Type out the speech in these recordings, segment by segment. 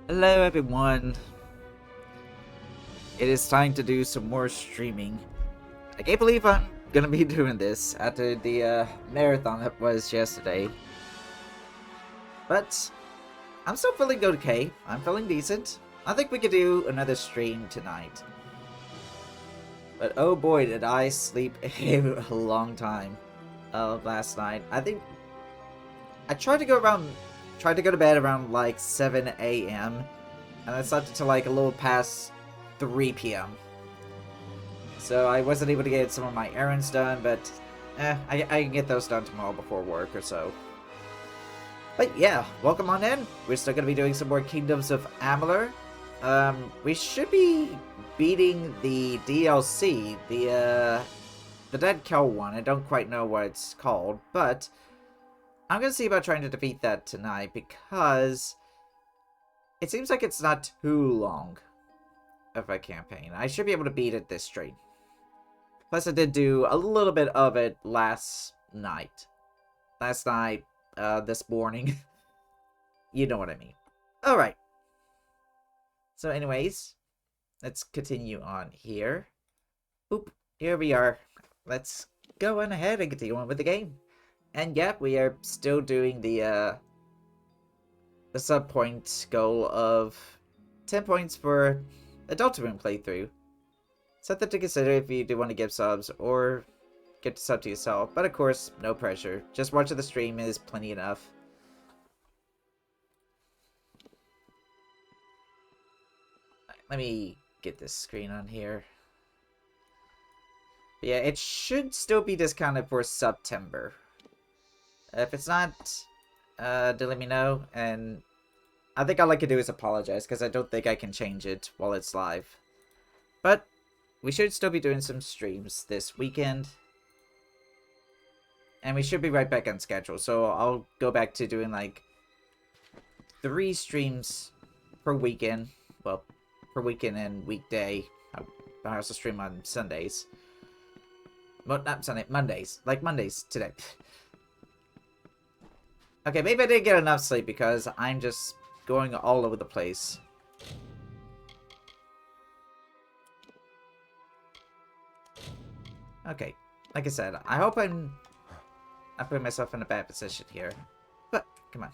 Hello everyone. It is time to do some more streaming. I can't believe I'm gonna be doing this after the marathon that was yesterday. But I'm still feeling okay. I'm feeling decent. I think we could do another stream tonight. But oh boy, did I sleep a long time last night. I think I tried to go to bed around like 7 a.m. and I slept until like a little past 3 p.m. So I wasn't able to get some of my errands done, but I can get those done tomorrow before work or so. But yeah, welcome on in. We're still going to be doing some more Kingdoms of Amalur. We should be beating the DLC, the Dead Cow one. I don't quite know what it's called, but I'm going to see about trying to defeat that tonight because it seems like it's not too long of a campaign. I should be able to beat it this stream. Plus, I did do a little bit of it last night. This morning. You know what I mean. Alright. So anyways, let's continue on here. Oop, here we are. Let's go on ahead and continue on with the game. And yeah, we are still doing the sub point goal of 10 points for Adulthood playthrough. Something to consider if you do want to give subs or get to sub to yourself. But of course, no pressure. Just watching the stream is plenty enough. Let me get this screen on here. But yeah, it should still be discounted for September. If it's not, do let me know. And I think all I can do is apologize because I don't think I can change it while it's live. But we should still be doing some streams this weekend. And we should be right back on schedule. So I'll go back to doing like 3 streams per weekend. Well, per weekend and weekday. I also stream on Sundays. Well, not Sunday, Mondays. Like Mondays today. Okay, maybe I didn't get enough sleep because I'm just going all over the place. Okay, like I said, I hope I'm not putting myself in a bad position here. But come on,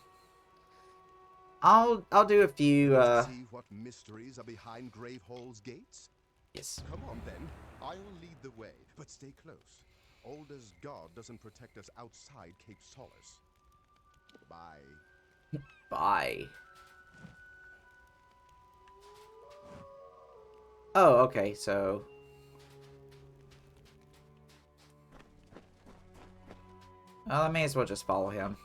I'll do a few. See what mysteries are behind Gravehall's gates? Yes. Come on then, I'll lead the way, but stay close. Alder's God doesn't protect us outside Cape Solace. Bye. Bye. Oh, okay, so. Well, I may as well just follow him.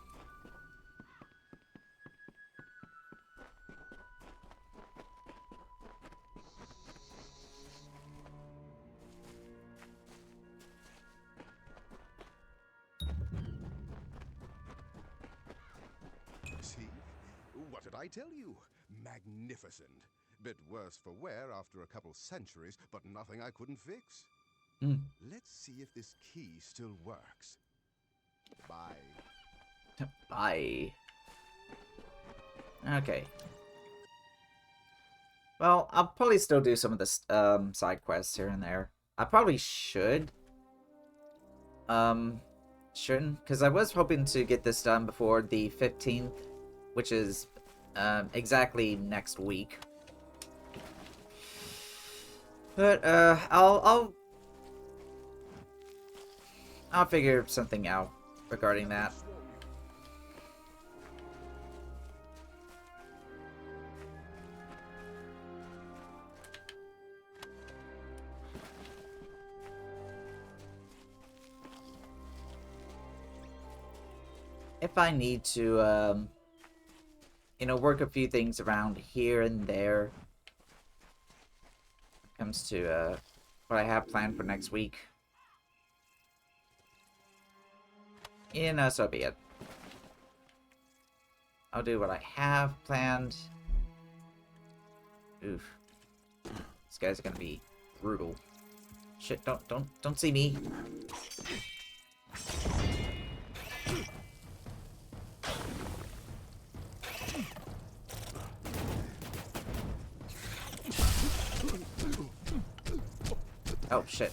See? What did I tell you? Magnificent. Bit worse for wear after a couple centuries, but nothing I couldn't fix. Let's see if this key still works. Bye. Bye. Okay. Well, I'll probably still do some of the side quests here and there. I probably should. Shouldn't, because I was hoping to get this done before the 15th, which is exactly next week. But I'll figure something out regarding that. If I need to, you know, work a few things around here and there, when it comes to what I have planned for next week, you know, so be it. I'll do what I have planned. Oof. These guys are gonna be brutal. Shit, don't see me. Oh, shit.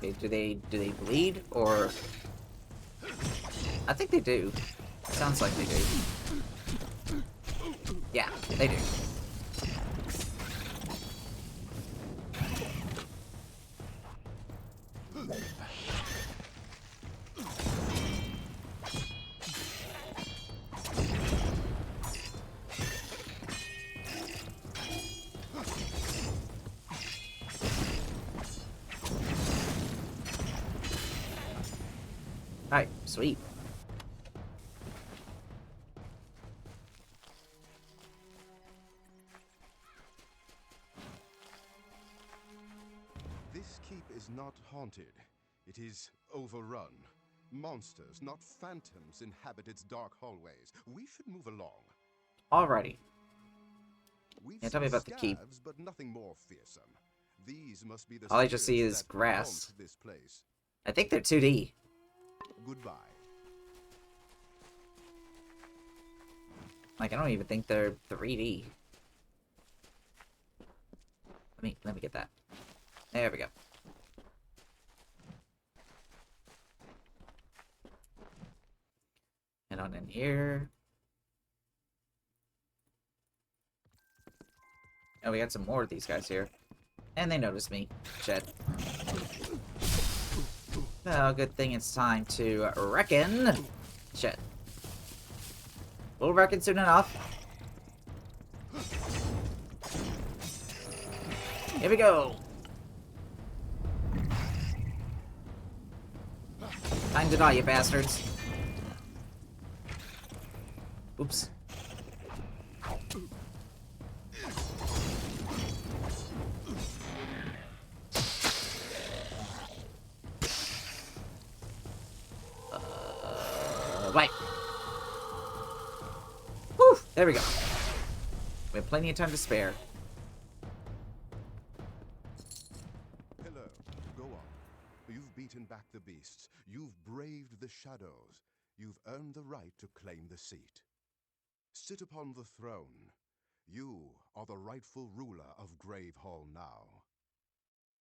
Okay, do they bleed, or... I think they do. Sounds like they do. Yeah, they do. Alright, sweet. This keep is not haunted. It is overrun. Monsters, not phantoms, inhabit its dark hallways. We should move along. Alrighty. We've Yeah, tell me seen about the keep. scavs, but nothing more fearsome. These must be the All I just see spirits is that grass. haunt this place. I think they're 2D. Goodbye. Like, I don't even think they're 3D. Let me get that. There we go. Head on in here. Oh, we got some more of these guys here. And they noticed me. Shit. Oh, good thing it's time to reckon. Shit. We'll reckon soon enough. Here we go. Time to die, you bastards. Oops. Right. Whew, there we go. We have plenty of time to spare. Hello. Go on. You've beaten back the beasts. You've braved the shadows. You've earned the right to claim the seat. Sit upon the throne. You are the rightful ruler of Grave Hall now.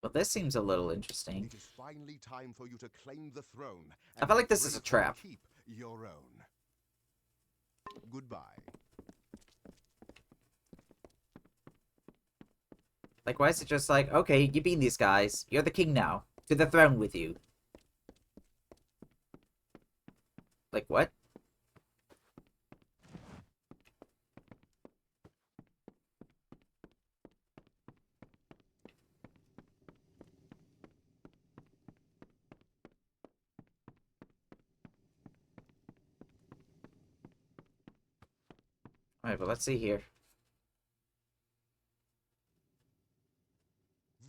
Well, this seems a little interesting. It is finally time for you to claim the throne. I feel like this is a trap. Keep your own. Goodbye. Like, why is it just like, okay, you beat these guys. You're the king now. To the throne with you. Like, what? Alright, but let's see here.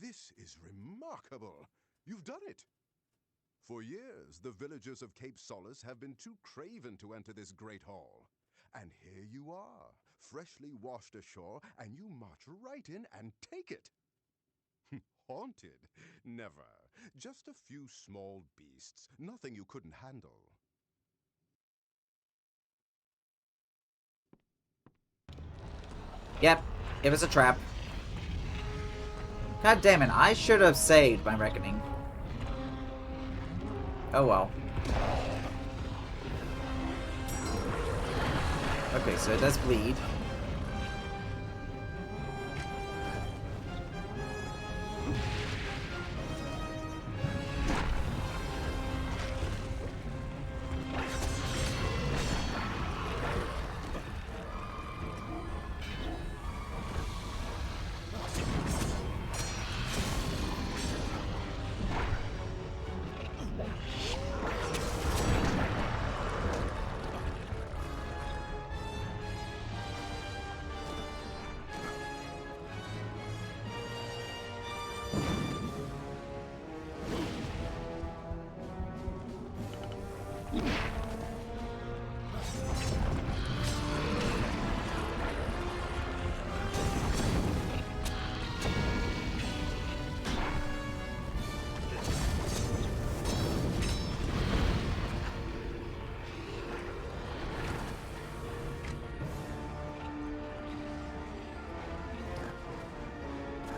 This is remarkable. You've done it. For years, the villagers of Cape Solace have been too craven to enter this great hall. And here you are, freshly washed ashore, and you march right in and take it. Haunted? Never. Just a few small beasts, nothing you couldn't handle. Yep, it was a trap. God damn it, I should have saved my reckoning. Oh well. Okay, so it does bleed.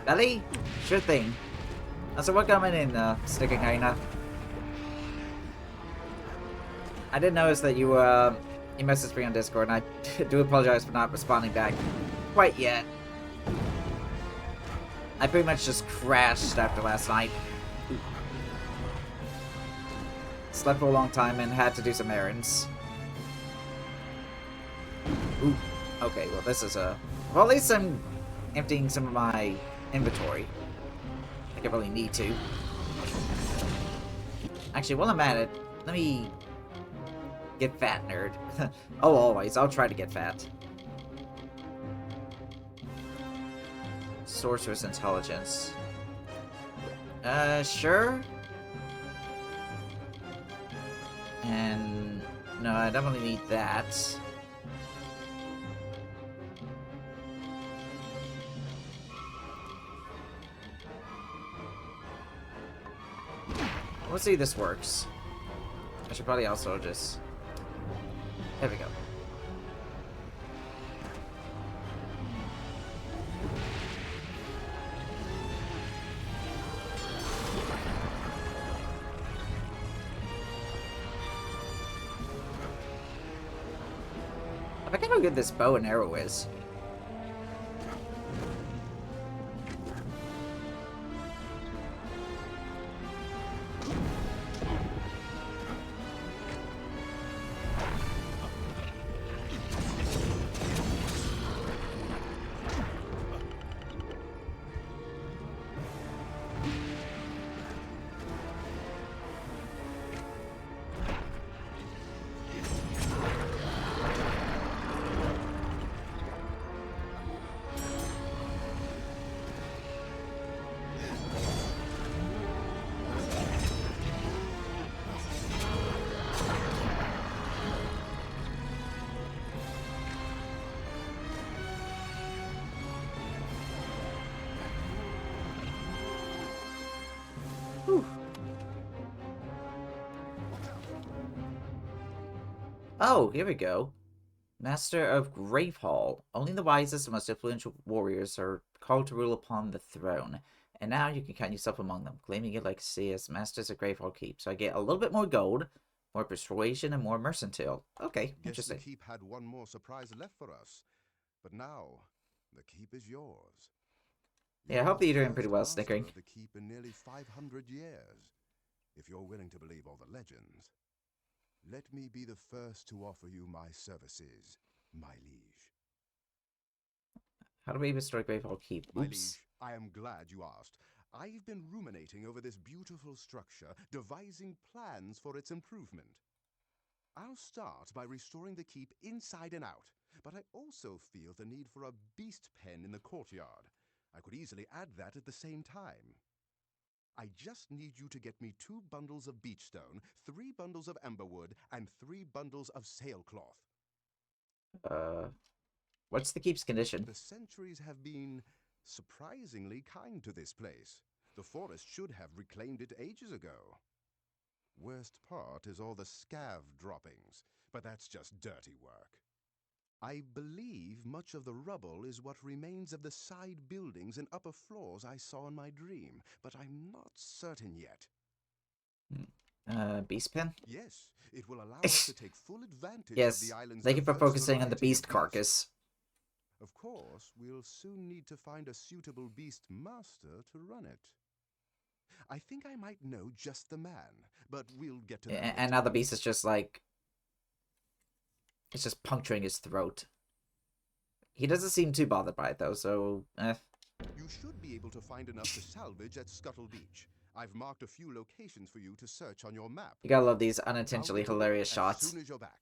Belly? Sure thing. So we're coming in, Sticker Kinda. I did notice that you messaged me on Discord, and I do apologize for not responding back quite yet. I pretty much just crashed after last night. Slept for a long time and had to do some errands. Ooh. Okay, well this is a... Well, at least I'm emptying some of my inventory. Like I really need to. Actually, while I'm at it, let me... get fat, nerd. Oh, always. I'll try to get fat. Sorceress intelligence. Sure? And... no, I don't really need that. Let's see if this works. I should probably also just... there we go. I forget how good this bow and arrow is. Whew. Oh, here we go. Master of Gravehall. Only the wisest and most influential warriors are called to rule upon the throne. And now you can count yourself among them, claiming your legacy as Masters of Gravehall Keep. So I get a little bit more gold, more persuasion, and more mercantile. Okay, interesting. Guess the keep had one more surprise left for us. But now, the keep is yours. Yeah, I hope that you're doing pretty well, Snickering. The keep in nearly 500 years. If you're willing to believe all the legends, let me be the first to offer you my services, my liege. How do we restore Gravehall Keep? Oops. My liege, I am glad you asked. I've been ruminating over this beautiful structure, devising plans for its improvement. I'll start by restoring the keep inside and out, but I also feel the need for a beast pen in the courtyard. I could easily add that at the same time. I just need you to get me 2 bundles of beechstone, 3 bundles of emberwood, and 3 bundles of sailcloth. What's the keep's condition? The centuries have been surprisingly kind to this place. The forest should have reclaimed it ages ago. Worst part is all the scav droppings, but that's just dirty work. I believe much of the rubble is what remains of the side buildings and upper floors I saw in my dream, but I'm not certain yet. Beast pen? Yes, it will allow us to take full advantage yes, of the island's thank you for diverse focusing on the variety beast of carcass. Of course, we'll soon need to find a suitable beast master to run it. I think I might know just the man, but we'll get to that. And now the beast is just like... it's just puncturing his throat. He doesn't seem too bothered by it, though, so... You should be able to find enough to salvage at Scuttle Beach. I've marked a few locations for you to search on your map. You gotta love these unintentionally hilarious shots. As soon as you're back.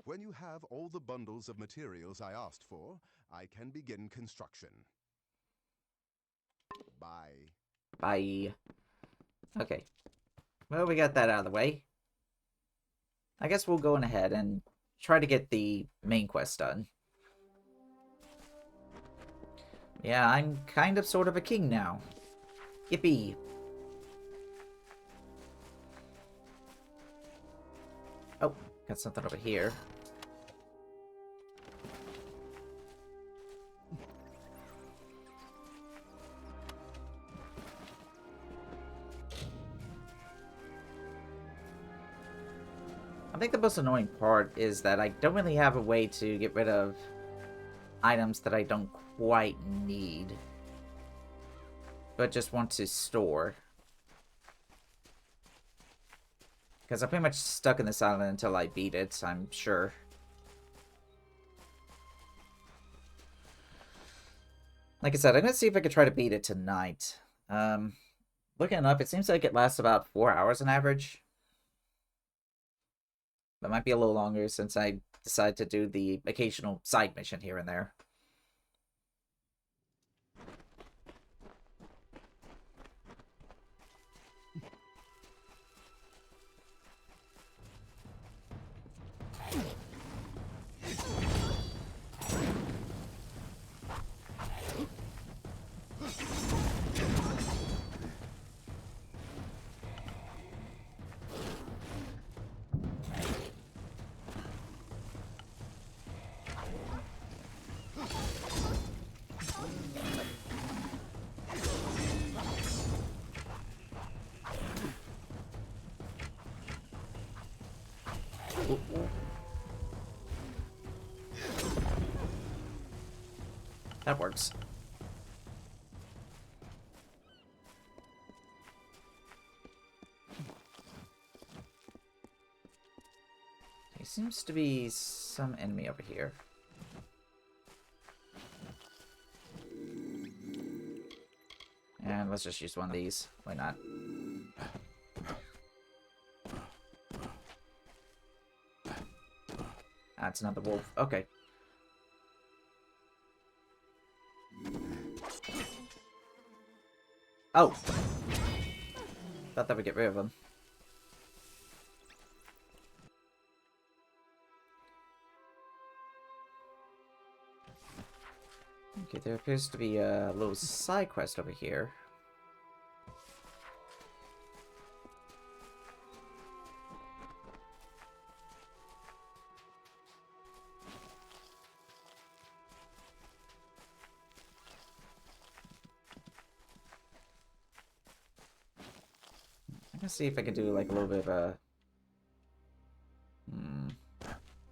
When you have all the bundles of materials I asked for, I can begin construction. Bye. Bye. Okay. Well, we got that out of the way. I guess we'll go on ahead and try to get the main quest done. Yeah, I'm kind of sort of a king now. Yippee. Oh, got something over here. I think the most annoying part is that I don't really have a way to get rid of items that I don't quite need, but just want to store. Because I'm pretty much stuck in this island until I beat it, I'm sure. Like I said, I'm going to see if I can try to beat it tonight. Looking up, it seems like it lasts about 4 hours on average. That might be a little longer since I decide to do the occasional side mission here and there. That works. There seems to be some enemy over here. And let's just use one of these. Why not? That's another wolf. Okay. Oh! Thought that would get rid of him. Okay, there appears to be a little side quest over here. I'm gonna see if I can do like a little bit of a...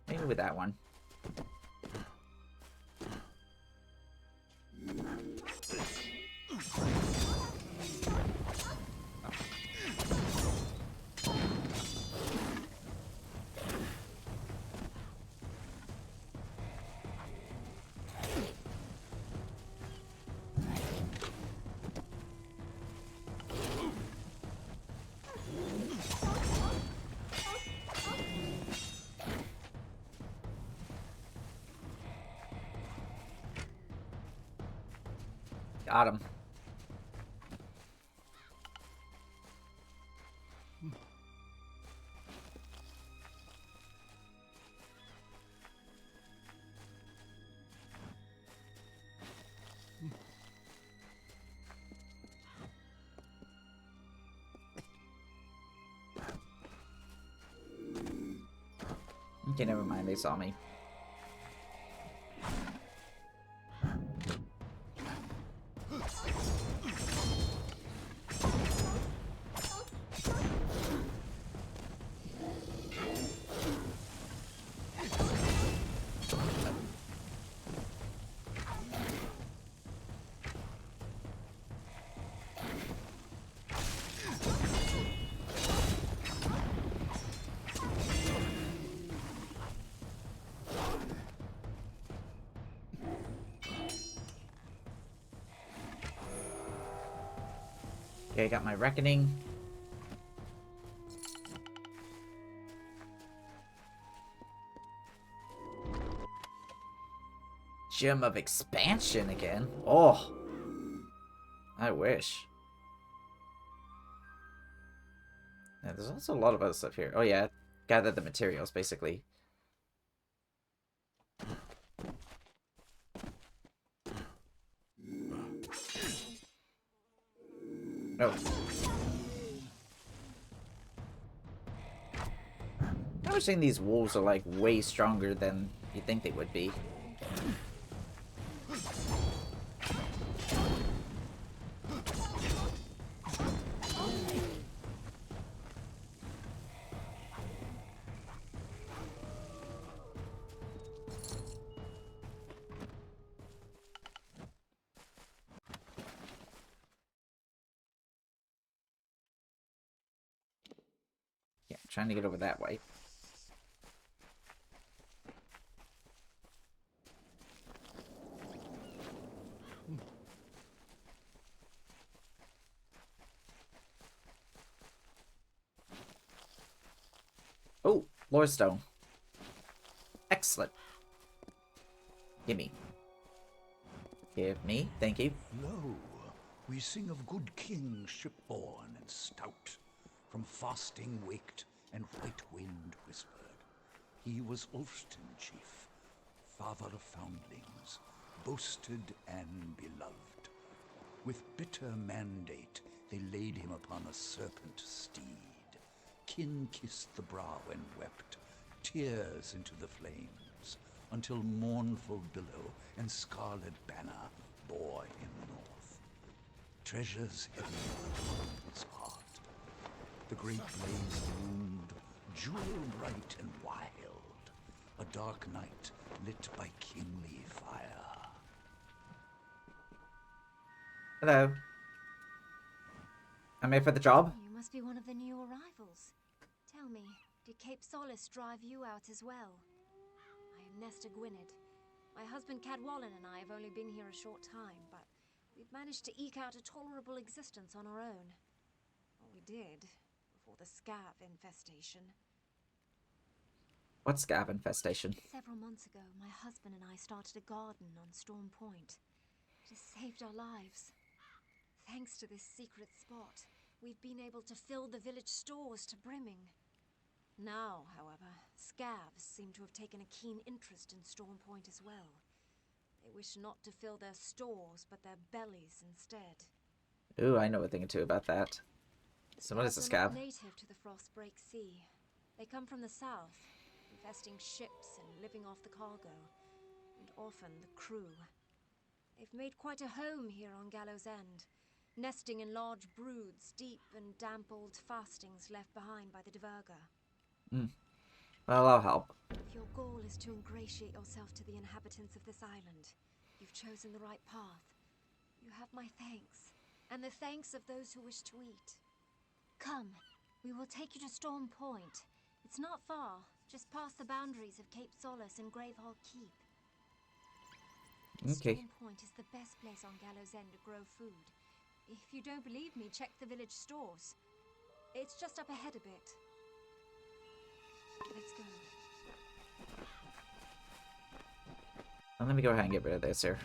maybe with that one. Got him. Okay, never mind. They saw me. Okay, I got my reckoning. Gem of expansion again. Oh, I wish. Yeah, there's also a lot of other stuff here. Oh yeah, gather the materials basically. No. I was saying these wolves are like way stronger than you think they would be. trying to get over that way. Oh, Lore Stone. Excellent. Gimme. Give me. Thank you. Lo, we sing of good kings shipborne and stout, from fasting waked and white wind whispered. He was Ulfston chief, father of foundlings, boasted and beloved. With bitter mandate they laid him upon a serpent steed. Kin kissed the brow and wept, tears into the flames, until mournful billow and scarlet banner bore him north. Treasures heavy upon his heart. The great blaze loomed, jewel bright and wild, a dark night lit by kingly fire. Hello. I'm here for the job. You must be one of the new arrivals. Tell me, did Cape Solace drive you out as well? I am Nesta Gwynedd. My husband Cadwallon and I have only been here a short time, but we've managed to eke out a tolerable existence on our own. Well, we did, before the scab infestation. What scab infestation? Several months ago, my husband and I started a garden on Storm Point. It has saved our lives. Thanks to this secret spot, we've been able to fill the village stores to brimming. Now, however, scabs seem to have taken a keen interest in Storm Point as well. They wish not to fill their stores, but their bellies instead. Ooh, I know a thing or two about that. So what is a scab? They're not native to the Frostbreak Sea. They come from the south, infesting ships and living off the cargo, and often the crew. They've made quite a home here on Gallows End, nesting in large broods, deep and damp old fastings left behind by the Diverger. Well, I'll help. If your goal is to ingratiate yourself to the inhabitants of this island, you've chosen the right path. You have my thanks, and the thanks of those who wish to eat. Come, we will take you to Storm Point. It's not far, just past the boundaries of Cape Solace and Gravehall Keep. Okay. Storm Point is the best place on Gallows End to grow food. If you don't believe me, check the village stores. It's just up ahead a bit. Let's go. Well, let me go ahead and get rid of this here.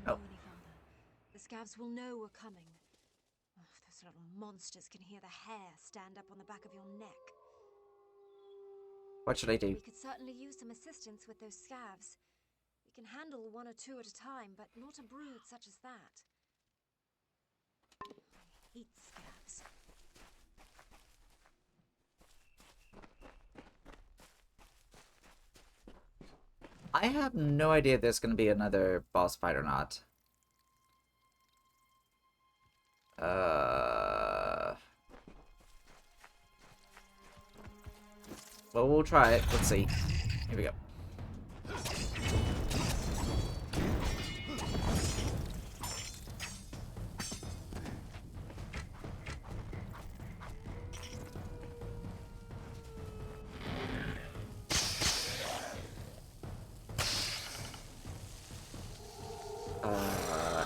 Go any farther. The scavs will know we're coming. Oh, those little monsters can hear the hair stand up on the back of your neck. What should I do? We could certainly use some assistance with those scavs. We can handle one or two at a time, but not a brood such as that. I hate scavs. I have no idea if there's going to be another boss fight or not. Well, we'll try it. Let's see. Here we go.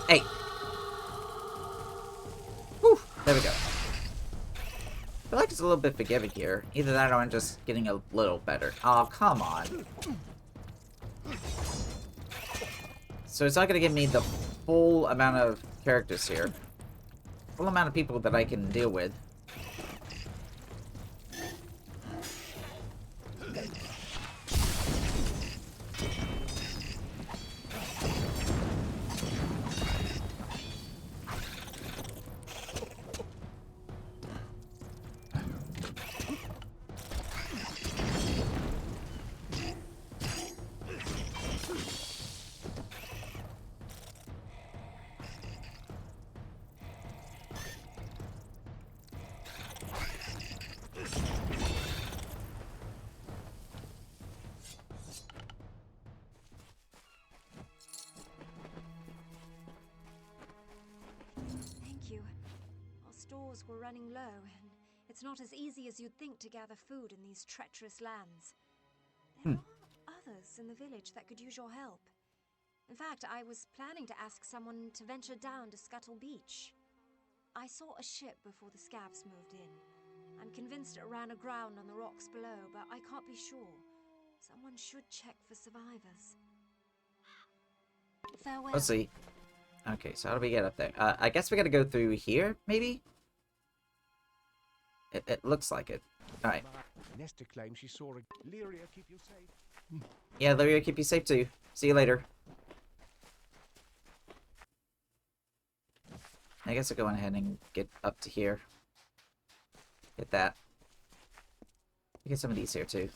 Hey! Whew, there we go. I feel like it's a little bit forgiving here. Either that or I'm just getting a little better. Oh, come on. So it's not going to give me the full amount of characters here. Full amount of people that I can deal with. stores were running low, and it's not as easy as you'd think to gather food in these treacherous lands. There are others in the village that could use your help. In fact, I was planning to ask someone to venture down to Scuttle Beach. I saw a ship before the scavs moved in. I'm convinced it ran aground on the rocks below, but I can't be sure. Someone should check for survivors. Farewell. Let's see. Okay, so how do we get up there? I guess we gotta go through here, maybe? It looks like it. Alright. Nesta claims she saw a Lyria keep you safe. Yeah, Lyria, keep you safe too. See you later. I guess I'll go ahead and get up to here. Get that. Get some of these here too.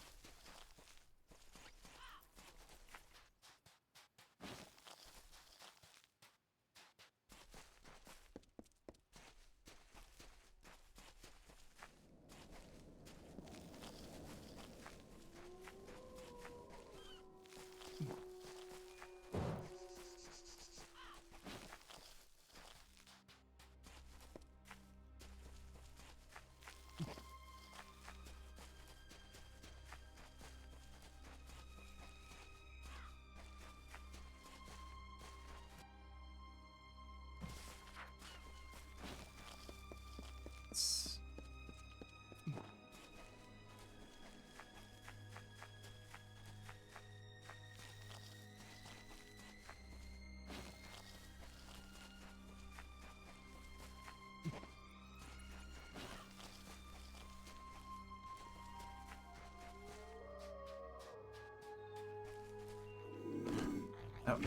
Oh.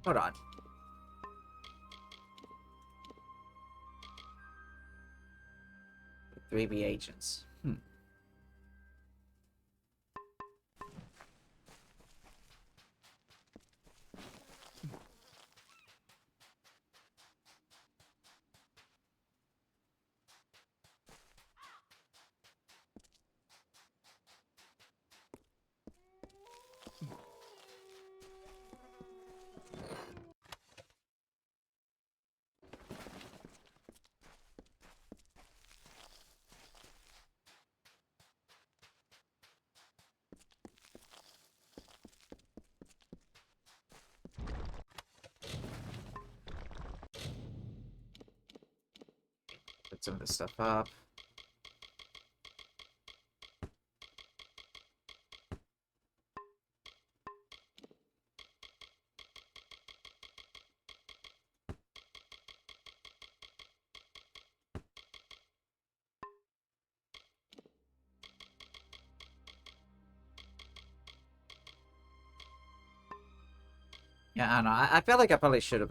Hold on. Three reagents. Put some of this stuff up. Yeah, I don't know. I feel like I probably should have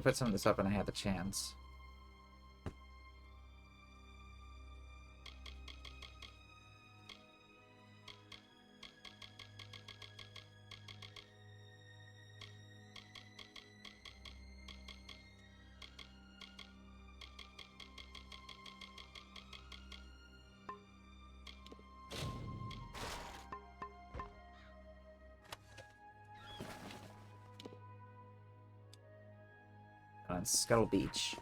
put some of this up when I had the chance. On Scuttle Beach.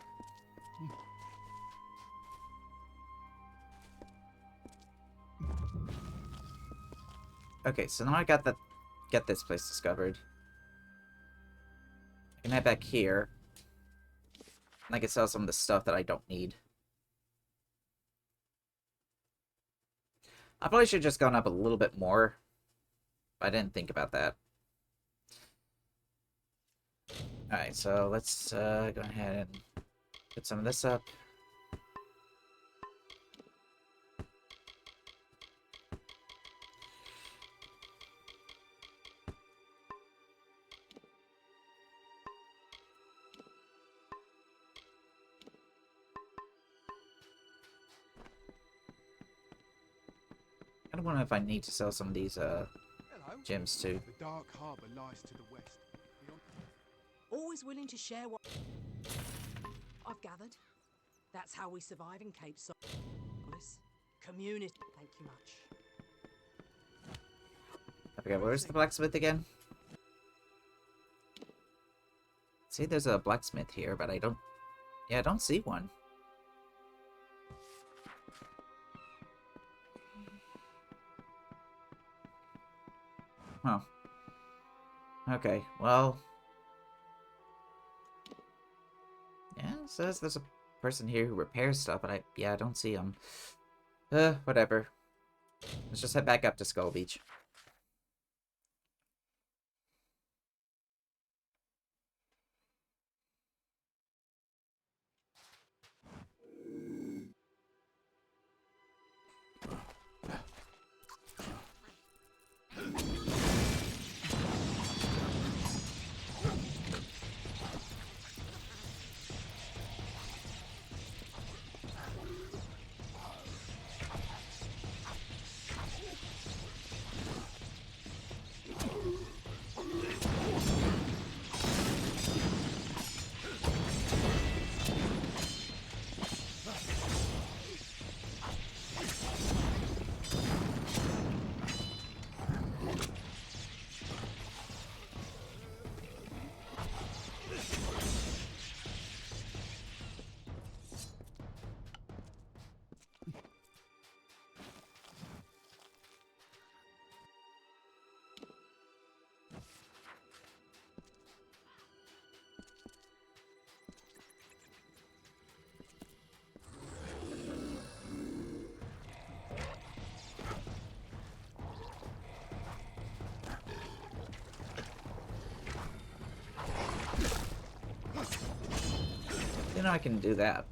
Okay, so now I got this place discovered. I can head back here. And I can sell some of the stuff that I don't need. I probably should have just gone up a little bit more. I didn't think about that. Alright, so let's go ahead and put some of this up. I don't know if I need to sell some of these Hello. gems too. The Dark Harbour lies to the west. Always willing to share what I've gathered. That's how we survive in Cape Solace. Community. Thank you much. I forget, where's the blacksmith again? See, there's a blacksmith here, but I don't... Yeah, I don't see one. Huh. Okay, well... Yeah, it says there's a person here who repairs stuff, but I don't see him. Whatever. Let's just head back up to Skull Beach. You know I can do that.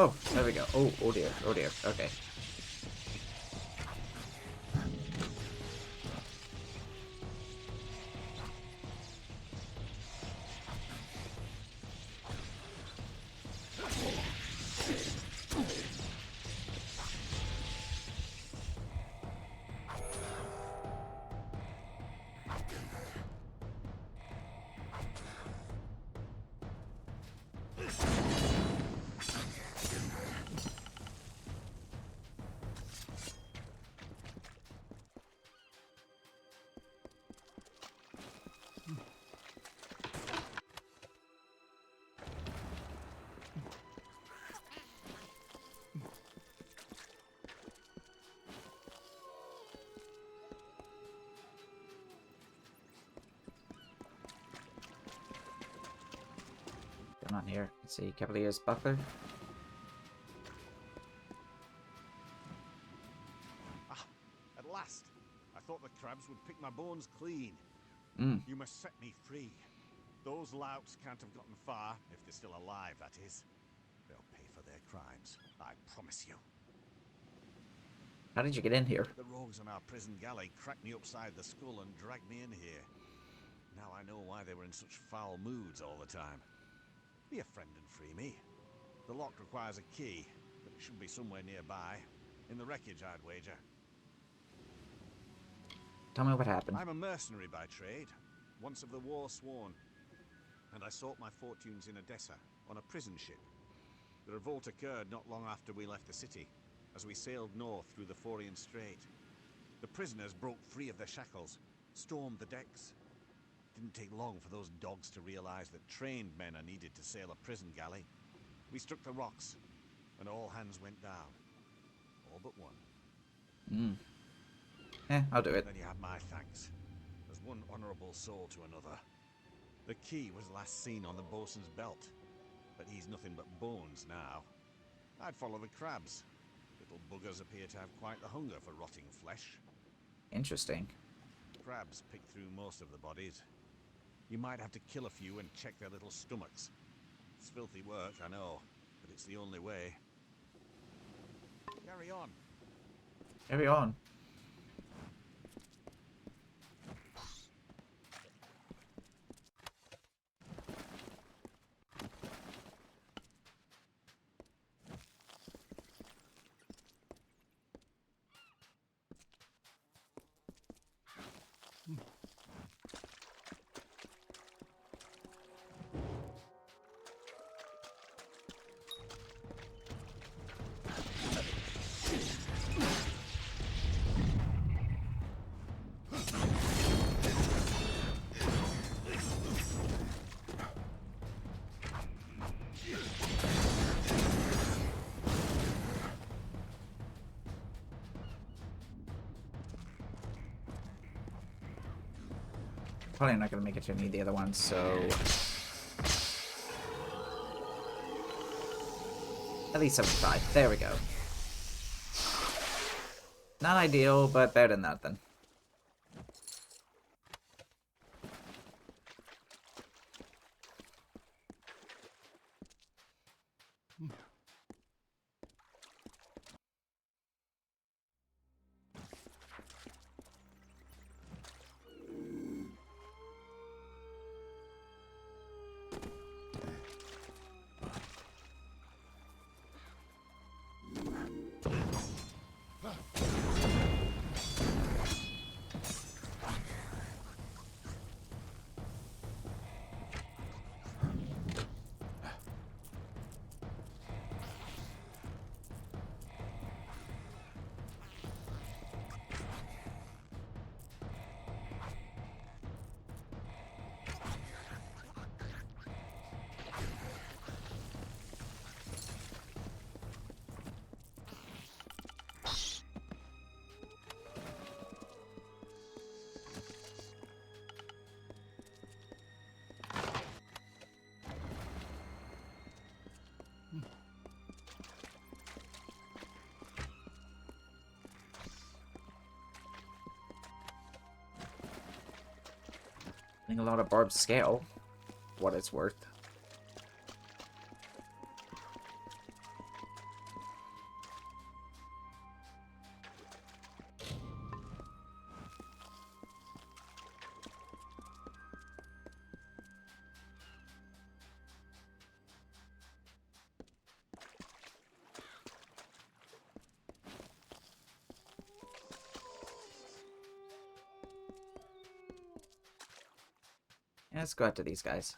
Oh, there we go. Oh dear, oh dear. Okay. On here. Let's see, Cavalier's Buckler. Ah, at last. I thought the crabs would pick my bones clean. You must set me free. Those louts can't have gotten far, if they're still alive, that is. They'll pay for their crimes, I promise you. How did you get in here? The rogues on our prison galley cracked me upside the skull and dragged me in here. Now I know why they were in such foul moods all the time. Be a friend and free me. The lock requires a key, but it should be somewhere nearby. In the wreckage, I'd wager. Tell me what happened. I'm a mercenary by trade, once of the war sworn, and I sought my fortunes in Odessa on a prison ship. The revolt occurred not long after we left the city, as we sailed north through the Phorian Strait. The prisoners broke free of their shackles, stormed the decks. It didn't take long for those dogs to realize that trained men are needed to sail a prison galley. We struck the rocks, and all hands went down. All but one. I'll do it. Then you have my thanks. As one honorable soul to another. The key was last seen on the bosun's belt, but he's nothing but bones now. I'd follow the crabs. Little buggers appear to have quite the hunger for rotting flesh. Interesting. Crabs pick through most of the bodies. You might have to kill a few and check their little stomachs. It's filthy work, I know, but it's the only way. Carry on. Carry on. Probably not going to make it to any of the other ones, so... At least 75. There we go. Not ideal, but better than that, then. Getting a lot of barbed scale, what it's worth. Yeah, let's go after these guys.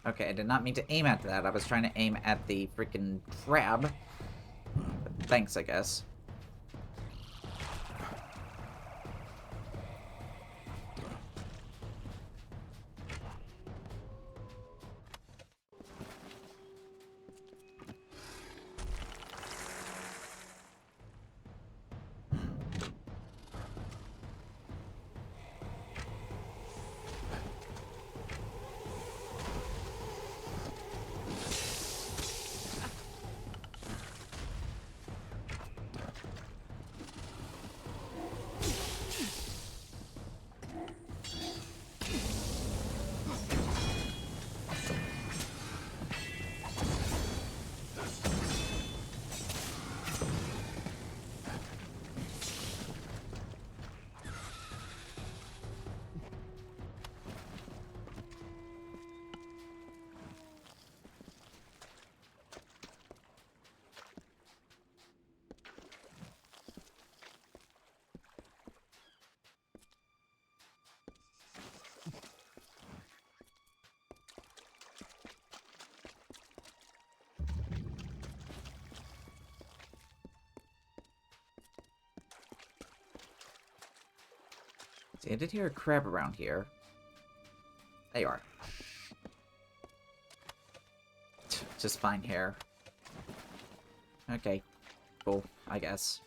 Okay, I did not mean to aim at that. I was trying to aim at the freaking crab. But thanks, I guess. I did hear a crab around here. There you are. Just fine hair. Okay. Cool, I guess.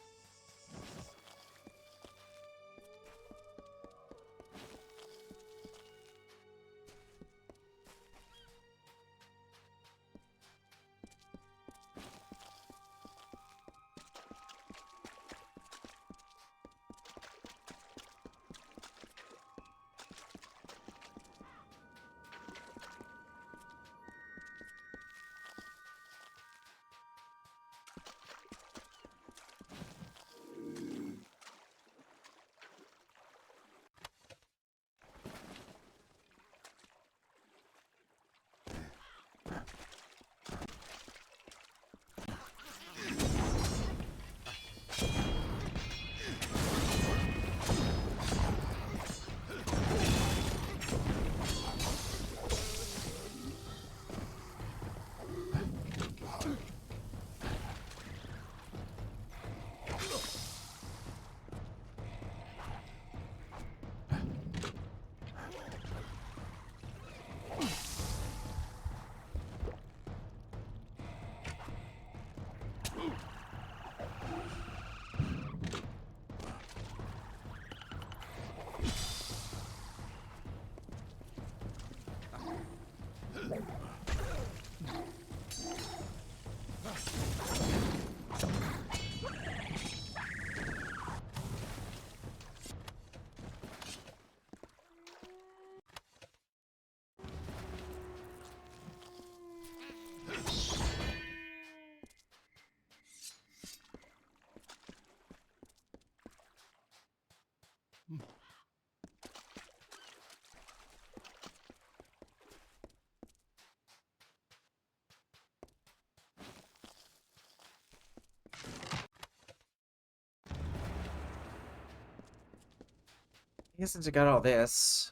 I guess since I got all this...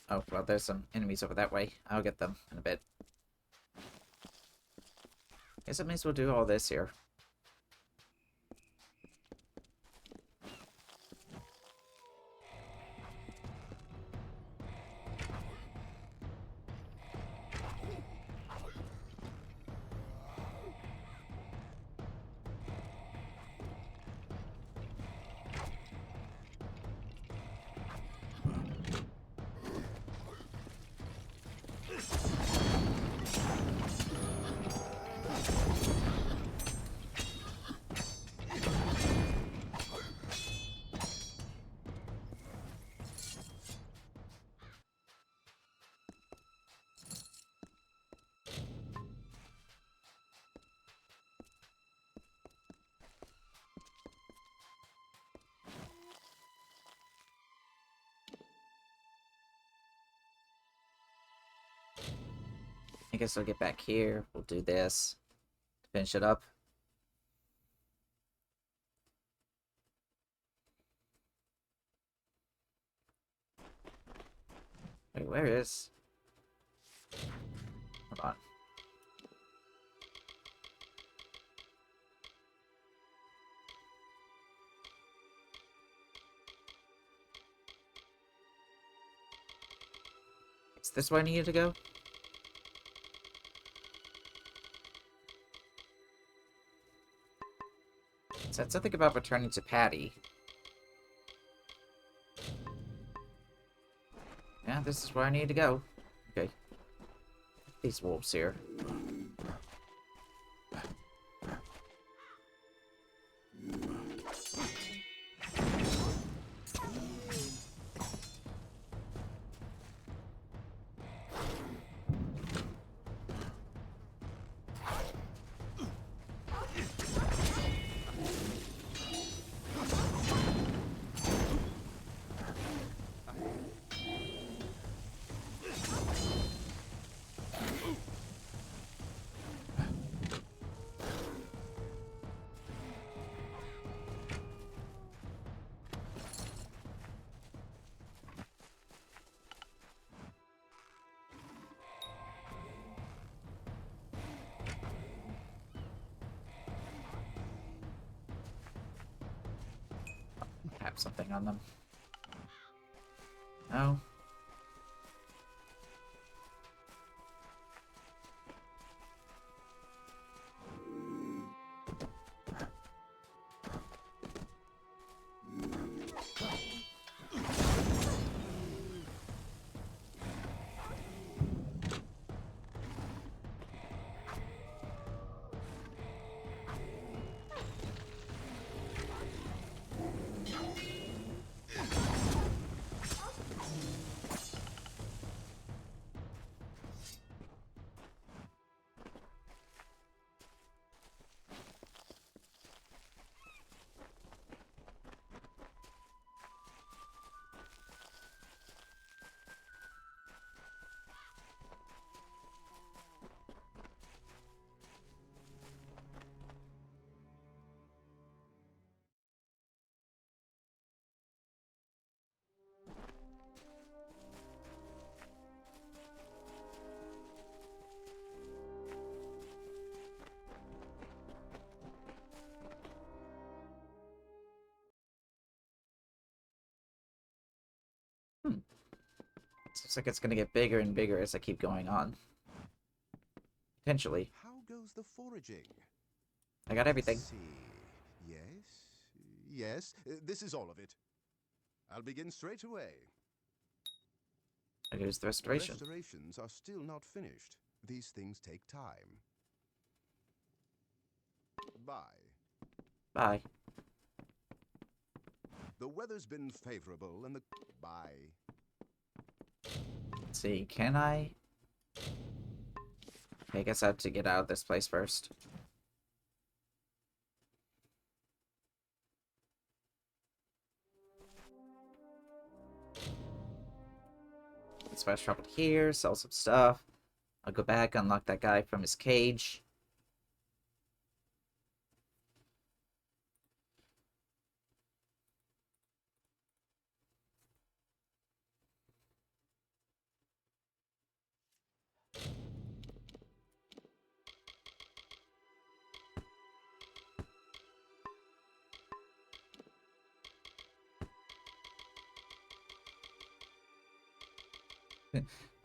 Oh, well, there's some enemies over that way. I'll get them in a bit. Guess I may as well do all this here. I guess I'll get back here. We'll do this. Finish it up. Wait, where is... Hold on. Is this where I needed to go? It said something about returning to Patty. Yeah, this is where I need to go. Okay. These wolves here. Have something on them. No. Looks like it's gonna get bigger and bigger as I keep going on. Potentially. How goes the foraging? I got everything. Let's see. Yes, this is all of it. I'll begin straight away. I goes the restoration. Restorations are still not finished. These things take time. Bye. Bye. The weather's been favorable and the... Bye. Let's see, can I? Okay, I guess I have to get out of this place first. Let's fast travel here, sell some stuff. I'll go back, unlock that guy from his cage.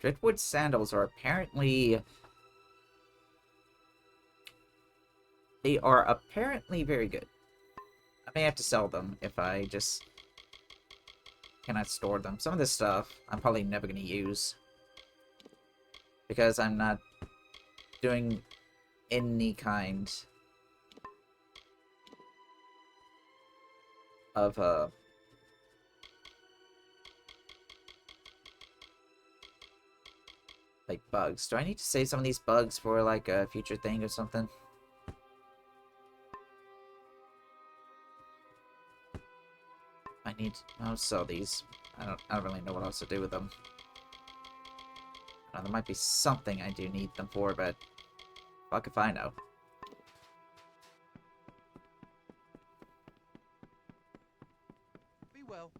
Driftwood sandals are apparently... They are apparently very good. I may have to sell them if I just cannot store them. Some of this stuff I'm probably never going to use. Because I'm not doing any kind of, like, bugs. Do I need to save some of these bugs for, like, a future thing or something? I need to... I'll sell these. I don't really know what else to do with them. There might be something I do need them for, but fuck if I know. Be well.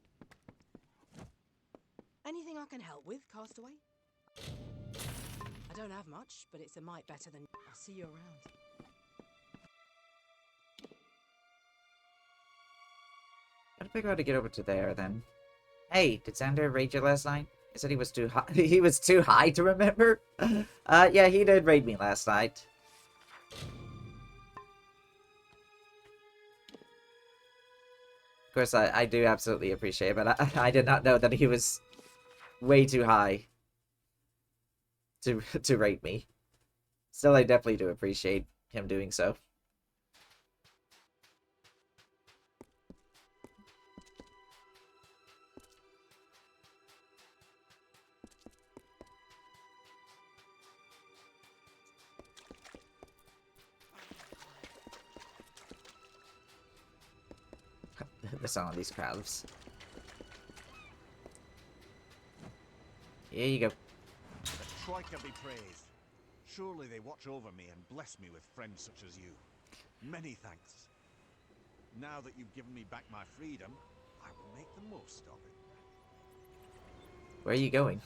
Anything I can help with, Castaway? I don't have much, but it's a mite better than... I'll see you around. Gotta figure out how to get over to there, then. Hey, did Xander raid you last night? He said he was too high. He was too high to remember? Yeah, he did raid me last night. Of course, I do absolutely appreciate it, but I did not know that he was way too high to rate me. Still, I definitely do appreciate him doing so. The sound of these crabs. Here you go. The Troika be praised. Surely they watch over me and bless me with friends such as you. Many thanks. Now that you've given me back my freedom, I will make the most of it. Where are you going?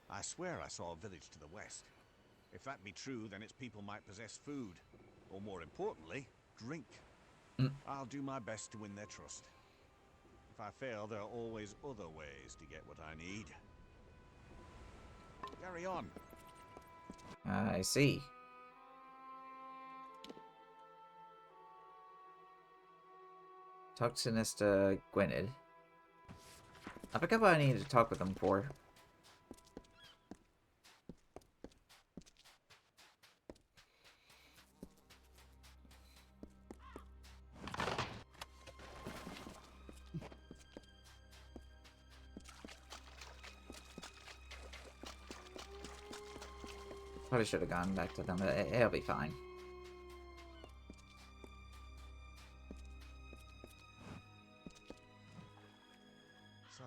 I swear I saw a village to the west. If that be true, then its people might possess food. Or more importantly, drink. I'll do my best to win their trust. If I fail, there are always other ways to get what I need. Carry on. I see. Talk to Nesta Gwynedd. I forgot what I needed to talk with them for. Probably should have gone back to them, but it'll be fine. So,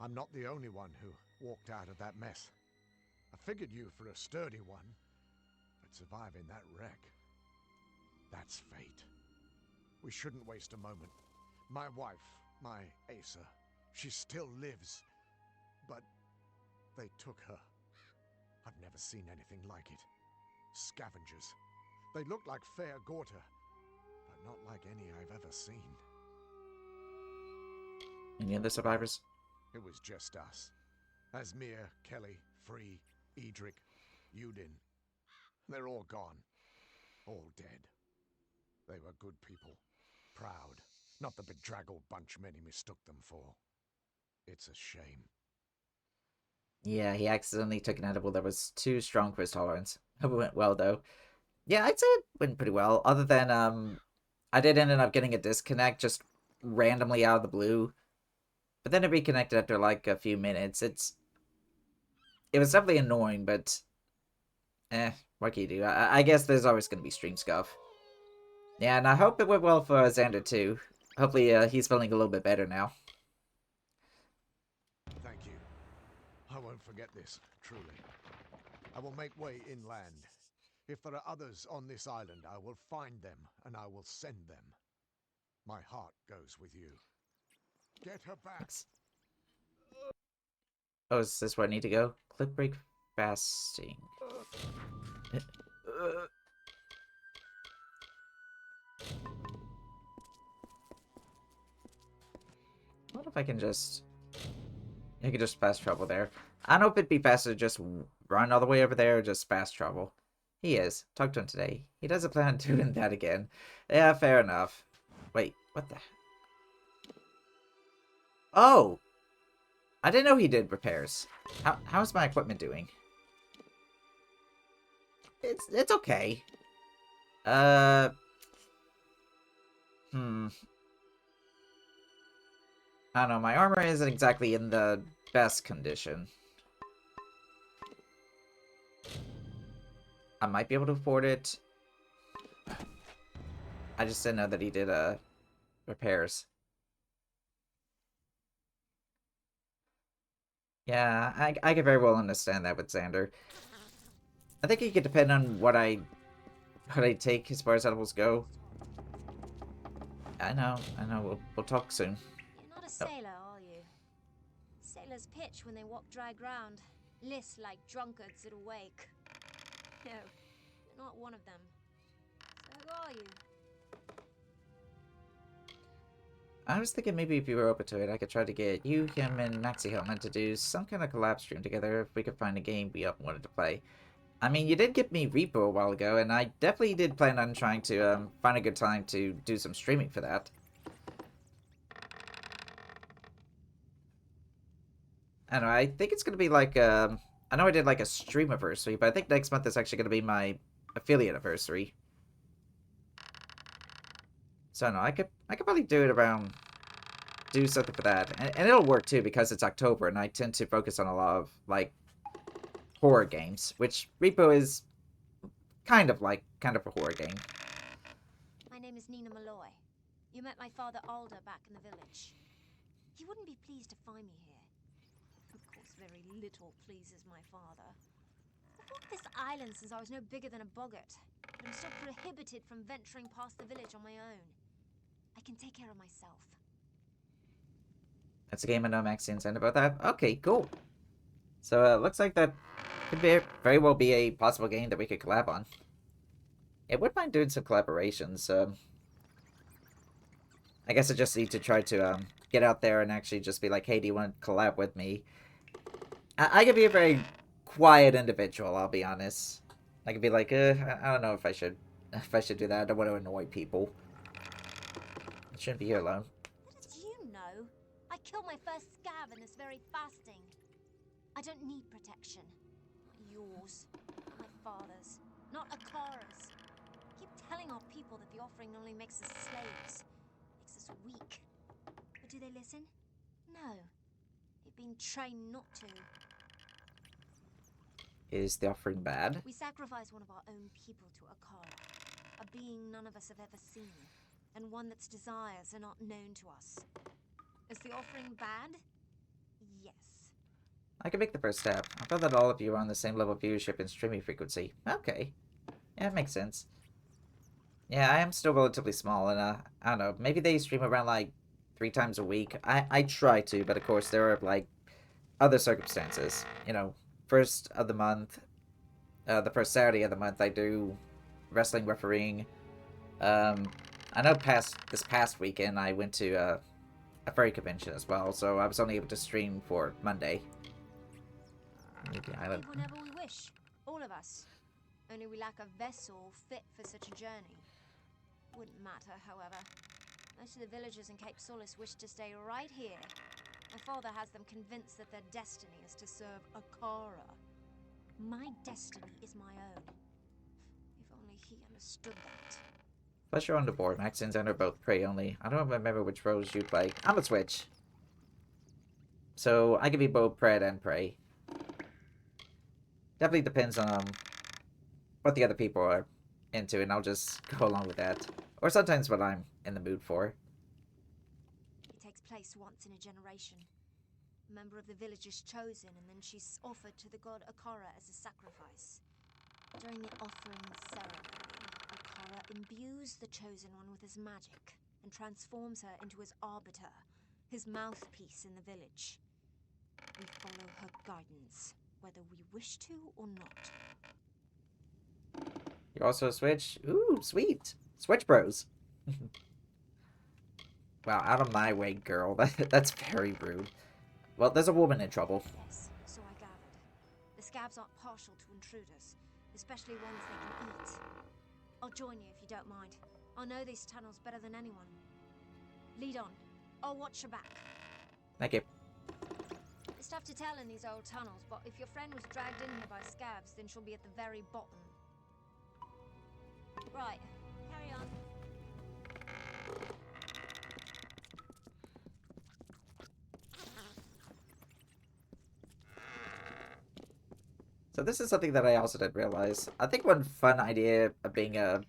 I'm not the only one who walked out of that mess. I figured you for a sturdy one, but surviving that wreck, that's fate. We shouldn't waste a moment. My wife, my Asa, she still lives, but they took her. I've never seen anything like it. Scavengers. They look like fair Gorta, but not like any I've ever seen. Any other survivors? It was just us. Asmir, Kelly, Free, Edric, Udin. They're all gone. All dead. They were good people. Proud. Not the bedraggled bunch many mistook them for. It's a shame. Yeah, he accidentally took an edible that was too strong for his tolerance. Hope it went well, though. Yeah, I'd say it went pretty well. Other than, I did end up getting a disconnect just randomly out of the blue. But then it reconnected after, like, a few minutes. It was definitely annoying, but... what can you do? I guess there's always going to be stream scuff. Yeah, and I hope it went well for Xander, too. Hopefully, he's feeling a little bit better now. Thank you. I won't forget this, truly. I will make way inland. If there are others on this island, I will find them, and I will send them. My heart goes with you. Get her back! Thanks. Oh, is this where I need to go? Clip break fasting. What if I can just... I could just fast travel there. I don't know if it'd be faster to just run all the way over there or just fast travel. He is. Talk to him today. He doesn't plan on doing that again. Yeah, fair enough. Wait, what the... Oh! I didn't know he did repairs. How's my equipment doing? It's okay. I don't know, my armor isn't exactly in the best condition. I might be able to afford it. I just didn't know that he did repairs. Yeah, I could very well understand that with Xander. I think it could depend on what I take as far as edibles go. I know. We'll talk soon. You're not a sailor, are you? Sailors pitch when they walk dry ground, list like drunkards at a wake. No, you're not one of them. So who are you? I was thinking maybe if you were open to it, I could try to get you, him, and Maxi Hellman to do some kind of collab stream together if we could find a game we wanted to play. I mean, you did give me Reaper a while ago, and I definitely did plan on trying to find a good time to do some streaming for that. I don't know, I think it's going to be like, I know I did like a stream anniversary, but I think next month is actually going to be my affiliate anniversary. So I don't know, I could probably do it around, do something for that. And it'll work too, because it's October, and I tend to focus on a lot of, like, horror games, which Repo is kind of a horror game. My name is Nina Malloy. You met my father Alder back in the village. He wouldn't be pleased to find me here. Of course, very little pleases my father. I've walked this island since I was no bigger than a boggart, but I'm still prohibited from venturing past the village on my own. I can take care of myself. That's a game I know Maxine's saying about that. Okay, cool. So, looks like that could very well be a possible game that we could collab on. I wouldn't mind doing some collaborations. I guess I just need to try to get out there and actually just be like, hey, do you want to collab with me? I could be a very quiet individual, I'll be honest. I could be like, I don't know if I should do that. I don't want to annoy people. I shouldn't be here alone. How did you know? I killed my first scab in this very fasting. I don't need protection. Not yours. Not my father's. Not Akara's. Keep telling our people that the offering only makes us slaves. Makes us weak. But do they listen? No. They've been trained not to. Is the offering bad? We sacrifice one of our own people to Akara. A being none of us have ever seen. And one that's desires are not known to us. Is the offering bad? Yes. I can make the first step. I thought that all of you are on the same level of viewership and streaming frequency. Okay. Yeah, it makes sense. Yeah, I am still relatively small, and I don't know, maybe they stream around like 3 times a week. I try to, but of course there are like other circumstances. You know, first of the month, the first Saturday of the month, I do wrestling refereeing. I know this past weekend I went to a furry convention as well, so I was only able to stream for Monday. Maybe Island. Whenever we wish, all of us. Only we lack a vessel fit for such a journey. Wouldn't matter, however. Most of the villagers in Cape Solace wish to stay right here. My father has them convinced that their destiny is to serve Akara. My destiny is my own. If only he understood that. Pleasure on the board. Maxins enter both prey only. I don't remember which roles you play. I'm a switch. So I can be both pred and prey. Definitely depends on what the other people are into, and I'll just go along with that. Or sometimes what I'm in the mood for. It takes place once in a generation. A member of the village is chosen, and then she's offered to the god Akara as a sacrifice. During the offering ceremony, Akara imbues the chosen one with his magic, and transforms her into his arbiter, his mouthpiece in the village. We follow her guidance, whether we wish to or not. You're also a switch? Ooh, sweet. Switch bros. Wow, out of my way, girl. That's very rude. Well, there's a woman in trouble. Yes, so I gathered. The scabs aren't partial to intruders, especially ones they can eat. I'll join you if you don't mind. I know these tunnels better than anyone. Lead on. I'll watch your back. Thank you. It's tough to tell in these old tunnels, but if your friend was dragged in here by scabs, then she'll be at the very bottom. Right, carry on. So this is something that I also didn't realize. I think one fun idea of being a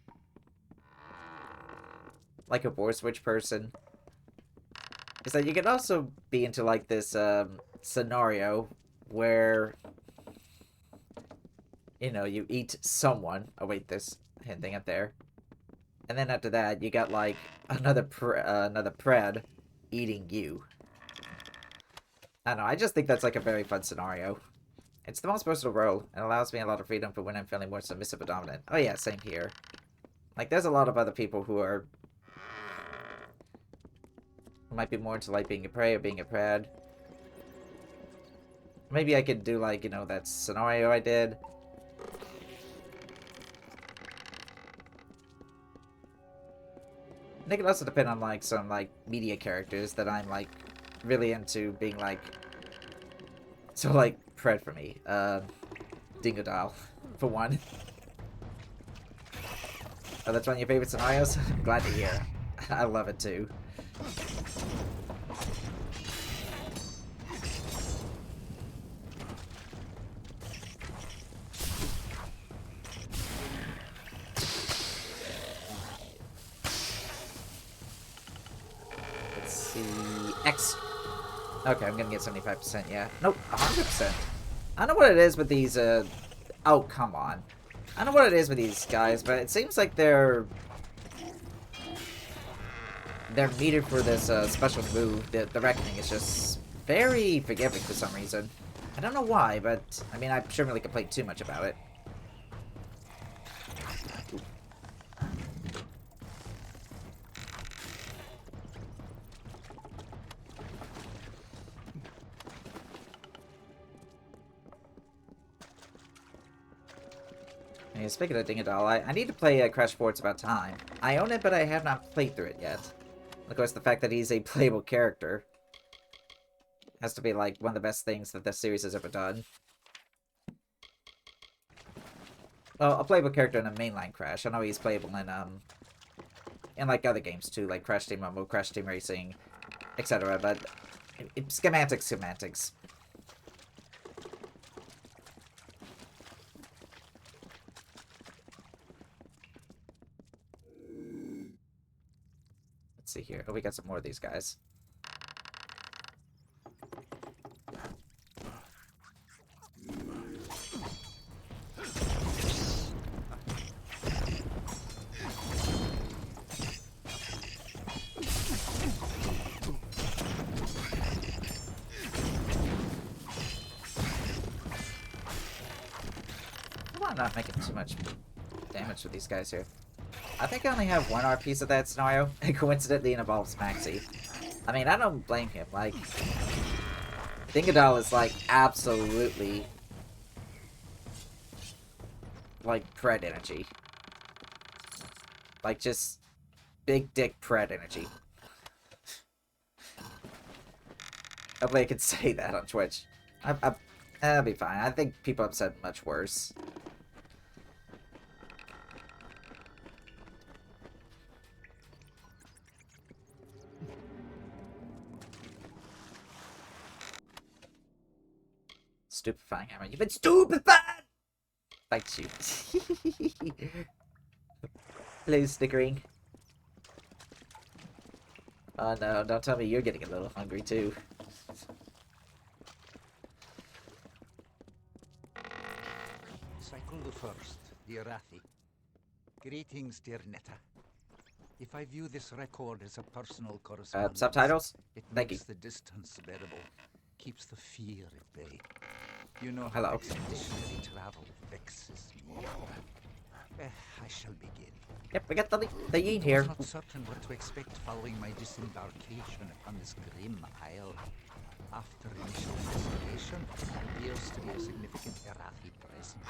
board switch person is that you can also be into like this scenario where you eat someone. Oh wait, there's a hint thing up there. And then after that, you got like another pred eating you. I don't know, I just think that's like a very fun scenario. It's the most versatile role, and allows me a lot of freedom for when I'm feeling more submissive or dominant. Oh yeah, same here. Like, there's a lot of other people who might be more into, like, being a prey or being a pred. Maybe I could do, like, that scenario I did. And it could also depend on, like, some, like, media characters that I'm, like, really into being, like... So, like, pred for me. Dingodile, for one. Oh, that's one of your favorite scenarios? I'm glad to hear. I love it, too. Let's see... X. Okay, I'm gonna get 75%, yeah. Nope, 100%. I don't know what it is with these, Oh, come on. I don't know what it is with these guys, but it seems like they're needed for this, special move. The Reckoning is just very forgiving for some reason. I don't know why, but, I mean, I shouldn't really complain too much about it. Hey, speaking of Dingadal, I need to play Crash 4. It's about time. I own it, but I have not played through it yet. Of course, the fact that he's a playable character has to be, like, one of the best things that this series has ever done. Well, a playable character in a mainline Crash. I know he's playable in like, other games, too, like Crash Team Rumble, Crash Team Racing, etc., but schematics. Let's see here. Oh, we got some more of these guys. I'm not making too much damage with these guys here. I think I only have one art piece of that scenario, and coincidentally it involves Maxi. I mean, I don't blame him. Like, Dingadal is, like, absolutely, like, pred energy. Like, just big dick pred energy. Hopefully I can say that on Twitch. That'll be fine. I think people have said much worse. Stupefying hammer. You've been stupefied! Thanks you. Hello, Snickering. Oh no, don't tell me you're getting a little hungry too. Cycle the first, dear Rathi. Greetings, dear Netta. If I view this record as a personal correspondence, subtitles? it Thank makes you. the distance bearable, keeps the fear at bay. You know Hello. how expeditionary travel vexes me. I shall begin. Yep, we got the yeet here. I'm not certain what to expect following my disembarkation upon this grim isle. After initial investigation, there appears to be a significant Erathi presence.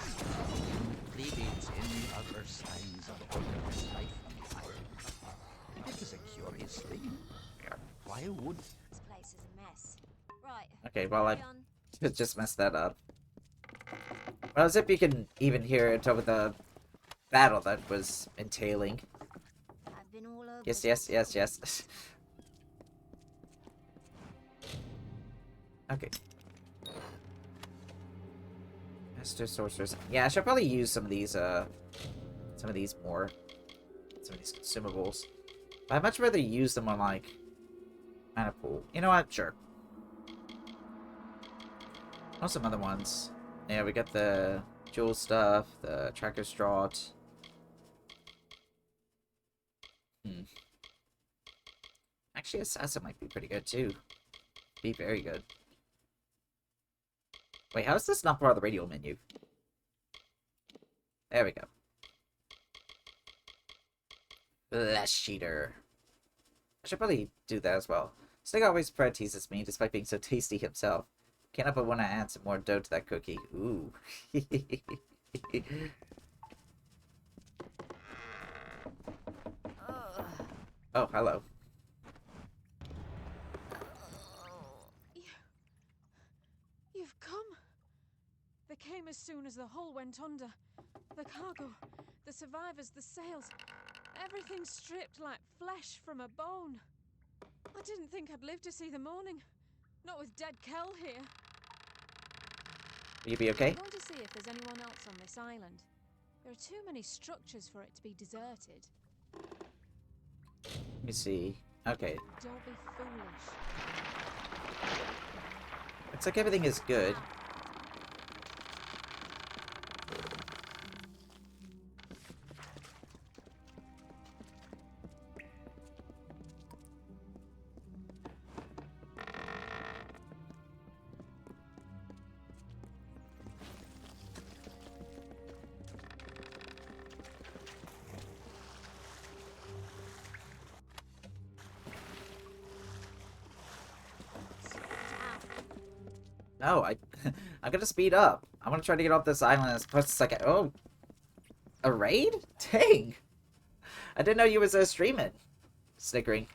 It predates any other signs of organized life on the island. It is a curious thing. Why would... This place is a mess. Right. Okay, well, I carry on. just messed that up. Well, as if you can even hear it over the battle that was entailing. I've been all over Yes, the yes, place. yes, yes. Okay. Master Sorcerers. Yeah, I should probably use some of these more. Some of these consumables. But I'd much rather use them on, like, mana pool. You know what? Sure. Oh, some other ones. Yeah, we got the jewel stuff, the tracker's draught. Actually, assassin might be pretty good too. Be very good. Wait, how is this not part of the radio menu? There we go. Flesh Eater. I should probably do that as well. Stig always Fred teases me, despite being so tasty himself. Can't help but want to add some more dough to that cookie. Ooh. Oh, hello. You've come. They came as soon as the hull went under. The cargo, the survivors, the sails. Everything stripped like flesh from a bone. I didn't think I'd live to see the morning. Not with dead Kel here. Will you be okay? I'm going to see if there's anyone else on this island. There are too many structures for it to be deserted. Let me see. Okay. Don't be foolish. Looks like everything is good. No, I'm gonna speed up. I want to try to get off this island as fast as I can. Oh, A raid? Dang! I didn't know you was streaming. Snickering.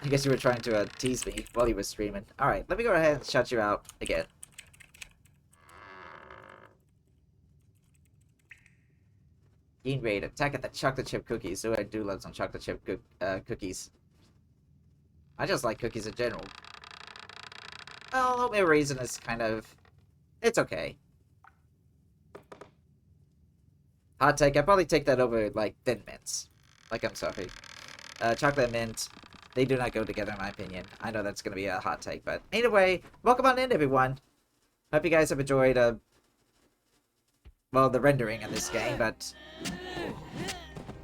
I guess you were trying to tease me while you was streaming. Alright, let me go ahead and shout you out again. Gain raid. Attack at the chocolate chip cookies. So I do love some chocolate chip cookies. I just like cookies in general. Well, oatmeal raisin is kind of... It's okay. Hot take. I'd probably take that over, like, Thin Mints. Like, I'm sorry. Chocolate and mint, they do not go together, in my opinion. I know that's going to be a hot take, but anyway, welcome on in, everyone. Hope you guys have enjoyed, well, the rendering of this game, but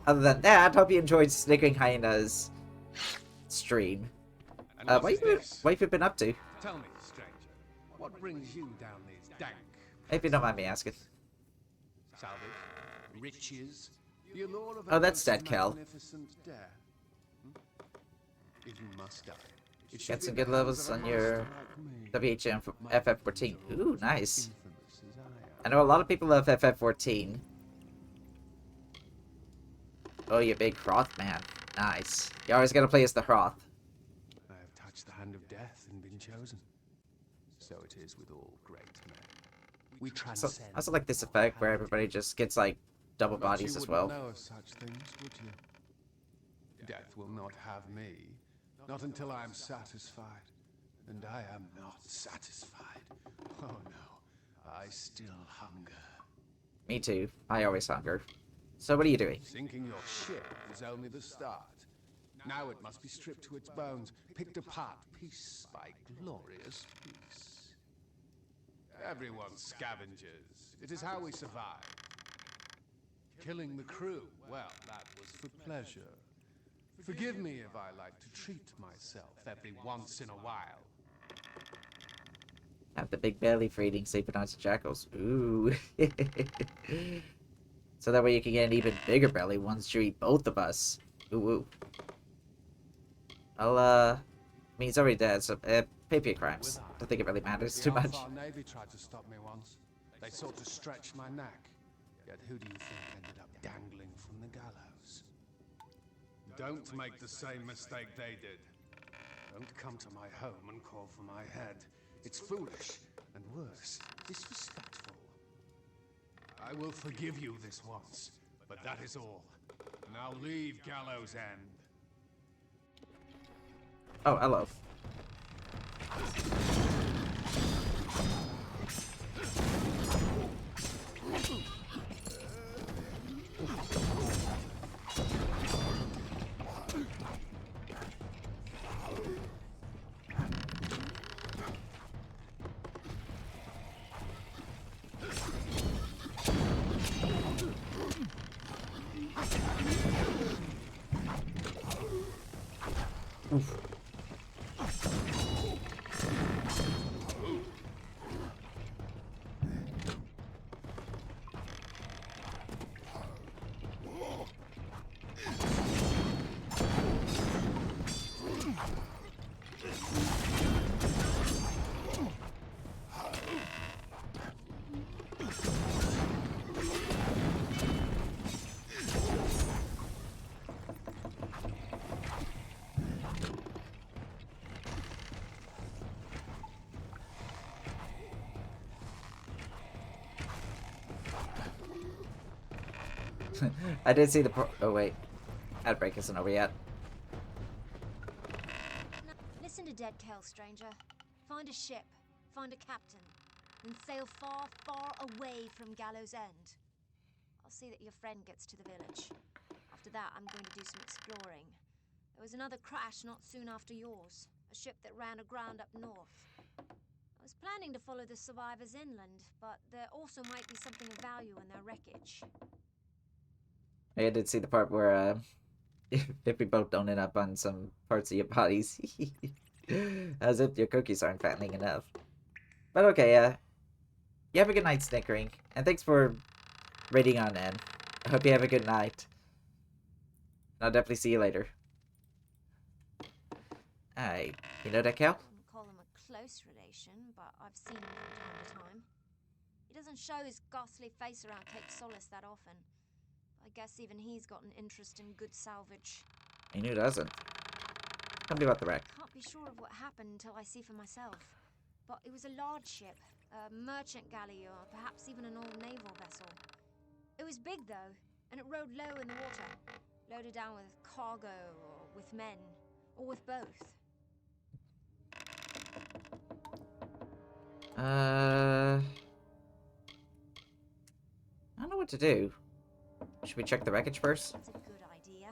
other than that, hope you enjoyed Snickering Hyena's stream. What have you been up to? Tell me, stranger, what brings you down these dank... If you don't mind me asking. Salvage, riches, the allure of Oh, that's Dead Kel. magnificent dare. Even Muscat. It should Got be some the good hands levels of a on your master like me, WHM FF14. Ooh, nice. infamous as I know a lot of people love FF14. Oh, you big Hroth man. Nice. You always gotta play as the Hroth. I have touched the hand of death and been chosen. So it is with all great men. We So, transcend. I also like this effect where everybody just gets like double But bodies you as wouldn't well. know of such things, would you? Death will not have me, not until I am satisfied. And I am not satisfied. Oh no, I still hunger. Me too. I always hunger. So what are you doing? Sinking your ship is only the start. Now it must be stripped to its bones, picked apart piece by glorious piece. Everyone's scavengers. It is how we survive. Killing the crew, well, that was for pleasure. Forgive me if I like to treat myself every once in a while. Have the big belly for eating saber-nosed jackals. Ooh. So that way you can get an even bigger belly once you eat both of us. Ooh, ooh. I'll, I mean, he's already dead, so, pay for your crimes. I don't think it really matters too The much. Alpha Navy tried to stop me once. They sought to stretch my neck. Yet who do you think ended up dangling from the gallows? Don't make the same mistake they did. Don't come to my home and call for my head. It's foolish, and worse, disrespectful. I will forgive you this once, but that is all. Now leave Gallows End. Oh, hello. Oof. I did see the oh wait. Outbreak isn't over yet. Listen to Dead Kel, stranger. Find a ship, find a captain, and sail far, far away from Gallows End. I'll see that your friend gets to the village. After that, I'm going to do some exploring. There was another crash not soon after yours. A ship that ran aground up north. I was planning to follow the survivors inland, but there also might be something of value in their wreckage. I did see the part where if we both don't end up on some parts of your bodies. As if your cookies aren't fattening enough. But okay, you have a good night, Snickering. And thanks for raiding on in. I hope you have a good night. I'll definitely see you later. You know that, Cal? I wouldn't call him a close relation, but I've seen him from time to time. He doesn't doesn't show his ghastly face around Cape Solace that often. I guess even he's got an interest in good salvage. And who doesn't? Tell me about the wreck. Can't be sure of what happened until I see for myself. But it was a large ship, a merchant galley, or perhaps even an old naval vessel. It was big, though, and it rode low in the water, loaded down with cargo, or with men, or with both. I don't know what to do. Should we check the wreckage first? That's a good idea.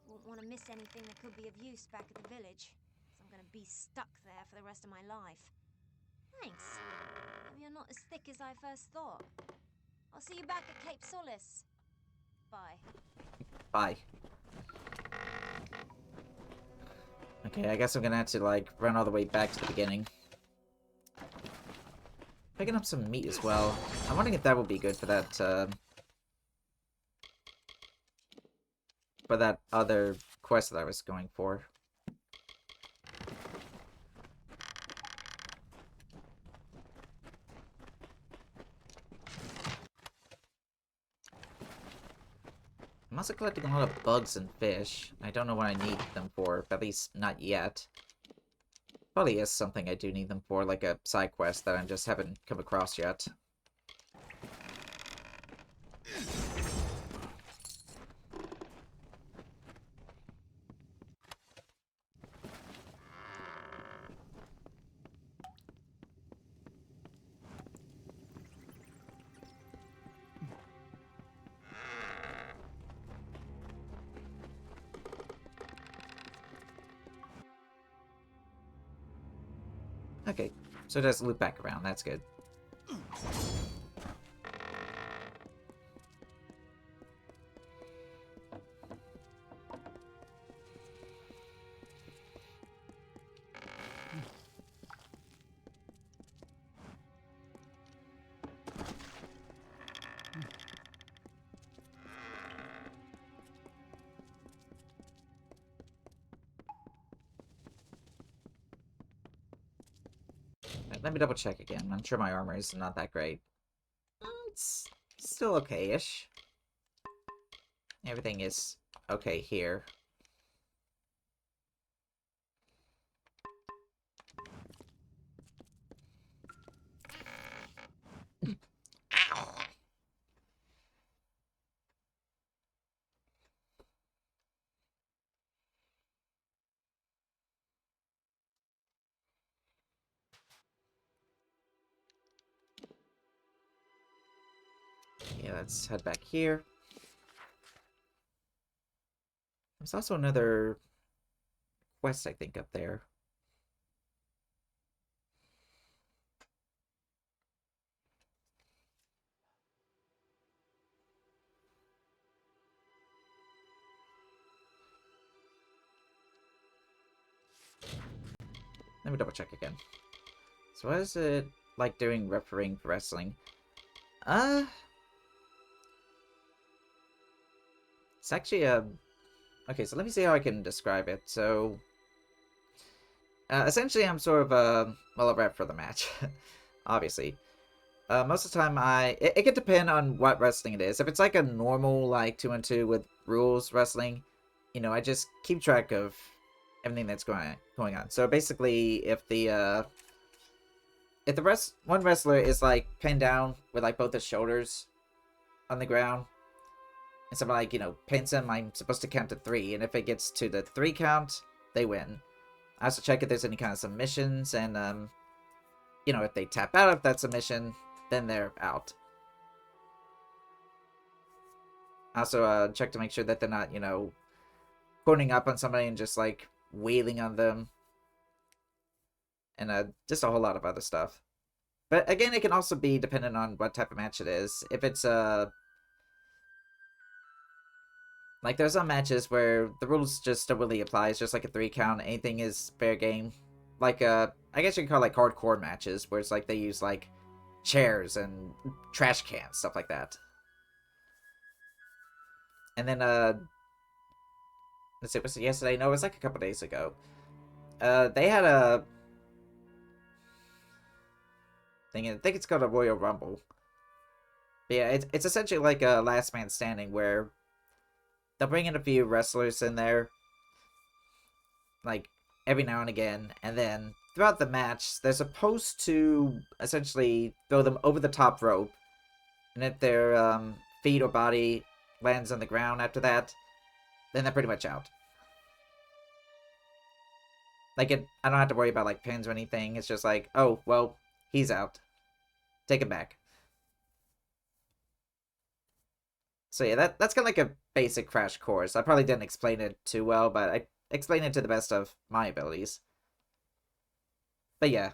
Won't want to miss anything that could be of use back at the village. So I'm gonna be stuck there for the rest of my life. Thanks. Maybe you're not as thick as I first thought. I'll see you back at Cape Solace. Bye. Bye. Okay, I guess I'm gonna have to, like, run all the way back to the beginning. Picking up some meat as well. I'm wondering if that would be good for that, other quest that I was going for. I'm also collecting a lot of bugs and fish. I don't know what I need them for, but at least not yet. Probably is something I do need them for, like a side quest that I just haven't come across yet. Okay, so it does loop back around, that's good. Let me double check again. I'm sure my armor is not that great. It's still okay-ish. Everything is okay here. Ow. Yeah, let's head back here. There's also another quest, I think, up there. Let me double check again. So what is it like doing refereeing for wrestling? It's actually a... Okay, so let me see how I can describe it. So, essentially I'm sort of a rep for the match, obviously. Most of the time it could depend on what wrestling it is. If it's like a normal, like, 2-on-2 with rules wrestling, you know, I just keep track of everything that's going on. So basically, if the one wrestler is, like, pinned down with, like, both his shoulders on the ground, and someone, like, you know, pins him, I'm supposed to count to 3, and if it gets to the 3 count, they win. I also check if there's any kind of submissions, and, you know, if they tap out of that submission, then they're out. I also, check to make sure that they're not, you know, putting up on somebody and just, like, wailing on them. And, just a whole lot of other stuff. But, again, it can also be dependent on what type of match it is. If it's, like, there's some matches where the rules just don't really apply. It's just like a 3 count. Anything is fair game. Like, I guess you can call it, like, hardcore matches, where it's like they use, like, chairs and trash cans, stuff like that. And then, let's see, was it yesterday? No, it was like a couple days ago. They had a thing, I think it's called a Royal Rumble. But yeah, it's essentially like a last man standing where they'll bring in a few wrestlers in there, like, every now and again, and then throughout the match, they're supposed to essentially throw them over the top rope, and if their feet or body lands on the ground after that, then they're pretty much out. Like, I don't have to worry about, like, pins or anything. It's just like, oh, well, he's out. Take him back. So yeah, that's kind of like a basic crash course. I probably didn't explain it too well, but I explained it to the best of my abilities. But yeah.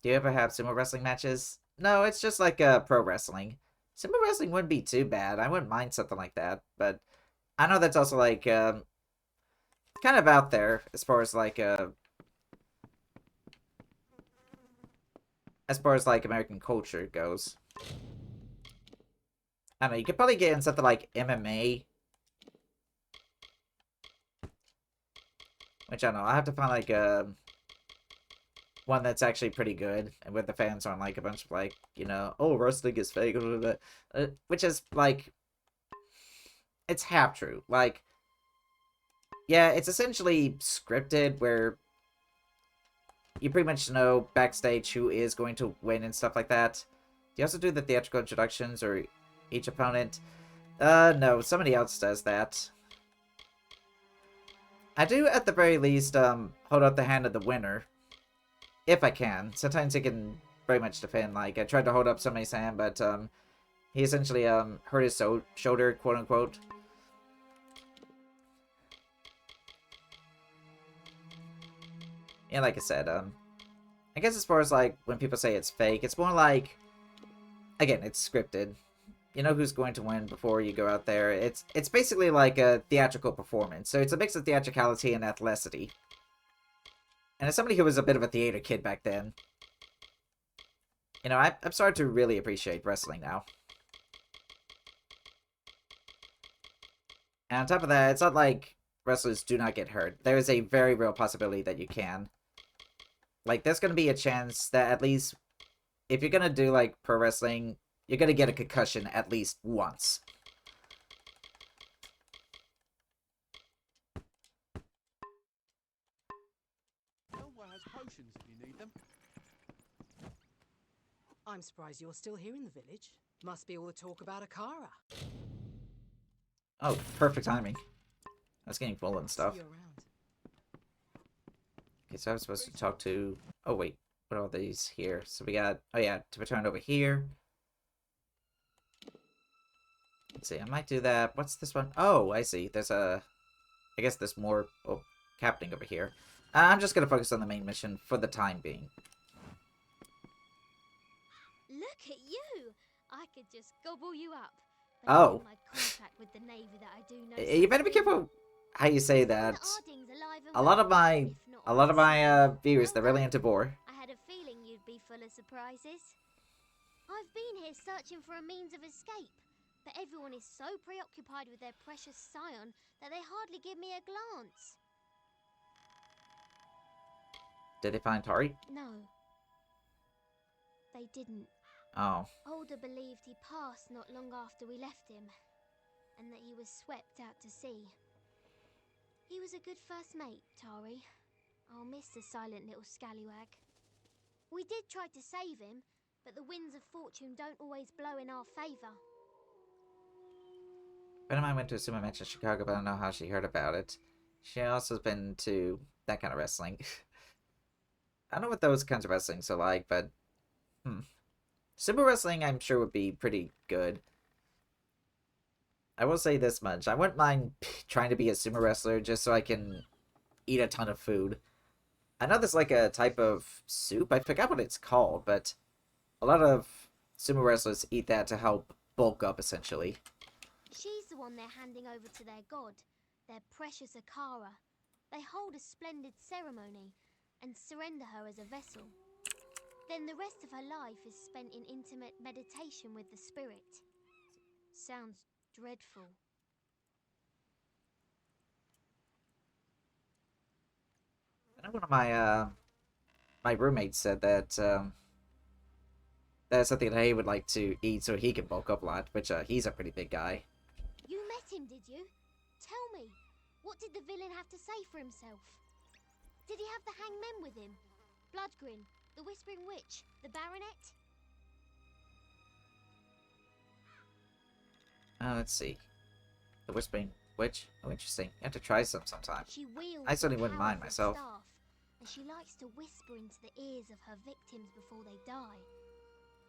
Do you ever have sumo wrestling matches? No, it's just like pro wrestling. Sumo wrestling wouldn't be too bad. I wouldn't mind something like that, but I know that's also like kind of out there as far as like American culture goes. I don't know, you could probably get in something like MMA. Which I don't know, I have to find like one that's actually pretty good, and where the fans aren't like a bunch of like, you know, oh, wrestling is fake, which is like, it's half true. Like, yeah, it's essentially scripted where you pretty much know backstage who is going to win and stuff like that. Do you also do the theatrical introductions or each opponent? No, somebody else does that. I do, at the very least, hold out the hand of the winner. If I can. Sometimes it can very much depend. Like, I tried to hold up somebody's hand, but, he essentially, hurt his shoulder, quote-unquote. Yeah, like I said, I guess as far as, like, when people say it's fake, it's more like, again, it's scripted. You know who's going to win before you go out there. It's basically like a theatrical performance. So it's a mix of theatricality and athleticity. And as somebody who was a bit of a theater kid back then, you know, I'm starting to really appreciate wrestling now. And on top of that, it's not like wrestlers do not get hurt. There is a very real possibility that you can. Like, there's going to be a chance that at least, if you're going to do, like, pro wrestling, you're going to get a concussion at least once. Has potions if you need them. I'm surprised you're still here in the village. Must be all the talk about Akara. Oh, perfect timing. I was getting full and stuff. Okay, so I was supposed to talk to... Oh, wait. What are all these here? So we got... Oh, yeah. To return over here. Let's see. I might do that. What's this one? Oh, I see. There's a... I guess there's more... Oh, happening over here. I'm just going to focus on the main mission for the time being. Look at you! I could just gobble you up. Oh. My contract with the Navy that I do know You better be careful how you say that. A lot of my viewers, they're really into Boar. I had a feeling you'd be full of surprises. I've been here searching for a means of escape, but everyone is so preoccupied with their precious scion that they hardly give me a glance. Did they find Tari? No. They didn't. Oh. Older believed he passed not long after we left him, and that he was swept out to sea. He was a good first mate, Tari. I'll miss the silent little scallywag. We did try to save him, but the winds of fortune don't always blow in our favour. A friend of mine went to a sumo match in Chicago, but I don't know how she heard about it. She also has been to that kind of wrestling. I don't know what those kinds of wrestlings are like, but... Sumo wrestling, I'm sure, would be pretty good. I will say this much. I wouldn't mind trying to be a sumo wrestler just so I can eat a ton of food. I know there's like a type of soup. I forgot what it's called, but a lot of sumo wrestlers eat that to help bulk up, essentially. She's the one they're handing over to their god, their precious Akara. They hold a splendid ceremony and surrender her as a vessel. Then the rest of her life is spent in intimate meditation with the spirit. Sounds dreadful. I know one of my my roommate said that that's something that he would like to eat so he can bulk up a lot, which he's a pretty big guy. You met him, did you? Tell me, what did the villain have to say for himself? Did he have the hangmen with him? Bloodgrin, the Whispering Witch, the Baronet? Let's see. The Whispering Witch? Oh, interesting. You have to try some sometime. She wields I certainly a wouldn't mind powerful myself. staff, and she likes to whisper into the ears of her victims before they die.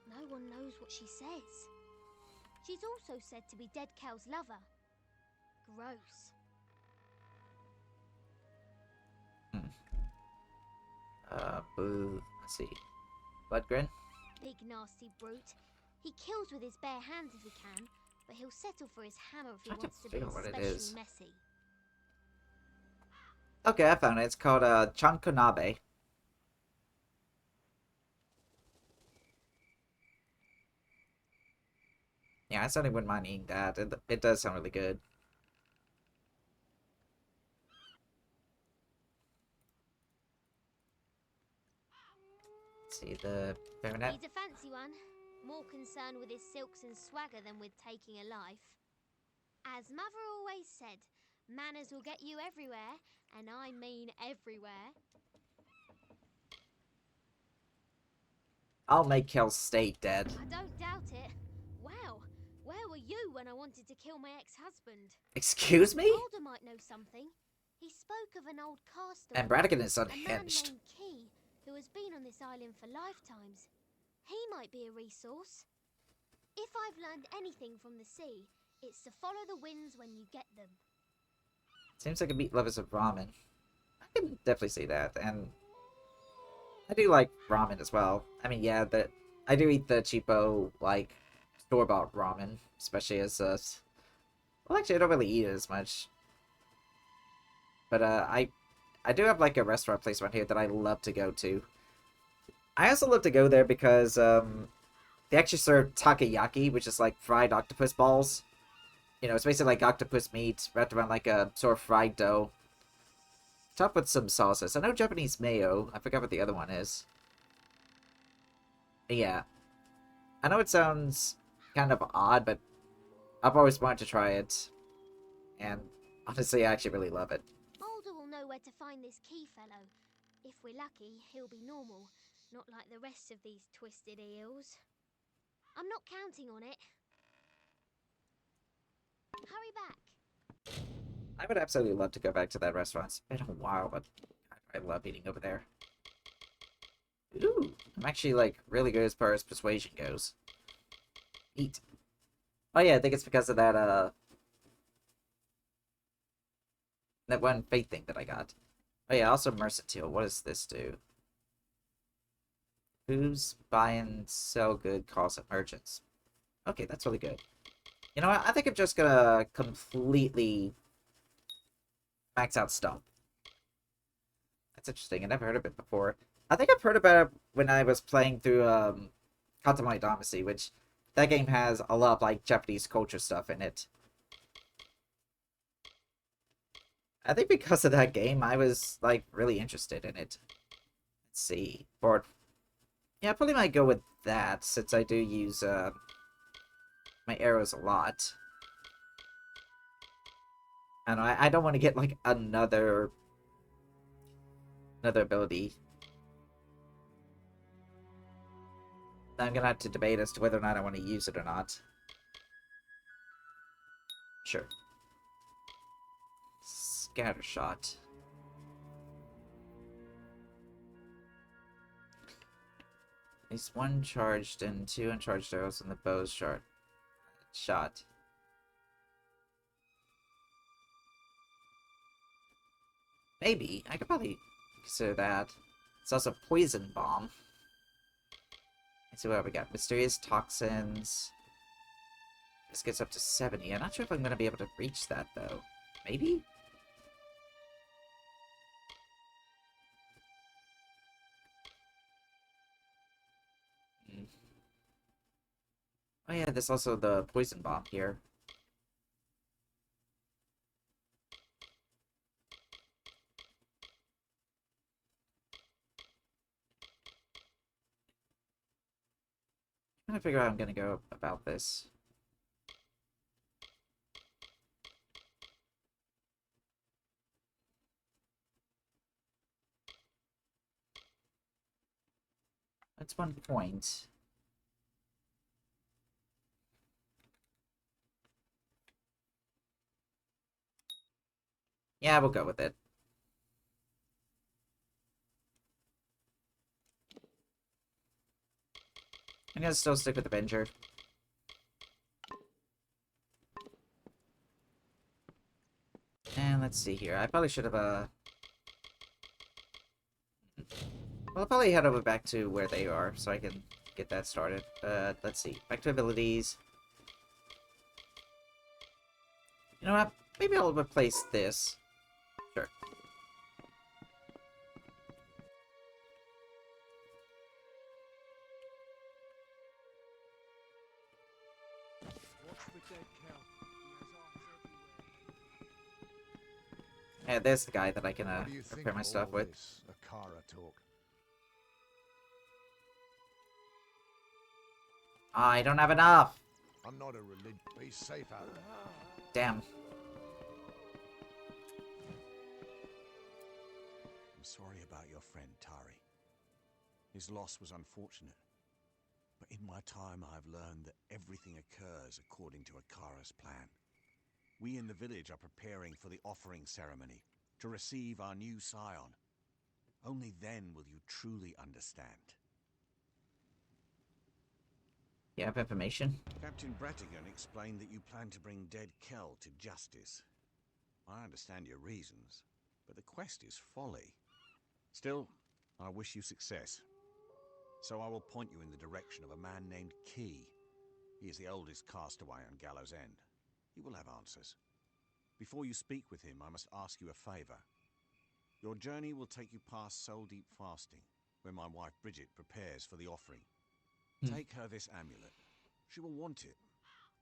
No one knows what she says. She's also said to be Dead Cal's lover. Gross. Boo. Let's see. Bloodgrin? Big nasty brute. He kills with his bare hands if he can, but he'll settle for his hammer if he Trying to wants to be figure what it especially is. messy. Okay, I found it. It's called Chankonabe. Yeah, I certainly wouldn't mind eating that. It does sound really good. Let's see, the Baronet. He's a fancy one, more concerned with his silks and swagger than with taking a life. As Mother always said, manners will get you everywhere, and I mean everywhere. I'll make Kel stay dead. I don't doubt it. Wow, where were you when I wanted to kill my ex-husband? Excuse me? Alder might know something. He spoke of an old caster. And Bradigan is a man unhinged. named Key, who has been on this island for lifetimes. He might be a resource. If I've learned anything from the sea, it's to follow the winds when you get them. Seems like a meat lovers of ramen. I can definitely see that, and I do like ramen as well. I mean, yeah, I do eat the cheapo, like, store-bought ramen, especially as, well, actually, I don't really eat it as much. But, I do have, like, a restaurant place around here that I love to go to. I also love to go there because, they actually serve takoyaki, which is, like, fried octopus balls. You know, it's basically like octopus meat wrapped around, like, a sort of fried dough. Topped with some sauces. I know Japanese mayo. I forgot what the other one is. But yeah. I know it sounds kind of odd, but I've always wanted to try it. And honestly, I actually really love it. Alder will know where to find this Key fellow. If we're lucky, he'll be normal, not like the rest of these twisted eels. I'm not counting on it. Hurry back. I would absolutely love to go back to that restaurant. It's been a while, but I love eating over there. Ooh, I'm actually, like, really good as far as persuasion goes. Eat. Oh yeah, I think it's because of that, that one fate thing that I got. Oh yeah, also Mercantile. What does this do? Who's buy and sell good costs at merchants? Okay, that's really good. You know what? I think I'm just gonna completely max out stuff. That's interesting. I never heard of it before. I think I've heard about it when I was playing through Katamari Damacy, which that game has a lot of like Japanese culture stuff in it. I think because of that game, I was like really interested in it. Let's see. Board. Yeah, I probably might go with that since I do use my arrows a lot. And I don't want to get like another ability. I'm gonna have to debate as to whether or not I want to use it or not. Sure. Scatter shot. At least one charged and two uncharged arrows in the bow's shot. Maybe. I could probably consider that. It's also poison bomb. Let's see what we got. Mysterious toxins. This gets up to 70. I'm not sure if I'm going to be able to reach that, though. Maybe? Oh yeah, there's also the poison bomb here. trying to figure out how I'm gonna go about this. That's one point. Yeah, we'll go with it. I'm gonna still stick with Avenger. And let's see here. I probably should have, well, I'll probably head over back to where they are, so I can get that started. Let's see. Back to abilities. You know what? Maybe I'll replace this. Sure. Yeah, there's the guy that I can repair my stuff with. Akara talk? I don't have enough! I'm not a religion. Be safe out there. Damn. I'm sorry about your friend, Tari. His loss was unfortunate. But in my time, I've learned that everything occurs according to Akara's plan. We in the village are preparing for the offering ceremony to receive our new scion. Only then will you truly understand. You have information? Captain Brettigan explained that you plan to bring dead Kell to justice. I understand your reasons, but the quest is folly. Still, I wish you success. So I will point you in the direction of a man named Key. He is the oldest castaway on Gallows End. He will have answers. Before you speak with him, I must ask you a favor. Your journey will take you past Soul Deep Fasting, where my wife Bridget prepares for the offering. Take her this amulet. She will want it.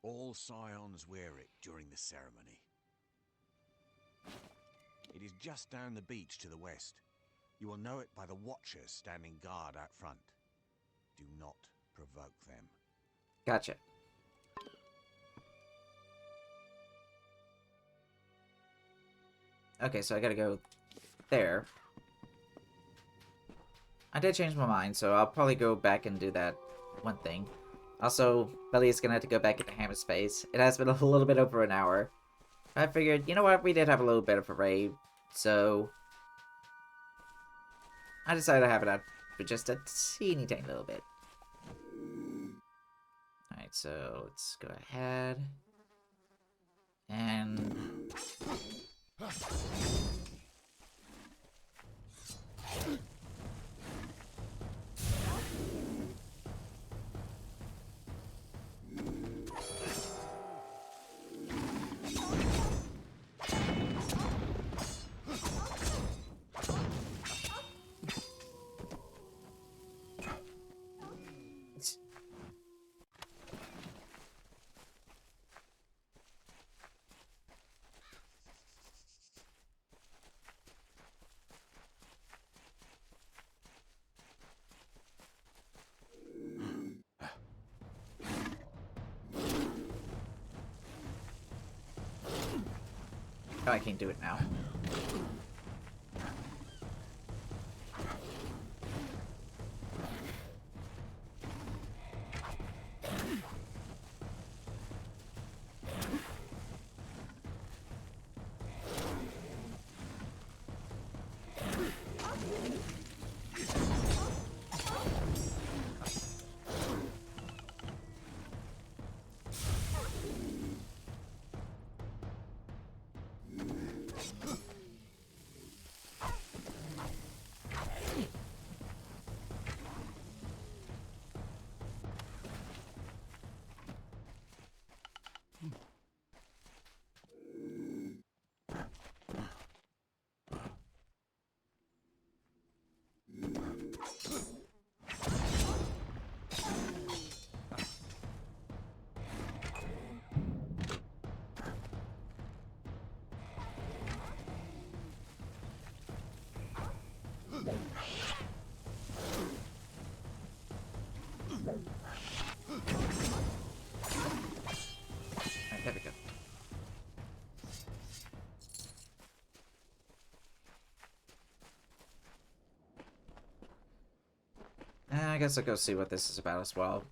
All scions wear it during the ceremony. It is just down the beach to the west. You will know it by the watchers standing guard out front. Do not provoke them. Gotcha. Okay, so I gotta go there. I did change my mind, so I'll probably go back and do that one thing. Also, Belly is gonna have to go back into Hammer Space. It has been a little bit over an hour. I figured, you know what, we did have a little bit of a raid, so I decided to have it out for just a teeny tiny little bit. Alright, so let's go ahead and oh, I can't do it now. I guess I'll go see what this is about as well.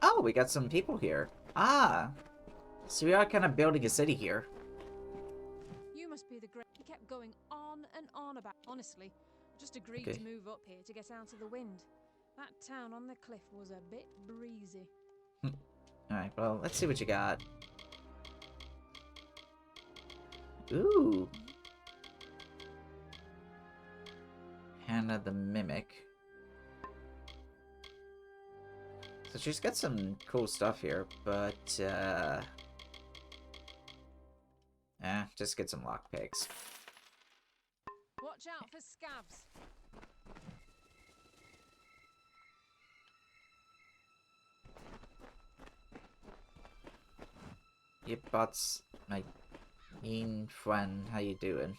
Oh, we got some people here. Ah, so we are kind of building a city here. You must be the great. He kept going on and on about. Honestly, just agreed to move up here to get out of the wind. That town on the cliff was a bit breezy. Alright, well, let's see what you got. Ooh. Hannah the Mimic. So she's got some cool stuff here, but, just get some lockpicks. Watch out for scabs. Yep, bots, my mean friend, how you doing?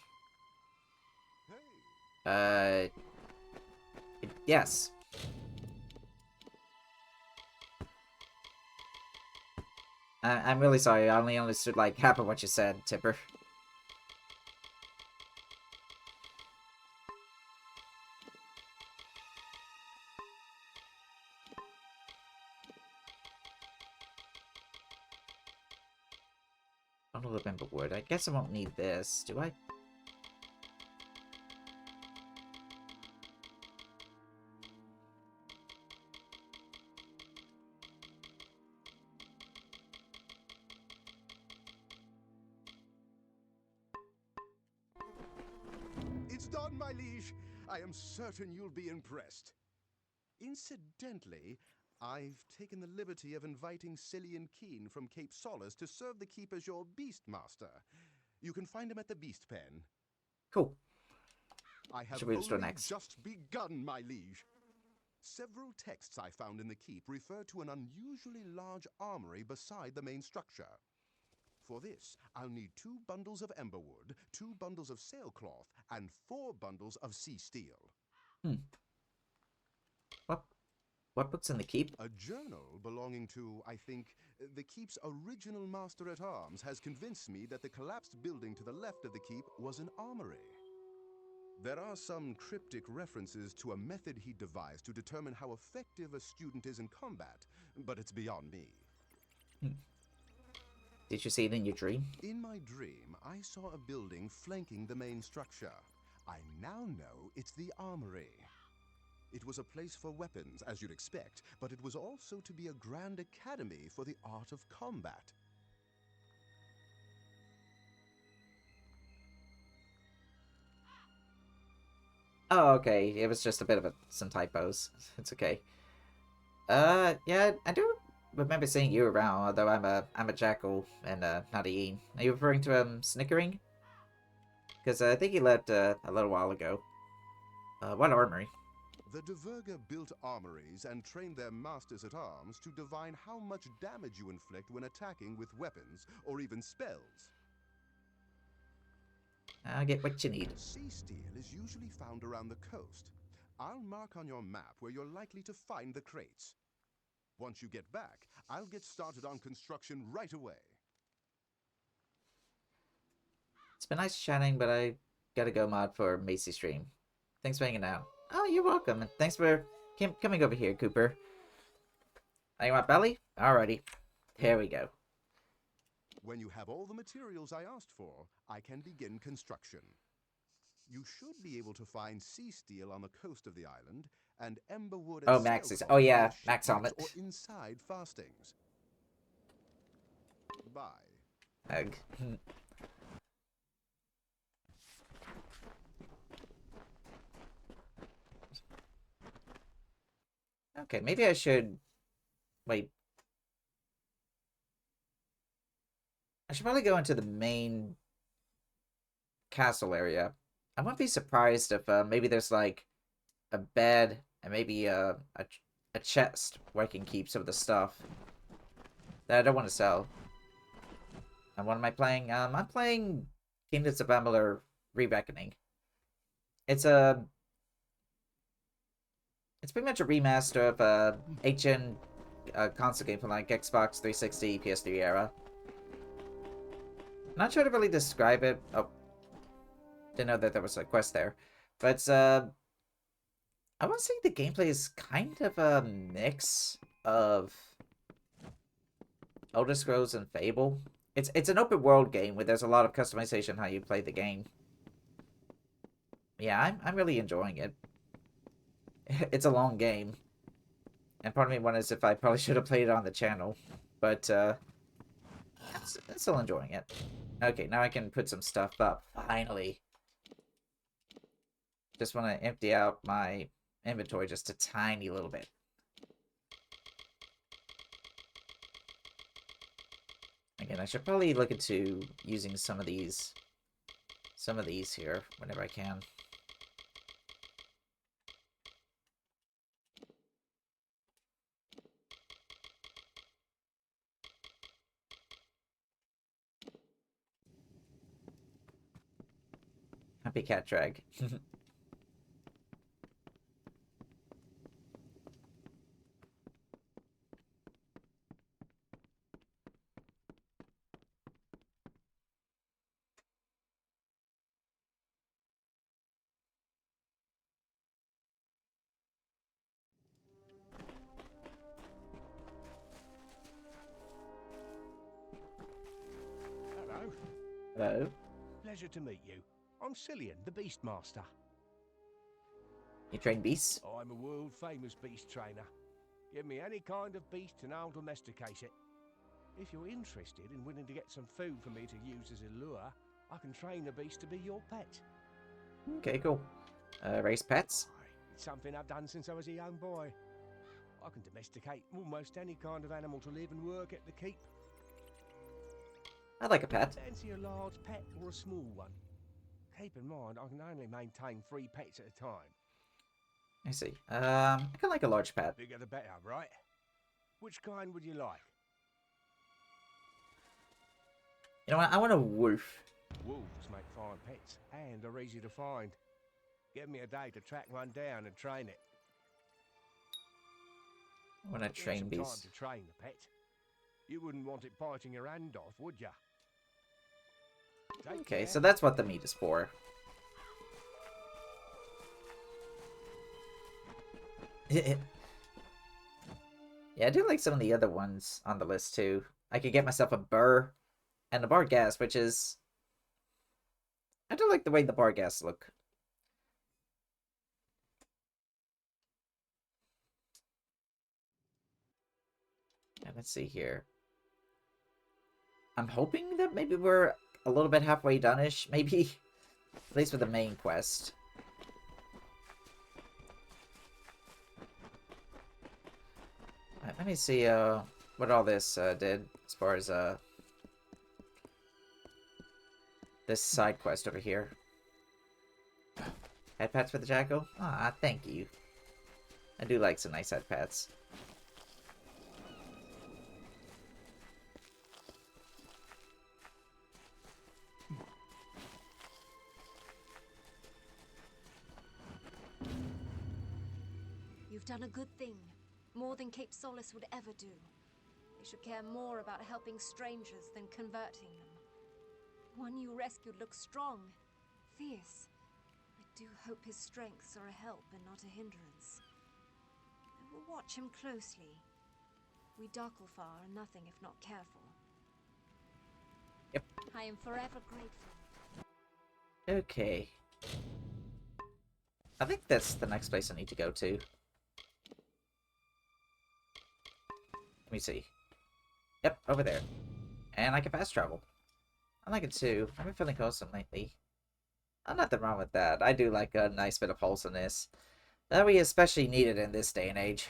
Yes. I'm really sorry, I only understood like half of what you said, Tipper. Bundle of ember wood. I guess I won't need this, do I? It's done, my liege. I am certain you'll be impressed. Incidentally, I've taken the liberty of inviting Cillian Keen from Cape Solace to serve the keep as your beast master. You can find him at the beast pen. Cool. I have Should we just go only next? just begun, my liege. Several texts I found in the keep refer to an unusually large armory beside the main structure. For this, I'll need 2 bundles of emberwood, 2 bundles of sailcloth, and 4 bundles of sea steel. What book's in the keep? A journal belonging to, I think, the keep's original master-at-arms has convinced me that the collapsed building to the left of the keep was an armory. There are some cryptic references to a method he devised to determine how effective a student is in combat, but it's beyond me. Did you see it in your dream? In my dream, I saw a building flanking the main structure. I now know it's the armory. It was a place for weapons, as you'd expect, but it was also to be a grand academy for the art of combat. Oh, okay. It was just a bit of some typos. It's okay. Yeah, I do remember seeing you around, although I'm a jackal and not a yin. Are you referring to Snickering? Because I think he left a little while ago. What armory? The Diverga built armories and trained their masters-at-arms to divine how much damage you inflict when attacking with weapons or even spells. I'll get what you need. Sea steel is usually found around the coast. I'll mark on your map where you're likely to find the crates. Once you get back, I'll get started on construction right away. It's been nice chatting, but I gotta go mod for Macy stream. Thanks for hanging out. Oh, you're welcome, and thanks for coming over here, Cooper. Oh, you want belly? Alrighty. Here we go. When you have all the materials I asked for, I can begin construction. You should be able to find sea steel on the coast of the island, and emberwood and Max's. sailcloth Oh yeah, on the Max shipwrecks helmet. or inside fastings. Bye. Ugh. Okay, maybe I should... Wait. I should probably go into the main castle area. I wouldn't be surprised if maybe there's like a bed and maybe a chest where I can keep some of the stuff that I don't want to sell. And what am I playing? I'm playing Kingdoms of Amalur Re-Reckoning. It's a It's pretty much a remaster of 8-gen console game from like Xbox 360, PS3 era. Not sure to really describe it. Oh, didn't know that there was a quest there. But I want to say the gameplay is kind of a mix of Elder Scrolls and Fable. It's an open world game where there's a lot of customization how you play the game. Yeah, I'm really enjoying it. It's a long game. And part of me wonders if I probably should have played it on the channel. But I'm still enjoying it. Okay, now I can put some stuff up. Finally. Just want to empty out my inventory just a tiny little bit. Again, I should probably look into using some of these here whenever I can. Happy cat drag. Hello. Hello. Pleasure to meet you. I'm Cillian, the Beastmaster. You train beasts? I'm a world-famous beast trainer. Give me any kind of beast and I'll domesticate it. If you're interested in willing to get some food for me to use as a lure, I can train the beast to be your pet. Okay, cool. Raise pets? It's something I've done since I was a young boy. I can domesticate almost any kind of animal to live and work at the keep. I'd like a pet. Fancy a large pet or a small one? Keep in mind, I can only maintain 3 pets at a time. I see. I kind of like a large pet. Bigger the better, right? Which kind would you like? You know what? I want a wolf. Wolves make fine pets and are easy to find. Give me a day to track one down and train it. I want to train Here's some beasts. time to train the pet. You wouldn't want it biting your hand off, would you? Take Okay, care. so that's what the meat is for. Yeah, I do like some of the other ones on the list too. I could get myself a burr and a bar gas, which is... I do like the way the bar gas look. And let's see here. I'm hoping that maybe we're a little bit halfway done-ish, maybe. At least with the main quest. Alright, let me see what all this did as far as this side quest over here. Head pats for the jackal? Ah, thank you. I do like some nice head pats. You've done a good thing. More than Cape Solace would ever do. They should care more about helping strangers than converting them. One you rescued looks strong, fierce. I do hope his strengths are a help and not a hindrance. I will watch him closely. We Darklfar are nothing if not careful. Yep. I am forever grateful. Okay. I think that's the next place I need to go to. Let me see. Yep, over there. And I can fast travel. I like it too. I've been feeling wholesome lately. Nothing wrong with that. I do like a nice bit of wholesomeness. That we especially need it in this day and age.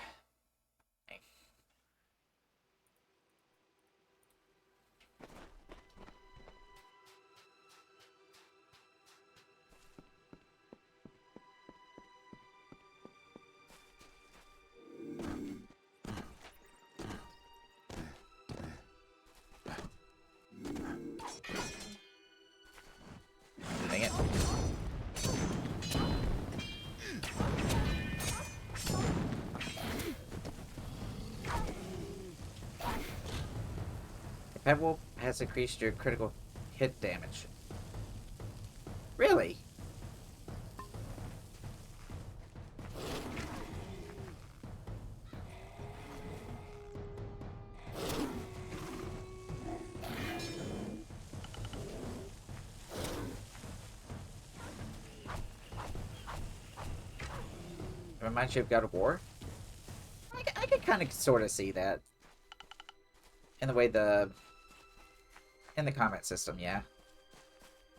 Dang it. Pet Wolf has increased your critical hit damage. Really? Reminds you of God of War? I could kind of sort of see that. In the way in the combat system, yeah.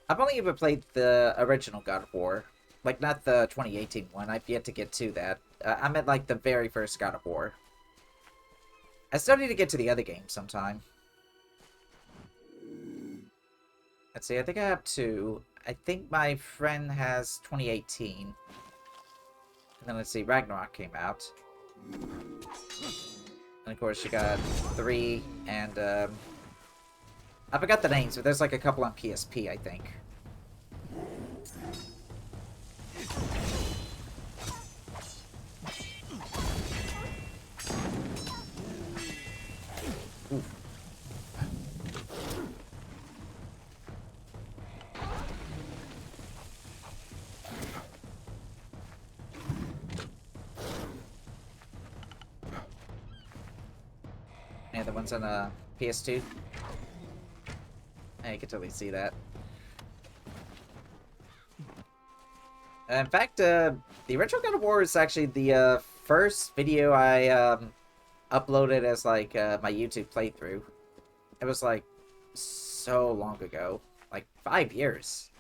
I've only ever played the original God of War. Like, not the 2018 one. I've yet to get to that. I meant, like, the very first God of War. I still need to get to the other games sometime. Let's see, I think I have two. I think my friend has 2018. And then, let's see, Ragnarok came out. And, of course, you got 3 and, I forgot the names, but there's, like, a couple on PSP, I think. Oof. Yeah, the ones on PS2. Yeah, you can totally see that. In fact, the original God of War is actually the first video I uploaded as like my YouTube playthrough. It was like so long ago, like 5 years.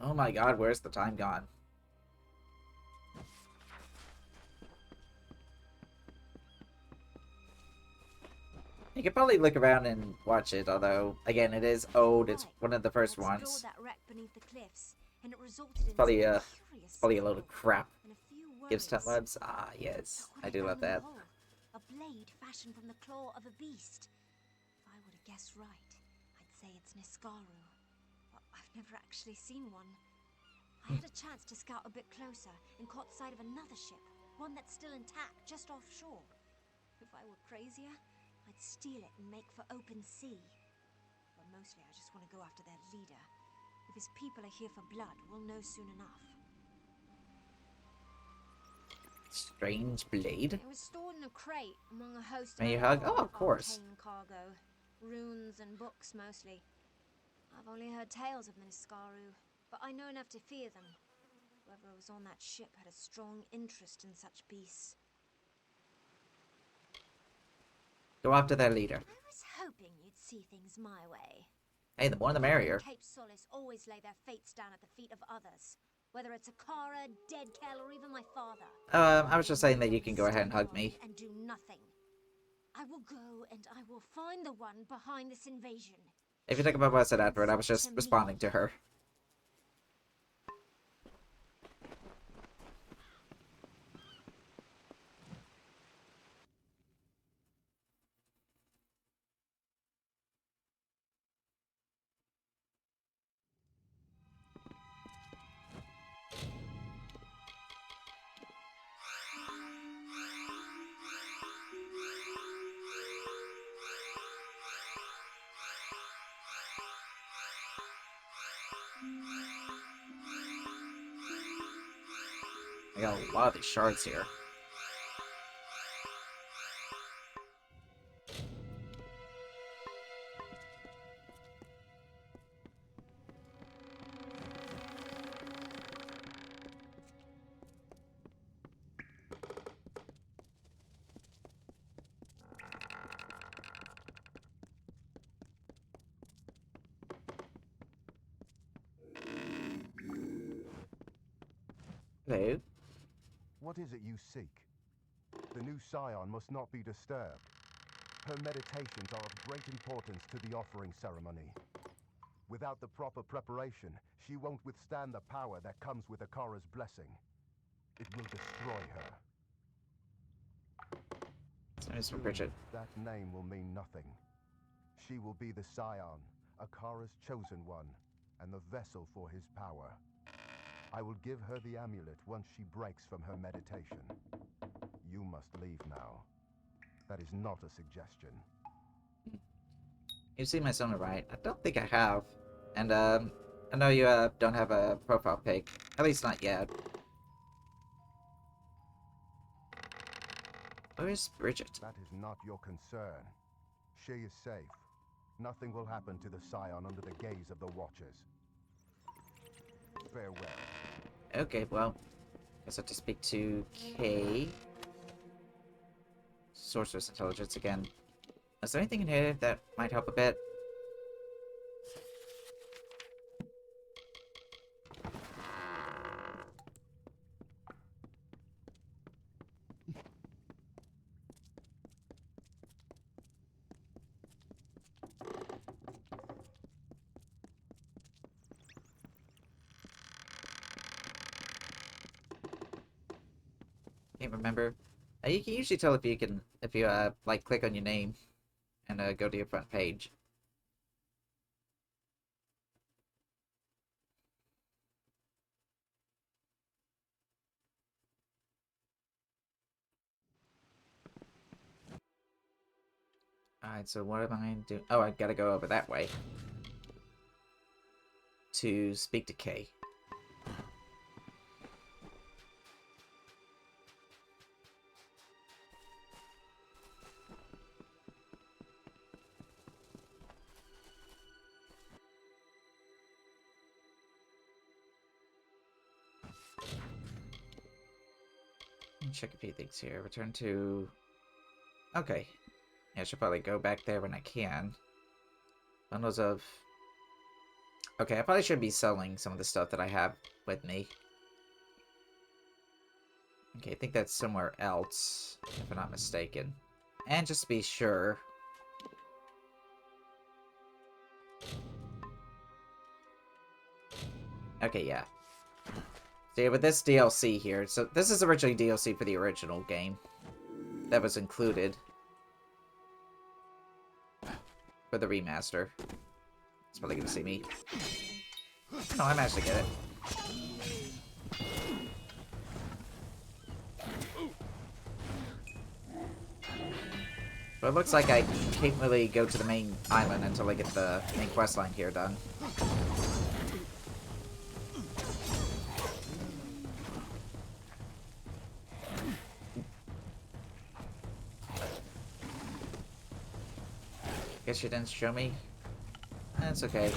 Oh my god, where's the time gone? You can probably look around and watch it, although, again, it is old. It's one of the first ones. It's probably a load of crap. Gives 10 webs? Ah, yes. I do love that. A blade fashioned from the claw of a beast. If I were to guess right, I'd say it's Niskaru. But I've never actually seen one. I had a chance to scout a bit closer and caught sight of another ship, one that's still intact, just offshore. If I were crazier, I'd steal it and make for open sea. But mostly I just want to go after their leader. If his people are here for blood, we'll know soon enough. Strange blade? It was stored in a crate among a host of May you hug? Oh, of course. arcane cargo. Runes and books, mostly. I've only heard tales of the Niskaru, but I know enough to fear them. Whoever was on that ship had a strong interest in such beasts. Go after their leader. I was hoping you'd see things my way. Hey, the more the merrier. Cape Solace always lay their fates down at the feet of others. Whether it's a Kara, Dead Kell, or even my father. I was just saying that you can go ahead and hug me. And do nothing. I will go and I will find the one behind this invasion. If you think about what I said after it, I was just responding to her. I got a lot of these shards here. Hello. What is it you seek? The new scion must not be disturbed. Her meditations are of great importance to the offering ceremony. Without the proper preparation, she won't withstand the power that comes with Akara's blessing. It will destroy her. Nice from Bridget. That name will mean nothing. She will be the scion, Akara's chosen one, and the vessel for his power. I will give her the amulet once she breaks from her meditation. You must leave now. That is not a suggestion. You see my son, right? I don't think I have. And, I know you, don't have a profile pic. At least not yet. Where's Bridget? That is not your concern. She is safe. Nothing will happen to the Scion under the gaze of the Watchers. Farewell. Okay, well, guess I have to speak to Kay. Sorceress Intelligence again. Is there anything in here that might help a bit? Can't remember. You can usually tell if you like click on your name and go to your front page. Alright, so what am I doing? Oh, I gotta go over that way to speak to Kay. Check a few things here. Return to... Okay. Yeah, I should probably go back there when I can. Bundles of... Okay, I probably should be selling some of the stuff that I have with me. Okay, I think that's somewhere else, if I'm not mistaken. And just to be sure... Okay, yeah. So yeah, with this DLC here, so this is originally DLC for the original game. That was included. For the remaster. It's probably gonna see me. No, I managed to get it. But it looks like I can't really go to the main island until I get the main questline here done. Guess you didn't show me. That's okay.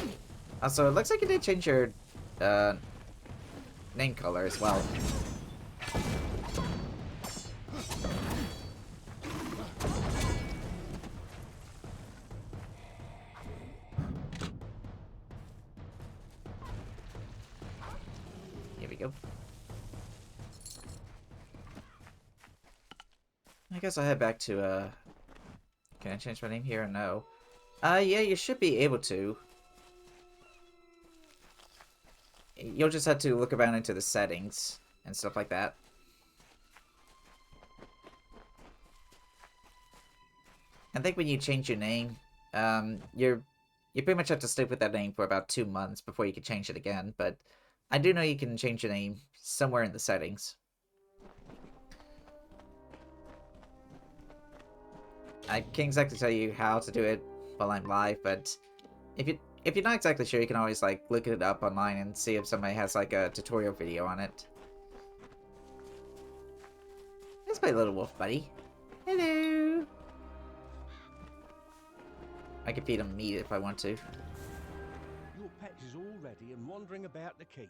Also, it looks like you did change your name color as well. Here we go. I guess I'll head back to, can I change my name here or no? Yeah, you should be able to. You'll just have to look around into the settings and stuff like that. I think when you change your name, you pretty much have to stick with that name for about 2 months before you can change it again, but I do know you can change your name somewhere in the settings. I can't exactly tell you how to do it while I'm live, but if you're not exactly sure, you can always like look it up online and see if somebody has like a tutorial video on it. There's my little wolf buddy. Hello. I can feed him meat if I want to. Your pet is all ready and wandering about the keep.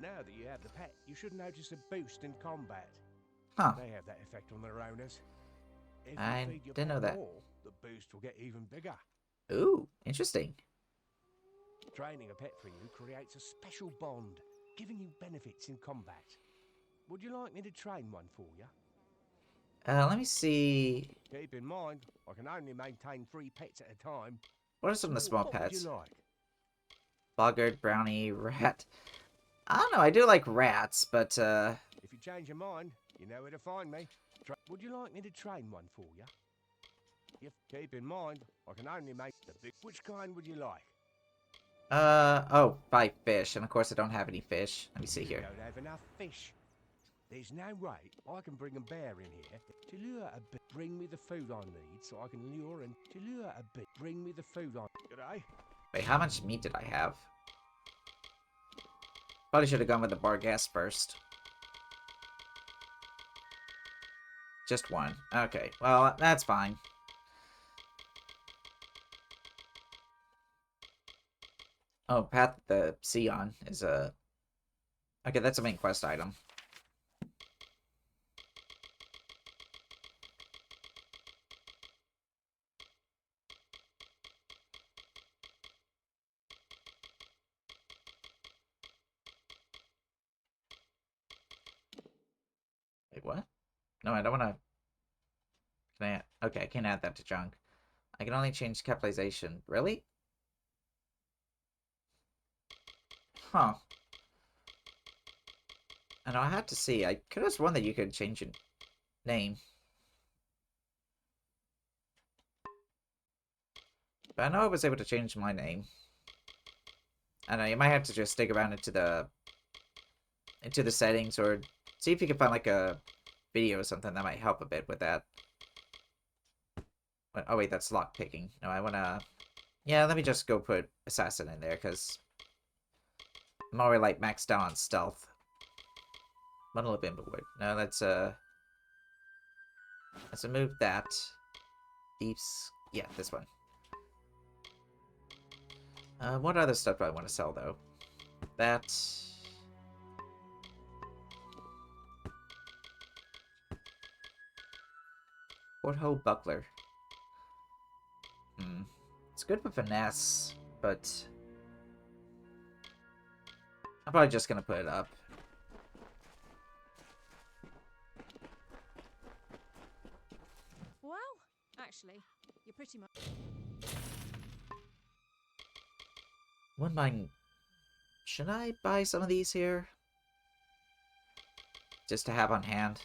Now that you have the pet, you should notice a boost in combat. Huh. They have that effect on their owners. If I you feed your didn't know pet that. more, the boost will get even bigger. Ooh, interesting. Training a pet for you creates a special bond, giving you benefits in combat. Would you like me to train one for you? Let me see. Keep in mind, I can only maintain 3 pets at a time. What are some of the small What pets? would you like? Boggart, brownie, rat. I don't know, I do like rats, but, If you change your mind, you know where to find me. Would you like me to train one for you? Keep in mind, I can only make the big... Which kind would you like? oh, 5 fish, and of course I don't have any fish. Let me see You here. don't have enough fish. There's no way I can bring a bear in here to lure a bit. Bring me the food I need so I can lure and to lure a bit. Bring me the food I need. G'day. Wait, how much meat did I have? Probably should have gone with the Barghest first. Just one. Okay, well, that's fine. Oh, Path the Sion is a... Okay, that's a main quest item. Wait, what? No, I don't want to... Can I... Okay, I can't add that to junk. I can only change capitalization. Really? Huh. I know, I had to see. I could have sworn that you could change your name. But I know I was able to change my name. I know, you might have to just stick around into the settings, or see if you can find like a video or something that might help a bit with that. But, oh wait, that's lockpicking. No, I wanna... Yeah, let me just go put Assassin in there, because I'm already like maxed out on stealth. Bundle of Imberwood. No, let's remove that. Thieves. Yeah, this one. What other stuff do I want to sell, though? That... Porthole Buckler. It's good for finesse, but... I'm probably just gonna put it up. Well, actually, you're pretty much... Wouldn't mind... Should I buy some of these here? Just to have on hand.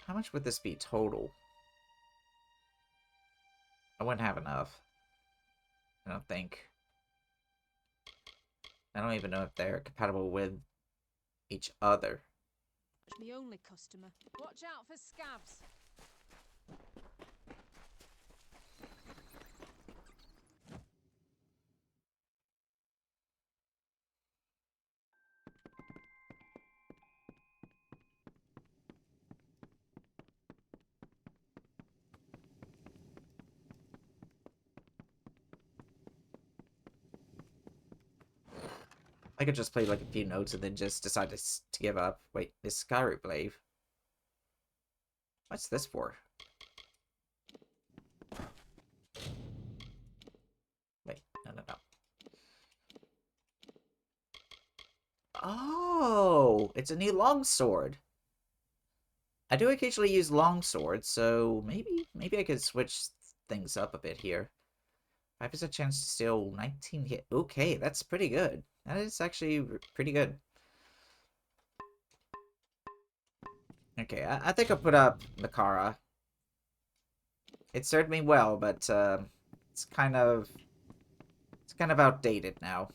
How much would this be total? I wouldn't have enough. I don't think. I don't even know if they're compatible with each other. The only customer. Watch out for scabs. I could just play like a few notes and then just decide to give up. Wait, this Skyroot Blade. What's this for? Wait, no. Oh, it's a new longsword. I do occasionally use longswords, so maybe I could switch things up a bit here. 5% chance to steal 19 hit. Okay, that's pretty good. That is actually pretty good. Okay, I think I'll put up Makara. It served me well, but it's kind of outdated now.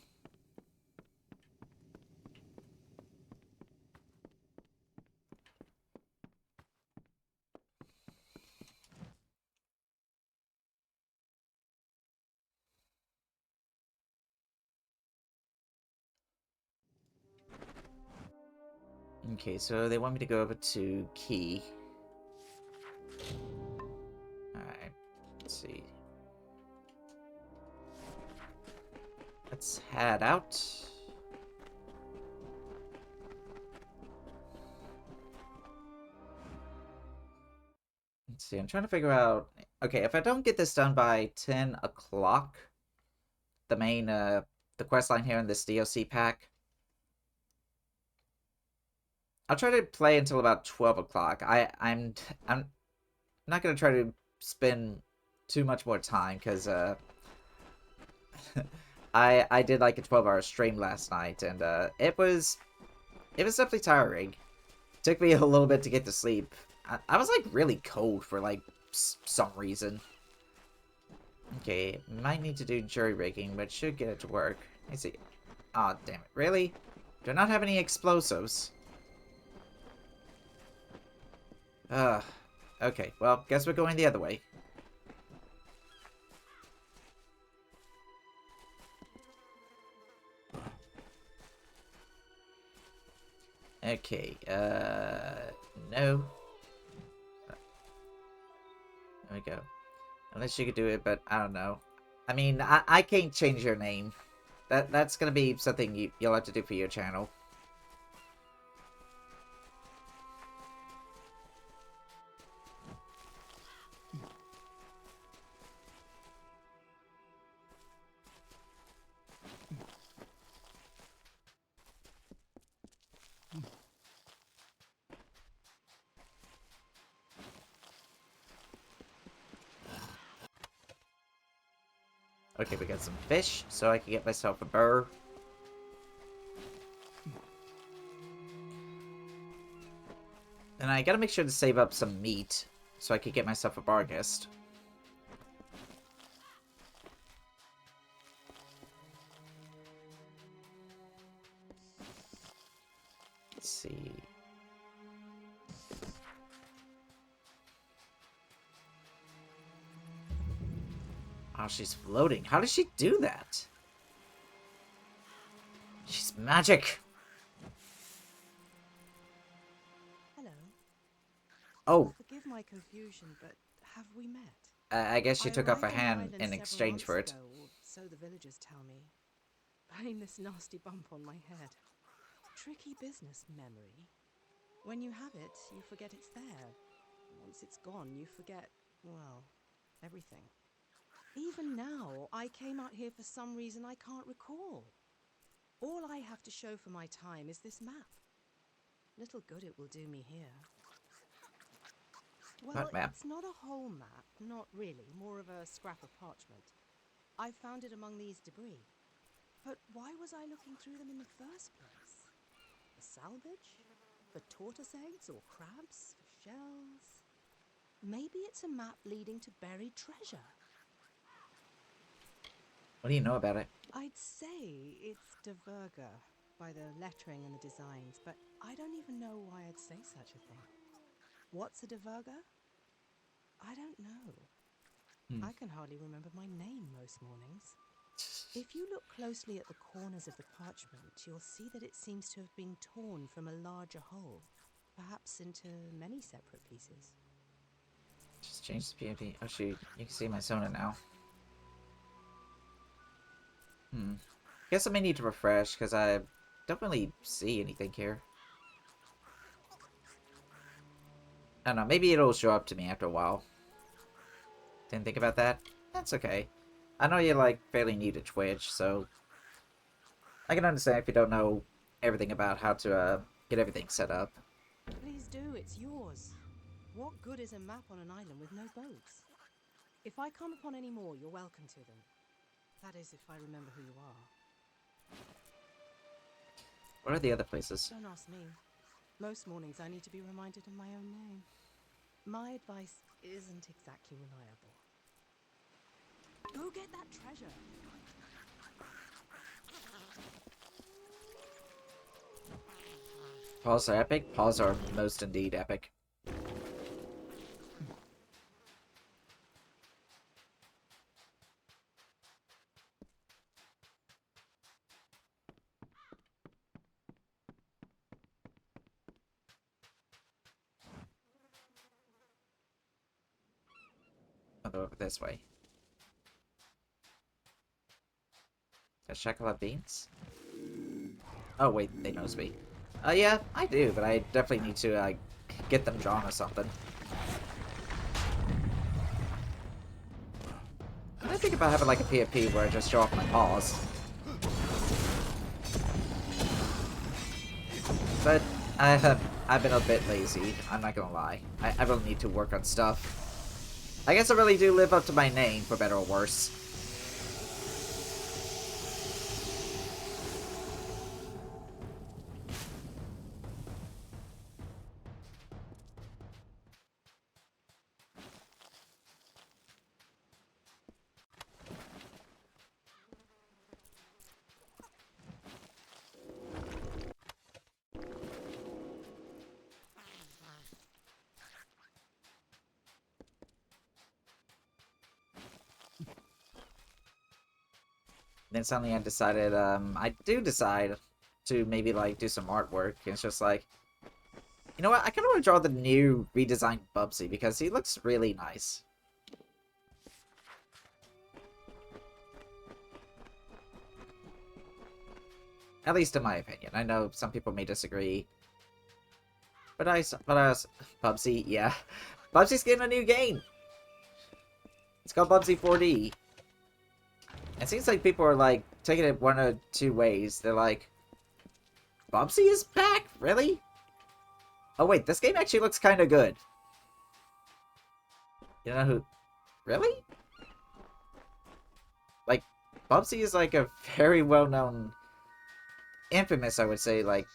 Okay, so they want me to go over to Key. Alright, let's see. Let's head out. Let's see, I'm trying to figure out... Okay, if I don't get this done by 10 o'clock, the main, the quest line here in this DLC pack, I'll try to play until about 12 o'clock. I'm not gonna try to spend too much more time, because, I did like a 12-hour stream last night, and, it was definitely tiring. It took me a little bit to get to sleep. I was, like, really cold for, like, some reason. Okay, might need to do jury rigging, but should get it to work. Let's see. Aw, damn it. Really? Do not have any explosives. Okay, well, guess we're going the other way. Okay, no. There we go. Unless you could do it, but I don't know. I mean, I can't change your name. That's gonna be something you'll have to do for your channel. Okay, we got some fish, so I can get myself a burr. And I gotta make sure to save up some meat, so I can get myself a barghest. Let's see. Oh, she's floating. How does she do that? She's magic. Hello. Oh. Forgive my confusion, but have we met? I guess she took off a arrived on the hand island in several exchange for months it. ago, or so the villagers tell me. Pain this nasty bump on my head. Tricky business, memory. When you have it, you forget it's there. Once it's gone, you forget, well, everything. Even now, I came out here for some reason I can't recall. All I have to show for my time is this map. Little good it will do me here. Well, it's not a whole map, not really, more of a scrap of parchment. I found it among these debris. But why was I looking through them in the first place? For salvage? For tortoise eggs or crabs? For shells? Maybe it's a map leading to buried treasure. What do you know about it? I'd say it's Diverga by the lettering and the designs, but I don't even know why I'd say such a thing. What's a Diverga? I don't know. I can hardly remember my name most mornings. If you look closely at the corners of the parchment, you'll see that it seems to have been torn from a larger whole, perhaps into many separate pieces. Just change the PMP. Oh shoot, you can see my Sona now. Guess I may need to refresh, because I don't really see anything here. I don't know, maybe it'll show up to me after a while. Didn't think about that? That's okay. I know you're, like, fairly new to Twitch, so I can understand if you don't know everything about how to, get everything set up. Please do, it's yours. What good is a map on an island with no boats? If I come upon any more, you're welcome to them. That is, if I remember who you are. What are the other places? Don't ask me. Most mornings I need to be reminded of my own name. My advice isn't exactly reliable. Go get that treasure! Paws are epic? Paws are most indeed epic. I'll go over this way. Does Shackle have beans? Oh wait, they knows me. Yeah, I do, but I definitely need to, get them drawn or something. I think about having like a PvP where I just show off my paws. But I've been a bit lazy, I'm not gonna lie. I really need to work on stuff. I guess I really do live up to my name, for better or worse. Then suddenly I decided, I do decide to maybe, like, do some artwork. And it's just like, you know what? I kind of want to draw the new redesigned Bubsy because he looks really nice. At least in my opinion. I know some people may disagree. But Bubsy, yeah. Bubsy's getting a new game! It's called Bubsy 4D. It seems like people are, like, taking it one of two ways. They're like, Bubsy is back? Really? Oh wait, this game actually looks kind of good. You know who... Really? Like, Bubsy is, like, a very well-known... infamous, I would say, like,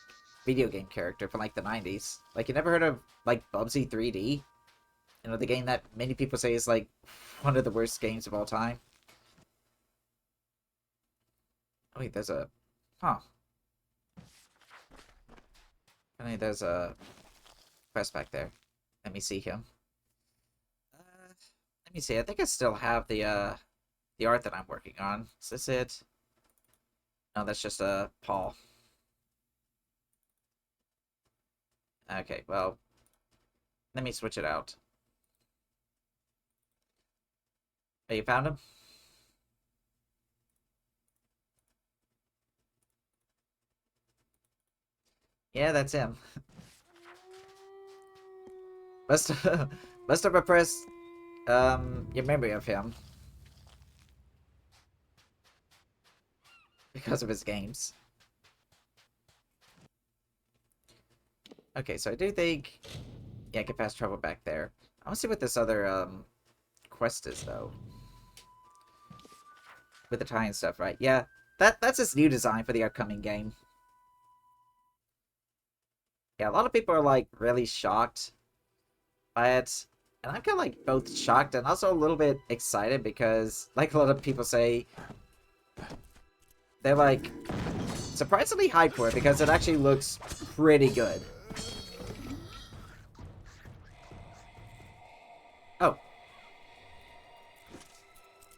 video game character from, like, the 90s. Like, you never heard of, like, Bubsy 3D? You know, the game that many people say is, like, one of the worst games of all time. Oh, wait, there's a... Huh. I mean, there's a quest back there. Let me see him. Let me see. I think I still have the art that I'm working on. Is this it? No, that's just Paul. Okay, well, let me switch it out. Oh, you found him? Yeah, that's him. must must have repressed your memory of him because of his games. Okay, so I do think, yeah, I can fast travel back there. I want to see what this other quest is though. With the tie and stuff, right? Yeah, that's his new design for the upcoming game. Yeah, a lot of people are like really shocked by it. And I'm kind of like both shocked and also a little bit excited because, like a lot of people say, they're like surprisingly hyped for it because it actually looks pretty good. Oh.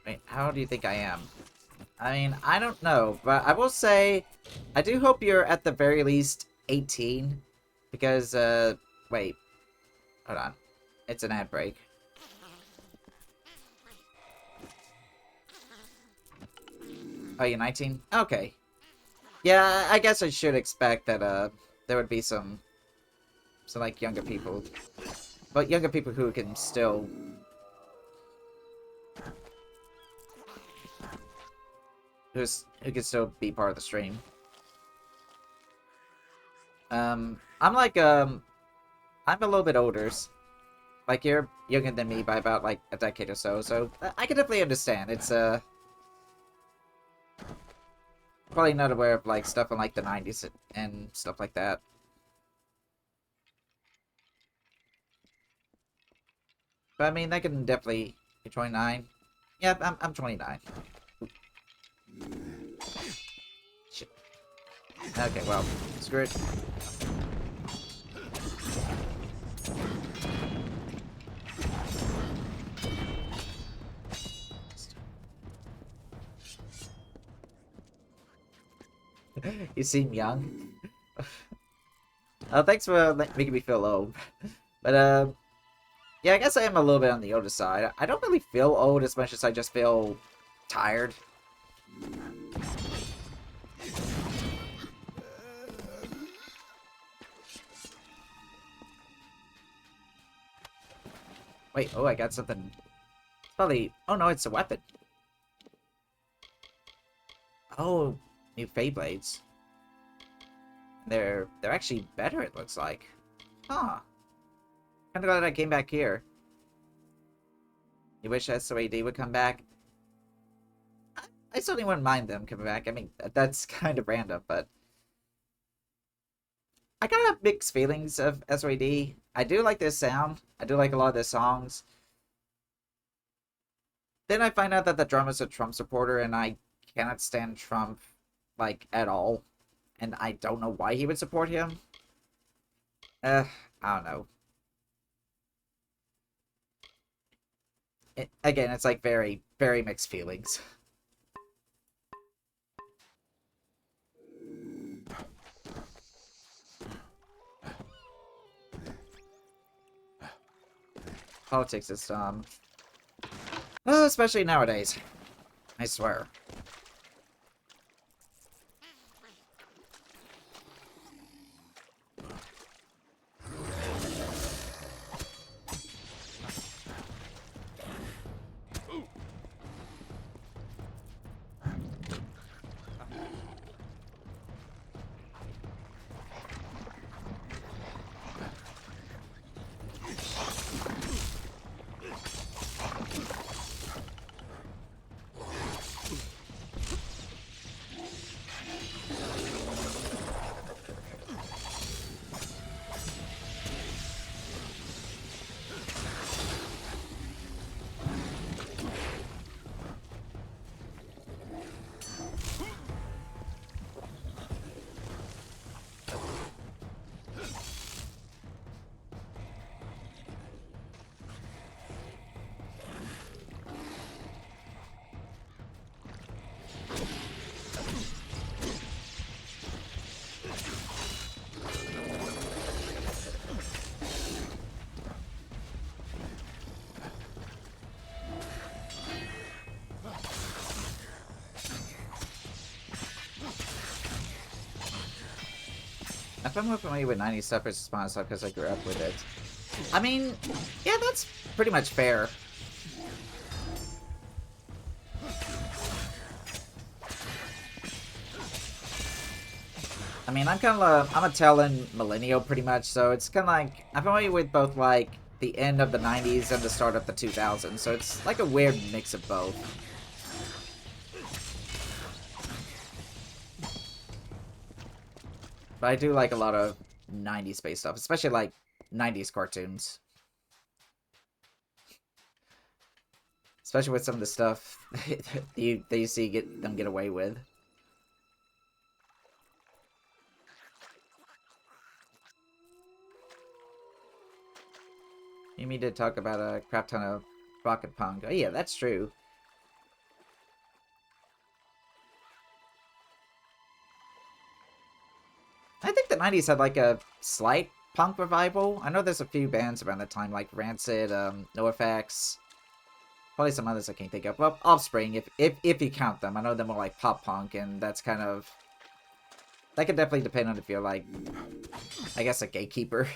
Wait, how do you think I am? I mean, I don't know, but I will say, I do hope you're at the very least 18. Because, wait. Hold on. It's an ad break. Oh, you're 19? Okay. Yeah, I guess I should expect that, there would be some, like, younger people. But younger people who can still... who can still be part of the stream. I'm like, I'm a little bit older. Like, you're younger than me by about, like, a decade or so, so I can definitely understand. It's, probably not aware of, like, stuff in, like, the 90s and stuff like that. But, I mean, I can definitely... You're 29? Yeah, I'm 29. Shit. Okay, well, screw it. You seem young. Thanks for making me feel old. But, yeah, I guess I am a little bit on the older side. I don't really feel old as much as I just feel tired. Wait, oh, I got something. Probably. Oh no, it's a weapon. Oh, new Blades. They're actually better. It looks like. Huh. Kind of glad I came back here. You wish SOAD would come back? I certainly wouldn't mind them coming back. I mean, that's kind of random, but... I kind of have mixed feelings of SOAD. I do like their sound. I do like a lot of their songs. Then I find out that the drummer's a Trump supporter, and I cannot stand Trump, like, at all. And I don't know why he would support him. I don't know. Again, it's like very, very mixed feelings. Politics is dumb. Oh, especially nowadays. I swear. I'm more familiar with 90s stuff versus Spawn stuff because I grew up with it. I mean, yeah, that's pretty much fair. I mean, I'm a tail-end millennial pretty much, so it's kind of like, I'm familiar with both, like, the end of the 90s and the start of the 2000s, so it's like a weird mix of both. But I do like a lot of 90s based stuff, especially like 90s cartoons. Especially with some of the stuff that you see them get away with. You did talk about a crap ton of rocket punk. Oh yeah, that's true. I think the 90s had like a slight punk revival. I know there's a few bands around the time like Rancid, NoFX, probably some others I can't think of. Well, Offspring, if you count them. I know they're more like pop punk, and that's kind of, that could definitely depend on if you're like, I guess, a gatekeeper.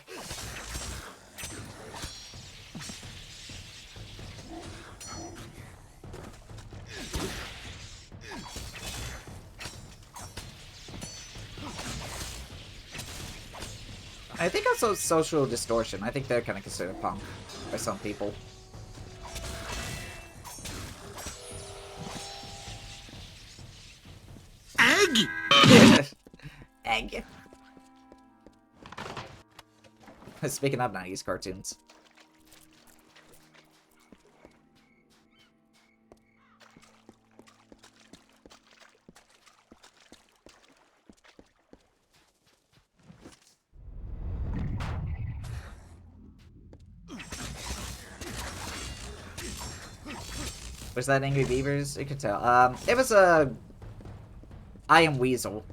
I think also Social Distortion. I think they're kind of considered punk by some people. Egg! Egg! Speaking of 90s cartoons. Was that Angry Beavers? You could tell. It was a... I Am Weasel.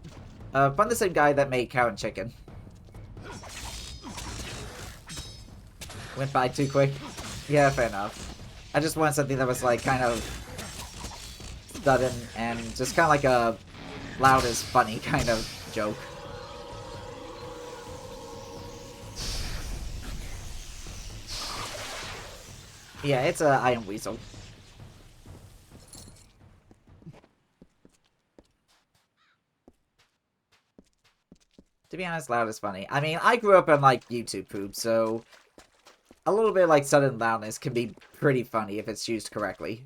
From the same guy that made Cow and Chicken. Went by too quick. Yeah, fair enough. I just wanted something that was like kind of sudden and just kind of like a loud is funny kind of joke. Yeah, it's a I Am Weasel. To be honest, loud is funny. I mean, I grew up on, like, YouTube poop, so a little bit like sudden loudness can be pretty funny if it's used correctly.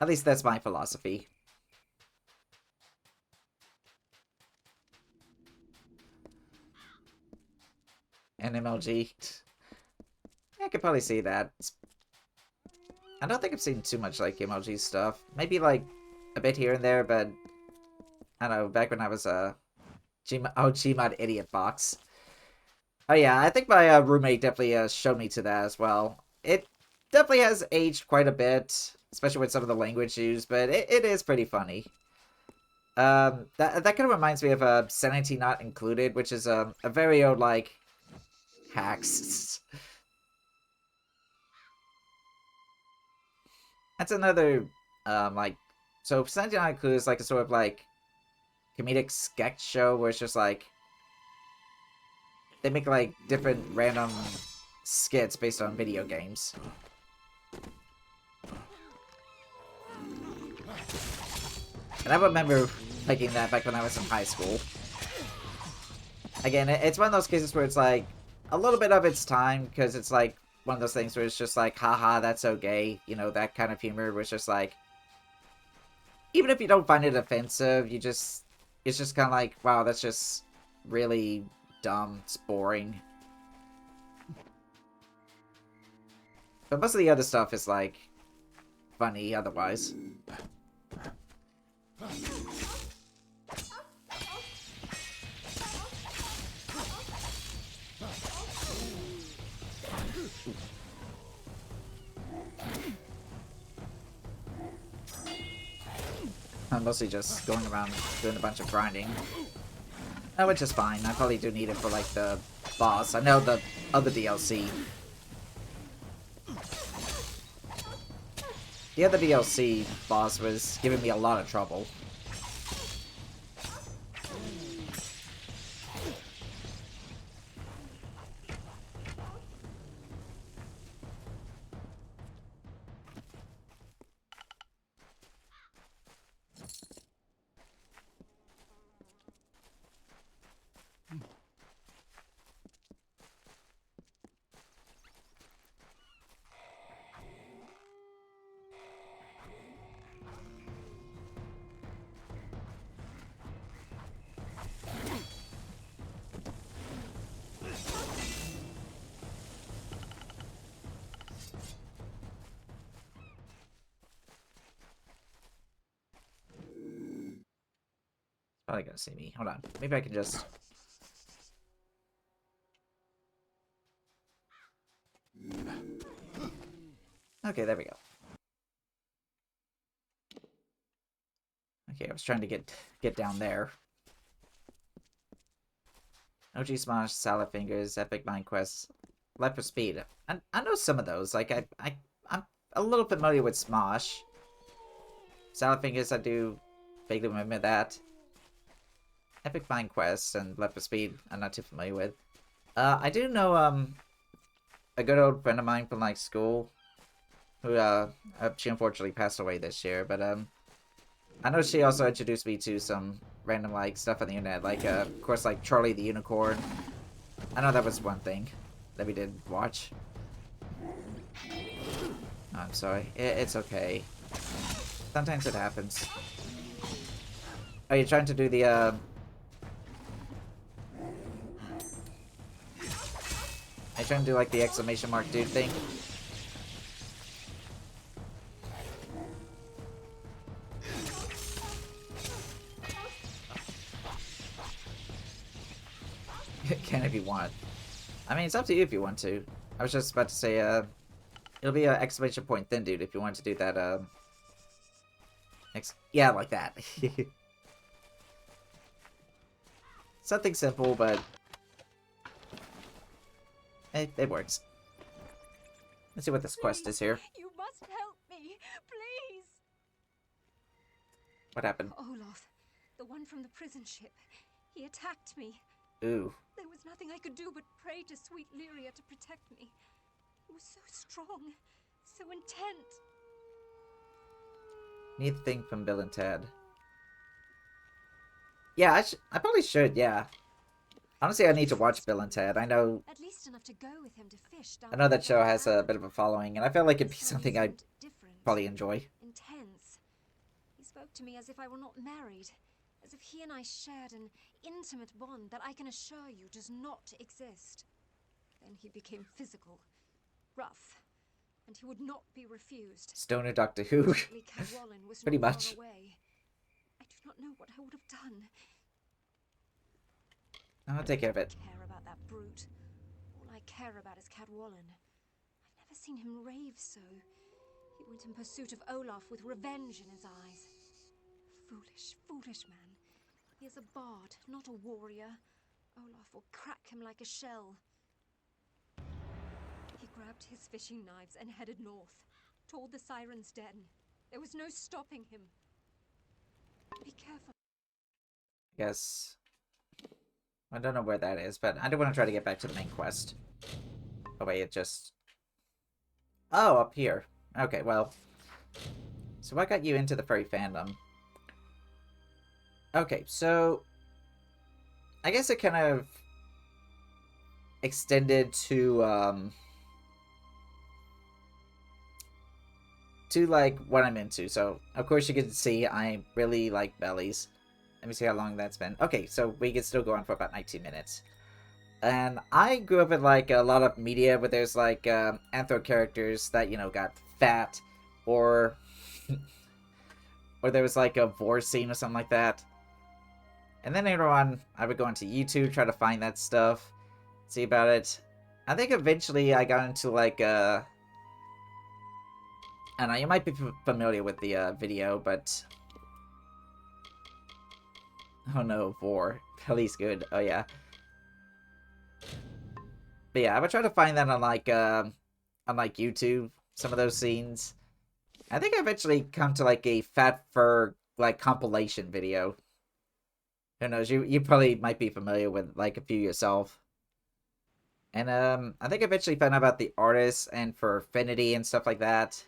At least that's my philosophy. And MLG. Yeah, I could probably see that. I don't think I've seen too much, like, MLG stuff. Maybe, like, a bit here and there, but I don't know, back when I was, Gmod Idiot Box. Oh yeah, I think my roommate definitely showed me to that as well. It definitely has aged quite a bit, especially with some of the language used, but it is pretty funny. That kind of reminds me of Sanity Not Included, which is a very old, like, hacks. That's another, like, so Sanji Haiku is like a sort of like comedic sketch show where it's just like they make like different random skits based on video games. And I remember liking that back when I was in high school. Again, it's one of those cases where it's like a little bit of its time, because it's like one of those things where it's just like, haha, that's so gay. You know, that kind of humor was just like, even if you don't find it offensive, it's just kind of like, wow, that's just really dumb. It's boring. But most of the other stuff is like funny otherwise. I'm mostly just going around doing a bunch of grinding. Which is fine. I probably do need it for, like, the boss. I know the other DLC. The other DLC boss was giving me a lot of trouble. Probably gonna see me. Hold on. Maybe I can just... Okay, there we go. Okay, I was trying to get down there. OG Smosh, Salad Fingers, Epic Mind Quest, Life for Speed. I know some of those. Like, I'm a little familiar with Smosh. Salad Fingers, I do vaguely remember that. Epic Mind Quest and Life for Speed, I'm not too familiar with. I do know, a good old friend of mine from, like, school, who, she unfortunately passed away this year, but, I know she also introduced me to some random, like, stuff on the internet, like, of course, like, Charlie the Unicorn. I know that was one thing that we did watch. Oh, I'm sorry. It's okay. Sometimes it happens. Are you trying to do the, Are you trying to do, like, the exclamation mark dude thing? Can if you want. I mean, it's up to you if you want to. I was just about to say, it'll be an exclamation point then, dude, if you want to do that, yeah, like that. Something simple, but it works. Let's see what this quest is here. You must help me, please. What happened? Olaf, the one from the prison ship. He attacked me. Ooh. There was nothing I could do but pray to sweet Lyria to protect me. He was so strong, so intent. Neat thing from Bill and Ted. Yeah, I probably should, yeah. Honestly, I need to watch Bill and Ted. I know... At least enough to go with him to fish down I know that show has a bit of a following, and I feel like it'd be something I'd probably enjoy. Intense. He spoke to me as if I were not married. As if he and I shared an intimate bond that I can assure you does not exist. Then he became physical, rough, and he would not be refused. Stoner Doctor Who. Pretty much. Away. I do not know what I would have done. I'll take care of it. I care about that brute. All I care about is Cadwallon. I've never seen him rave so. He went in pursuit of Olaf with revenge in his eyes. Foolish, foolish man. He is a bard, not a warrior. Olaf will crack him like a shell. He grabbed his fishing knives and headed north, toward the Siren's Den. There was no stopping him. Be careful. Guess. I don't know where that is, but I do want to try to get back to the main quest. Oh wait, it just... Oh, up here. Okay, well. So what got you into the furry fandom? Okay, so... I guess it kind of extended to like what I'm into. So of course you can see I really like bellies. Let me see how long that's been. Okay, so we can still go on for about 19 minutes. And I grew up in like a lot of media where there's like anthro characters that, you know, got fat, or or there was like a vor scene or something like that. And then later on I would go onto YouTube, try to find that stuff, see about it. I think eventually I got into like I don't know, you might be familiar with the video, but oh no, vor. Pelly's good. Oh yeah. But yeah, I would try to find that on like YouTube, some of those scenes. I think I eventually come to like a fat fur like compilation video. Who knows? You probably might be familiar with like a few yourself. And I think I eventually found out about the artists and for affinity and stuff like that.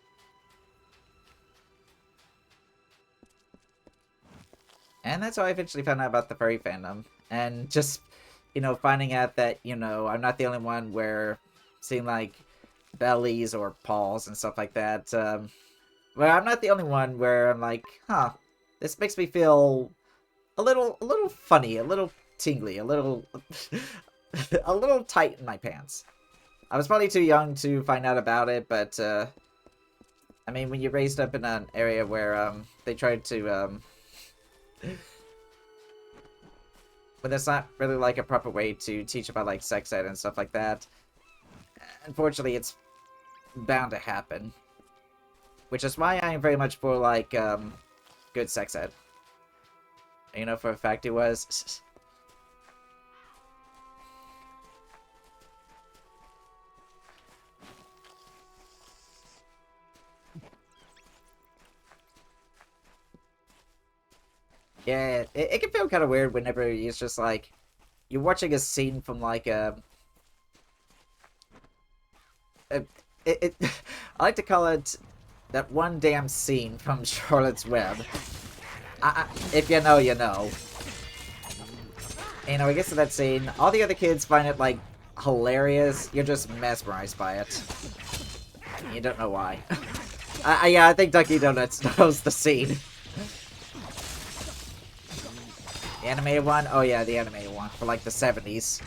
And that's how I eventually found out about the furry fandom. And just, you know, finding out that, you know, I'm not the only one where seeing like bellies or paws and stuff like that. Well, I'm not the only one where I'm like, huh, this makes me feel a little funny, a little tingly, a little, a little tight in my pants. I was probably too young to find out about it, but, I mean, when you're raised up in an area where, they tried to, but there's not really like a proper way to teach about like sex ed and stuff like that. Unfortunately, it's bound to happen. Which is why I am very much for like good sex ed. You know, for a fact it was. Yeah, it can feel kind of weird whenever it's just like you're watching a scene from like I like to call it that one damn scene from Charlotte's Web. If you know, you know. You know, it gets to that scene. All the other kids find it like hilarious. You're just mesmerized by it. You don't know why. Yeah, I think Ducky Donuts knows the scene. The animated one? Oh yeah, the animated one for like the 70s.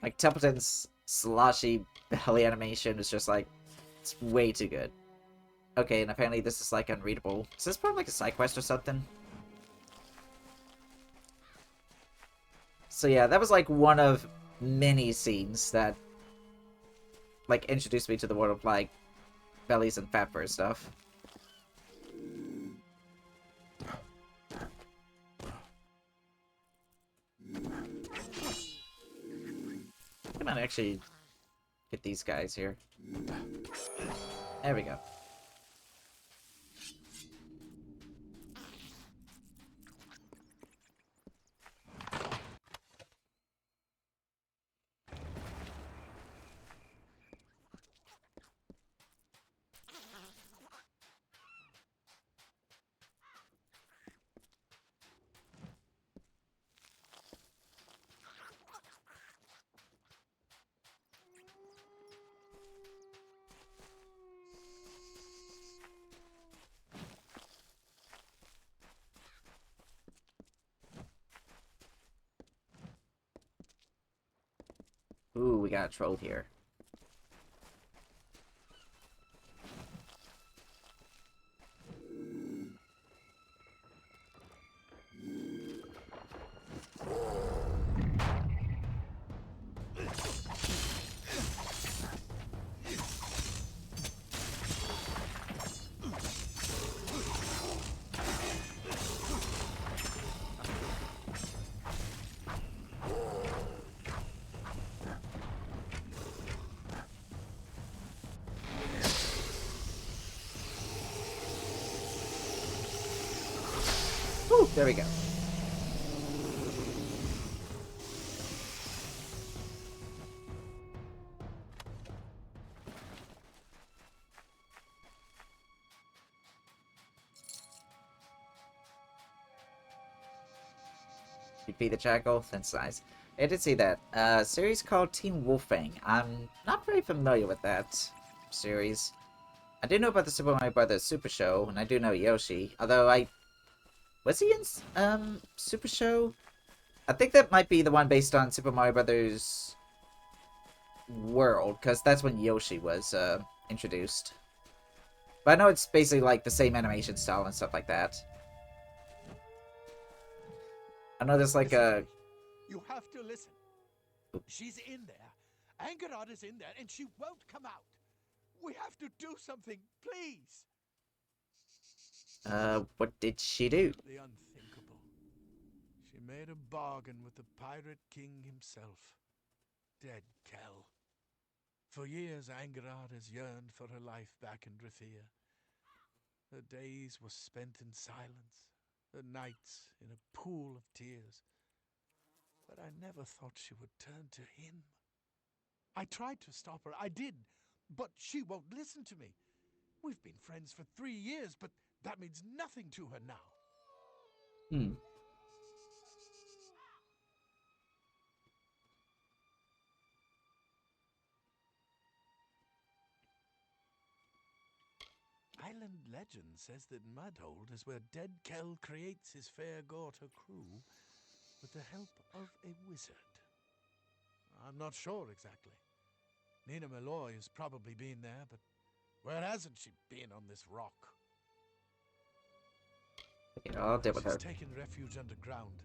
Like Templeton's sloshy belly animation is just like, it's way too good. Okay, and apparently this is like unreadable. Is this probably like a side quest or something? So yeah, that was like one of many scenes that like introduced me to the world of like bellies and fat fur stuff. I might actually get these guys here. There we go. Ooh, we got a troll here. Whew, there we go. Defeat the Jackal, then size. I did see that. Series called Team Wolfang. I'm not very familiar with that series. I do know about the Super Mario Bros. Super Show, and I do know Yoshi. Although was he in Super Show? I think that might be the one based on Super Mario Bros. World, because that's when Yoshi was introduced. But I know it's basically like the same animation style and stuff like that. I know there's like a... You have to listen. She's in there. Angarada's in there, and she won't come out. We have to do something, please. What did she do? The unthinkable. She made a bargain with the Pirate King himself. Dead Kel. For years, Angarada's yearned for her life back in Drithia. Her days were spent in silence, her nights in a pool of tears. But I never thought she would turn to him. I tried to stop her, I did, but she won't listen to me. We've been friends for 3 years, but that means nothing to her now. Island legend says that Mudhold is where Dead Kel creates his fair Gorta crew with the help of a wizard. I'm not sure exactly. Nina Malloy has probably been there, but where hasn't she been on this rock? Okay, I'll deal with her. She's taken refuge underground,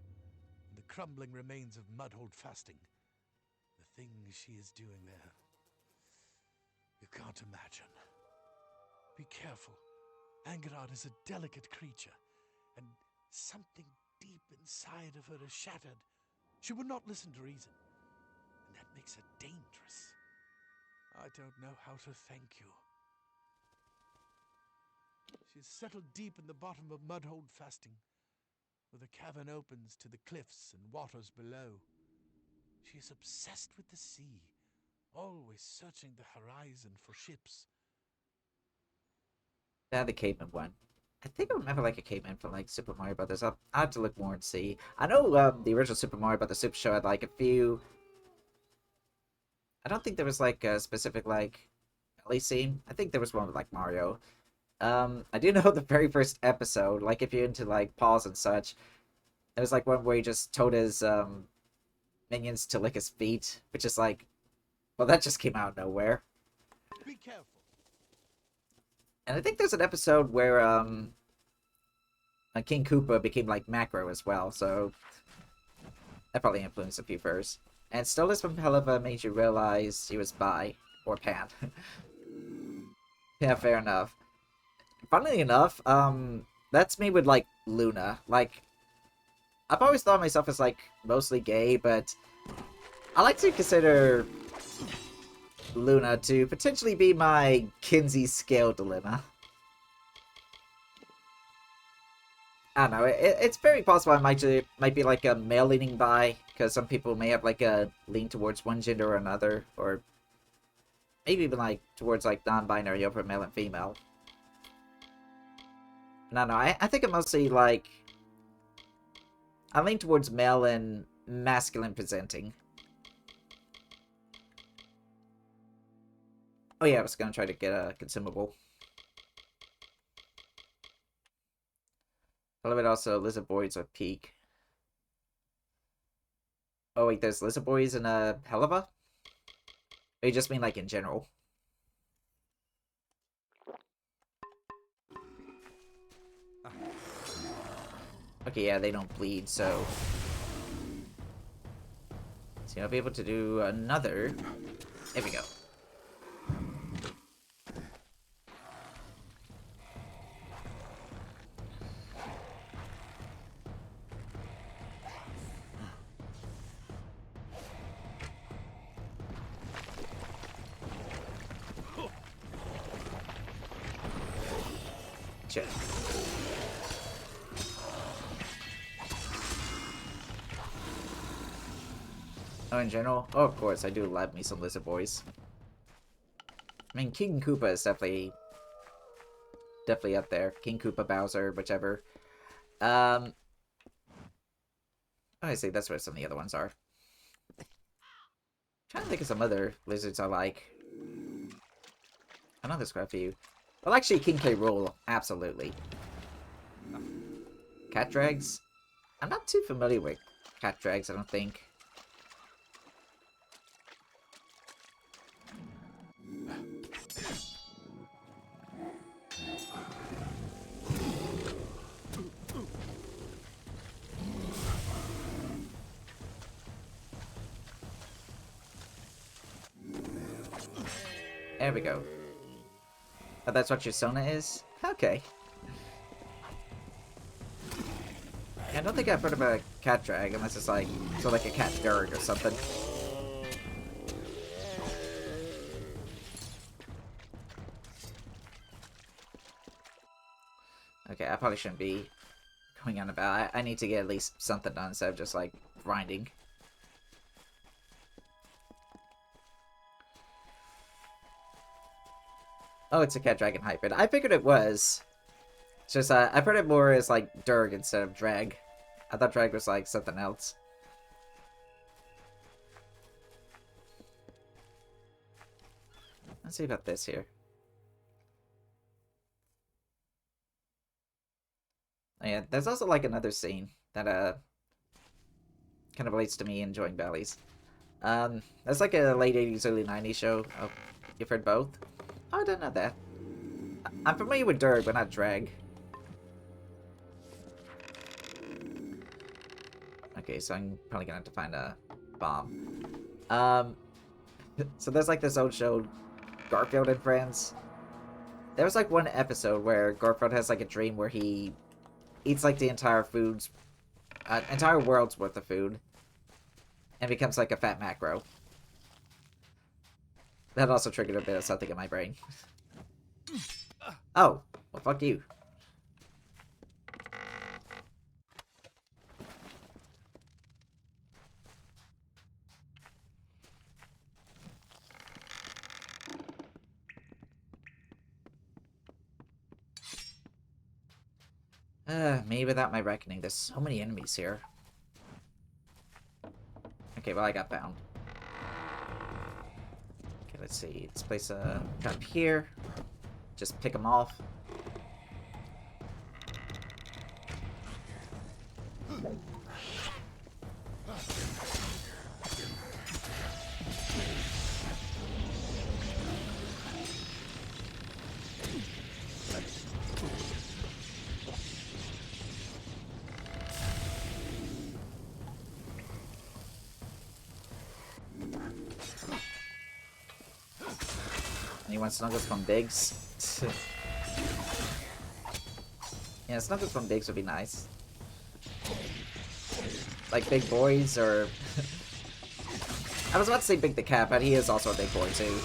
in the crumbling remains of Mudhold fasting. The things she is doing there, you can't imagine. Be careful. Angarad is a delicate creature, and something deep inside of her is shattered. She would not listen to reason, and that makes her dangerous. I don't know how to thank you. She's settled deep in the bottom of Mudhold fasting, where the cavern opens to the cliffs and waters below. She is obsessed with the sea, always searching the horizon for ships. Yeah, the caveman one. I think I remember like a caveman from like Super Mario Brothers. I'll have to look more and see. I know the original Super Mario Brothers Super Show had like a few. I don't think there was like a specific like Ellie scene. I think there was one with like Mario. I do know the very first episode. Like if you're into like paws and such, there was like one where he just told his minions to lick his feet, which is like, well, that just came out of nowhere. Be careful. And I think there's an episode where King Koopa became like Macro as well, so that probably influenced a few first. And Stolas from Helava made you realize he was bi or pan. Yeah, fair enough. Funnily enough, that's me with like Luna. Like, I've always thought of myself as like mostly gay, but I like to consider Luna to potentially be my Kinsey scale dilemma. I don't know, it's very possible I might be like a male leaning bi, because some people may have like a lean towards one gender or another, or maybe even like towards like non-binary over male and female. No, I think I'm mostly like, I lean towards male and masculine presenting. Oh yeah, I was gonna try to get a consumable. I love it also, lizard boys are peak. Oh wait, there's lizard boys in Helava? Or you just mean like in general? Okay, yeah, they don't bleed, so... See, I'll be able to do another... There we go. Check. Oh, in general? Oh, of course, I do love me some lizard boys. I mean, King Koopa is definitely up there. King Koopa, Bowser, whichever. Oh, I see, that's where some of the other ones are. Trying to think of some other lizards I like. I know there's quite a few. Well, actually, King K. Rool, absolutely. Cat Drags? I'm not too familiar with Cat Drags, I don't think. There we go. Oh, that's what your Sona is? Okay. Yeah, I don't think I've heard of a cat drag unless it's like, so like a cat dirge or something. Okay, I probably shouldn't be going on about. I need to get at least something done instead of just like grinding. Oh, it's a cat dragon hybrid. I figured it was. It's just I've heard it more as like Durg instead of drag. I thought drag was like something else. Let's see about this here. Oh, yeah, there's also like another scene that kind of relates to me enjoying valleys. That's like a late 80s, early 90s show. Oh, you've heard both? Oh, I didn't know that. I'm familiar with Durg, but not drag. Okay, so I'm probably gonna have to find a bomb. So there's like this old show, Garfield and Friends. There was like one episode where Garfield has like a dream where he eats like the entire entire world's worth of food, and becomes like a fat macro. That also triggered a bit of something in my brain. Oh, well, fuck you. Me without my reckoning. There's so many enemies here. Okay, well, I got bound. Okay, let's see. Let's place a trap here. Just pick them off. Anyone snuggles from Biggs? Yeah, snuggles from Biggs would be nice. Like big boys, or... I was about to say Big the Cat, but he is also a big boy, too.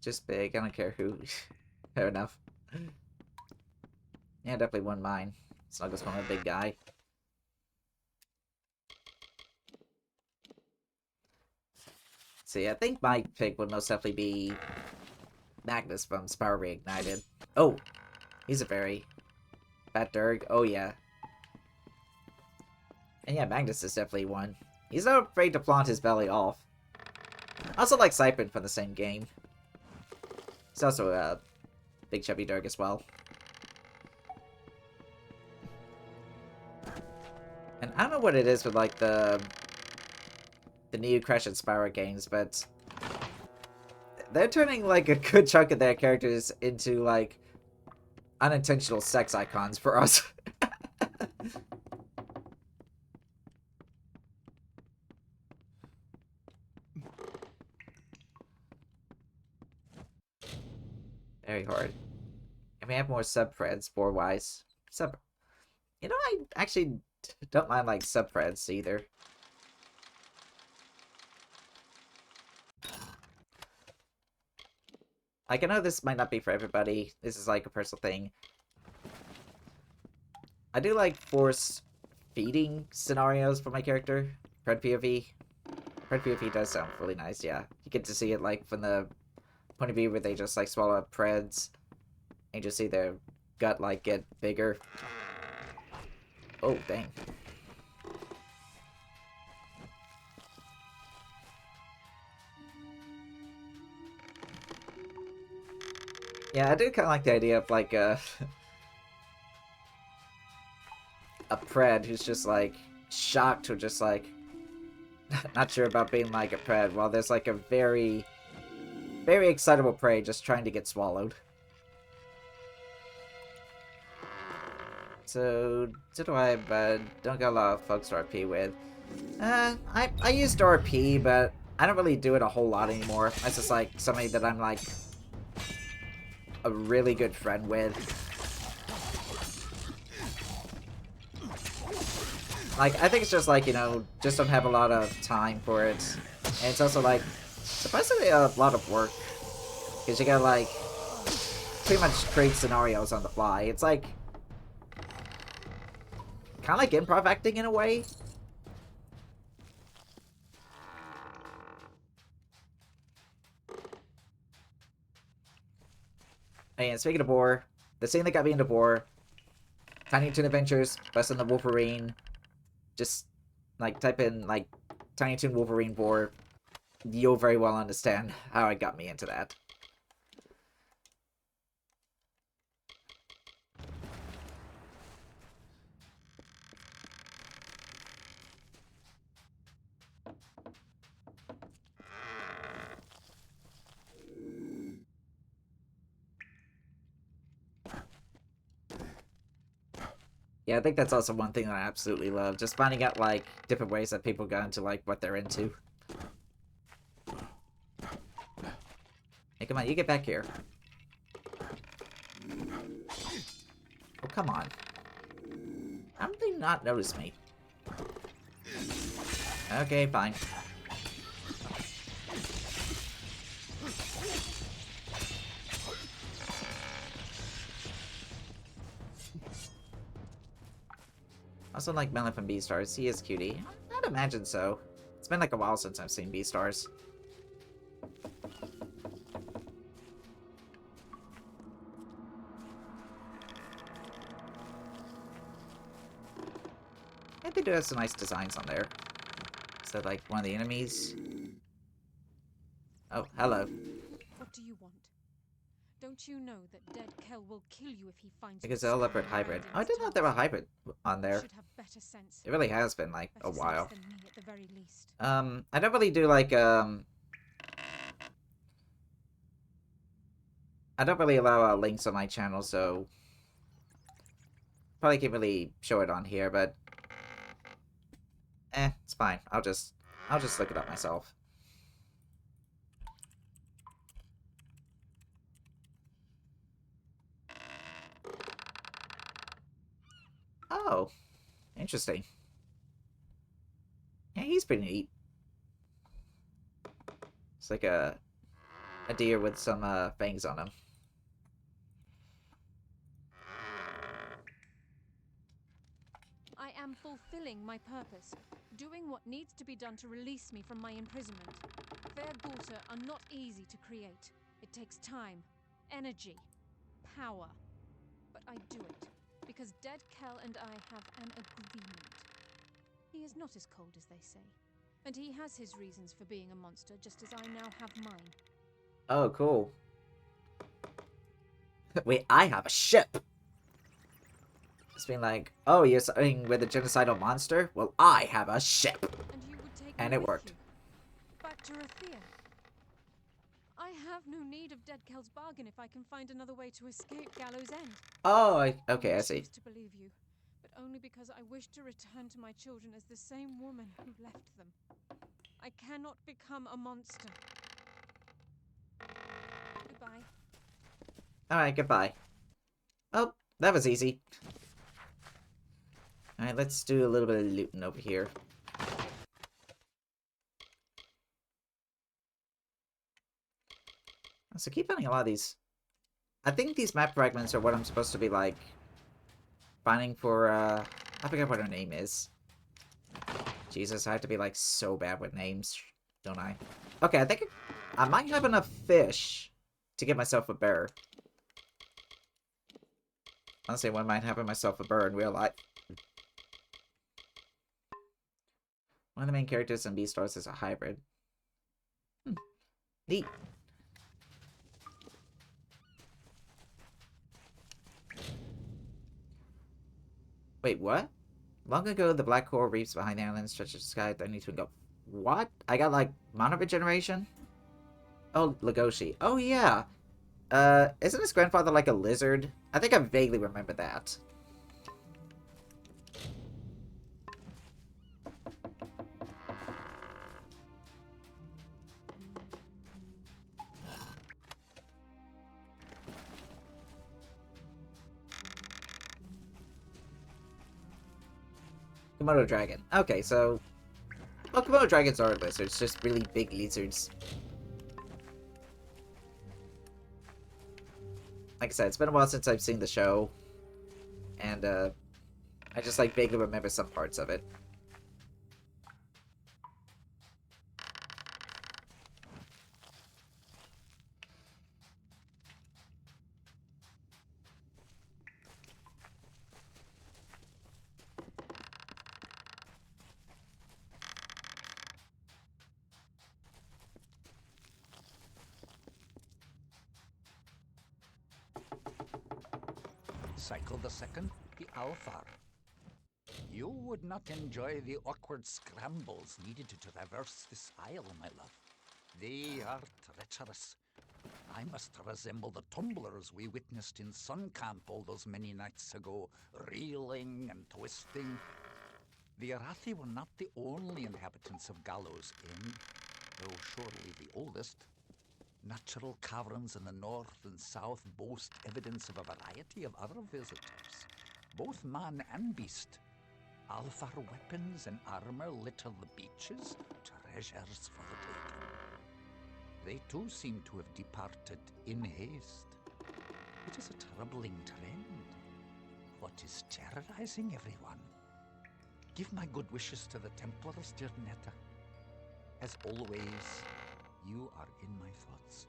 Just big, I don't care who. Fair enough. Yeah, definitely wouldn't mind. Snuggles from a big guy. See, I think my pick would most definitely be Magnus from Spyro Reignited. Oh, he's a fairy. Fat Durg, oh yeah. And yeah, Magnus is definitely one. He's not afraid to flaunt his belly off. I also like Siphon from the same game. He's also a big chubby Durg as well. And I don't know what it is with like the new Crash and Spyro games, but they're turning like a good chunk of their characters into like unintentional sex icons for us. Very hard. And we have more sub-friends, boar-wise. You know, I actually don't mind like subthreads either. Like, I know this might not be for everybody. This is like a personal thing. I do like force feeding scenarios for my character. Pred POV. Pred POV does sound really nice, yeah. You get to see it like from the point of view where they just like swallow up Preds and just see their gut like get bigger. Oh, dang. Yeah, I do kind of like the idea of like a Pred who's just like shocked or just like not sure about being like a Pred, while there's like a very, very excitable prey just trying to get swallowed. So, do I, but don't got a lot of folks to RP with. I used RP, but I don't really do it a whole lot anymore. That's just like somebody that I'm like a really good friend with. Like, I think it's just like, you know, just don't have a lot of time for it. And it's also like, surprisingly a lot of work. Because you gotta like, pretty much create scenarios on the fly. It's like, kind of like improv acting in a way. And speaking of Boar, the scene that got me into Boar, Tiny Toon Adventures, Bustin' the Wolverine, just, like, type in, like, Tiny Toon Wolverine Boar, you'll very well understand how it got me into that. Yeah, I think that's also one thing that I absolutely love. Just finding out, like, different ways that people got into, like, what they're into. Hey, come on, you get back here. Oh, come on. How did they not notice me? Okay, fine. Also like Melon from Beastars. He is cutie. I'd imagine so. It's been like a while since I've seen Beastars. And they do have some nice designs on there. Is that like one of the enemies? Oh, hello. What do you want? Don't you know that Dead Kel will kill you if he finds Because you the leopard hybrid. Oh, I didn't know there were hybrid on there. Should have better sense. It really has been like a while. Than me at the very least. I don't really do like I don't really allow links on my channel, so probably can't really show it on here, but it's fine. I'll just look it up myself. Oh, interesting. Yeah, he's pretty neat. It's like a deer with some fangs on him. I am fulfilling my purpose, doing what needs to be done to release me from my imprisonment. Fair Gulta are not easy to create. It takes time, energy, power. But I do it, because Dead Kel and I have an agreement. He is not as cold as they say, and he has his reasons for being a monster, just as I now have mine. Oh, cool. Wait, I have a ship! It's being like, oh, you're starting with a genocidal monster? Well, I have a ship! And you would take and me it with worked. You, back to Rathia. I have no need of Dead Kel's bargain if I can find another way to escape Gallows End. Oh, okay, I see. refuse to believe you, but only because I wish to return to my children as the same woman who left them. I cannot become a monster. Goodbye. Alright, goodbye. Oh, that was easy. Alright, let's do a little bit of looting over here. So keep finding a lot of these. I think these map fragments are what I'm supposed to be, like, finding for, I forget what her name is. Jesus, I have to be, like, so bad with names, don't I? Okay, I think I might have enough fish to get myself a bear. Honestly, I might have myself a bear in real life. One of the main characters in Beastars is a hybrid. Neat. Wait, what? Long ago, the black coral reefs behind the island stretched the sky. I need to go. What? I got, like, mana regeneration? Oh, Legoshi. Oh, yeah. Isn't his grandfather like a lizard? I think I vaguely remember that. Komodo dragon. Okay, so... Well, Komodo dragons are lizards, just really big lizards. Like I said, it's been a while since I've seen the show. And, I just, like, vaguely remember some parts of it. Cycle the second, the Alpha. You would not enjoy the awkward scrambles needed to traverse this isle, my love. They are treacherous. I must resemble the tumblers we witnessed in Sun Camp all those many nights ago, reeling and twisting. The Arathi were not the only inhabitants of Gallows End, though surely the oldest. Natural caverns in the north and south boast evidence of a variety of other visitors, both man and beast. Alpha weapons and armor litter the beaches, treasures for the taking. They too seem to have departed in haste. It is a troubling trend. What is terrorizing everyone? Give my good wishes to the Templars, dear Netta. As always, you are in my thoughts.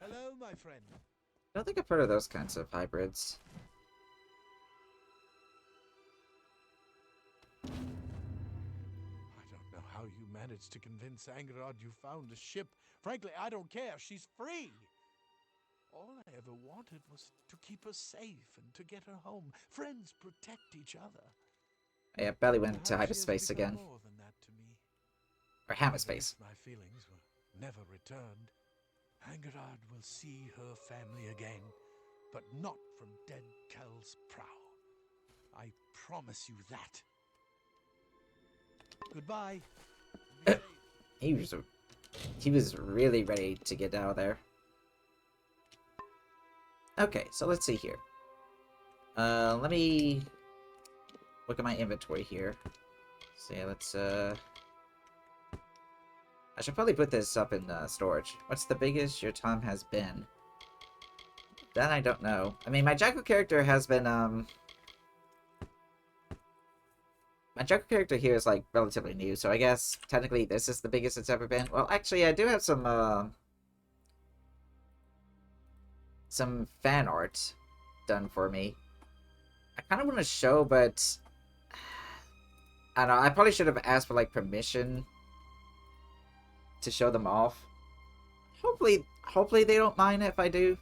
Hello, my friend. I don't think I've heard of those kinds of hybrids. I don't know how you managed to convince Angerod you found a ship. Frankly, I don't care. She's free. All I ever wanted was to keep her safe and to get her home. Friends protect each other. Yeah, Belly went to Perhaps she has hyperspace become again. more than that to me. Or I hammerspace. guess my feelings were never returned. Angerod will see her family again, but not from dead Kel's prow. I promise you that. Goodbye. He was really ready to get out of there. Okay, so let's see here. Let me look at my inventory here. So yeah, let's I should probably put this up in storage. What's the biggest your time has been? That I don't know. I mean, my Jackal character has been my Jackal character here is like relatively new, so I guess technically this is the biggest it's ever been. Well, actually, I do have some fan art done for me. I kind of want to show, but I don't know. I probably should have asked for like permission to show them off. Hopefully they don't mind if I do.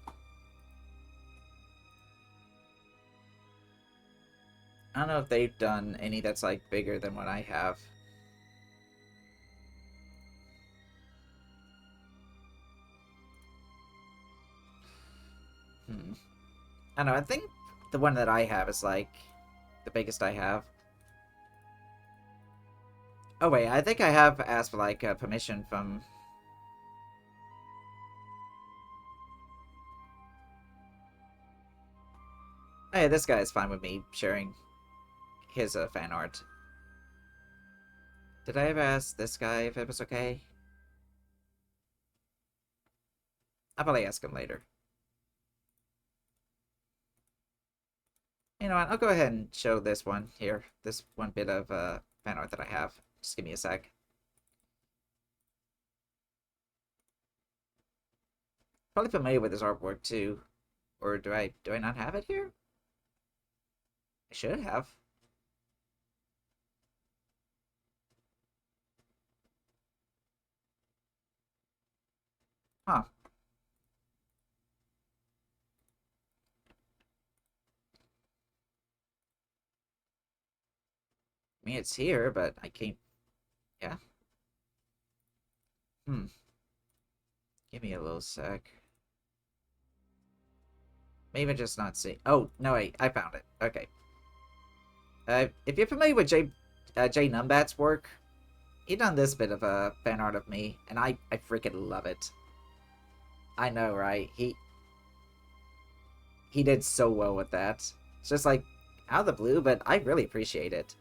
I don't know if they've done any that's like bigger than what I have. I don't know, I think the one that I have is like the biggest I have. Oh wait, I think I have asked for like permission from... Hey, this guy is fine with me sharing his fan art. Did I ever ask this guy if it was okay? I'll probably ask him later. You know what, I'll go ahead and show this one here. This one bit of fan art that I have. Just give me a sec. Probably familiar with his artwork too. Or do I not have it here? I should have. Huh. I mean, it's here, but I can't... Yeah? Give me a little sec. Maybe just not see... Oh, no, wait. I found it. Okay. If you're familiar with Jay Numbat's work, he done this bit of fan art of me, and I freaking love it. I know, right? He did so well with that. It's just like, out of the blue, but I really appreciate it.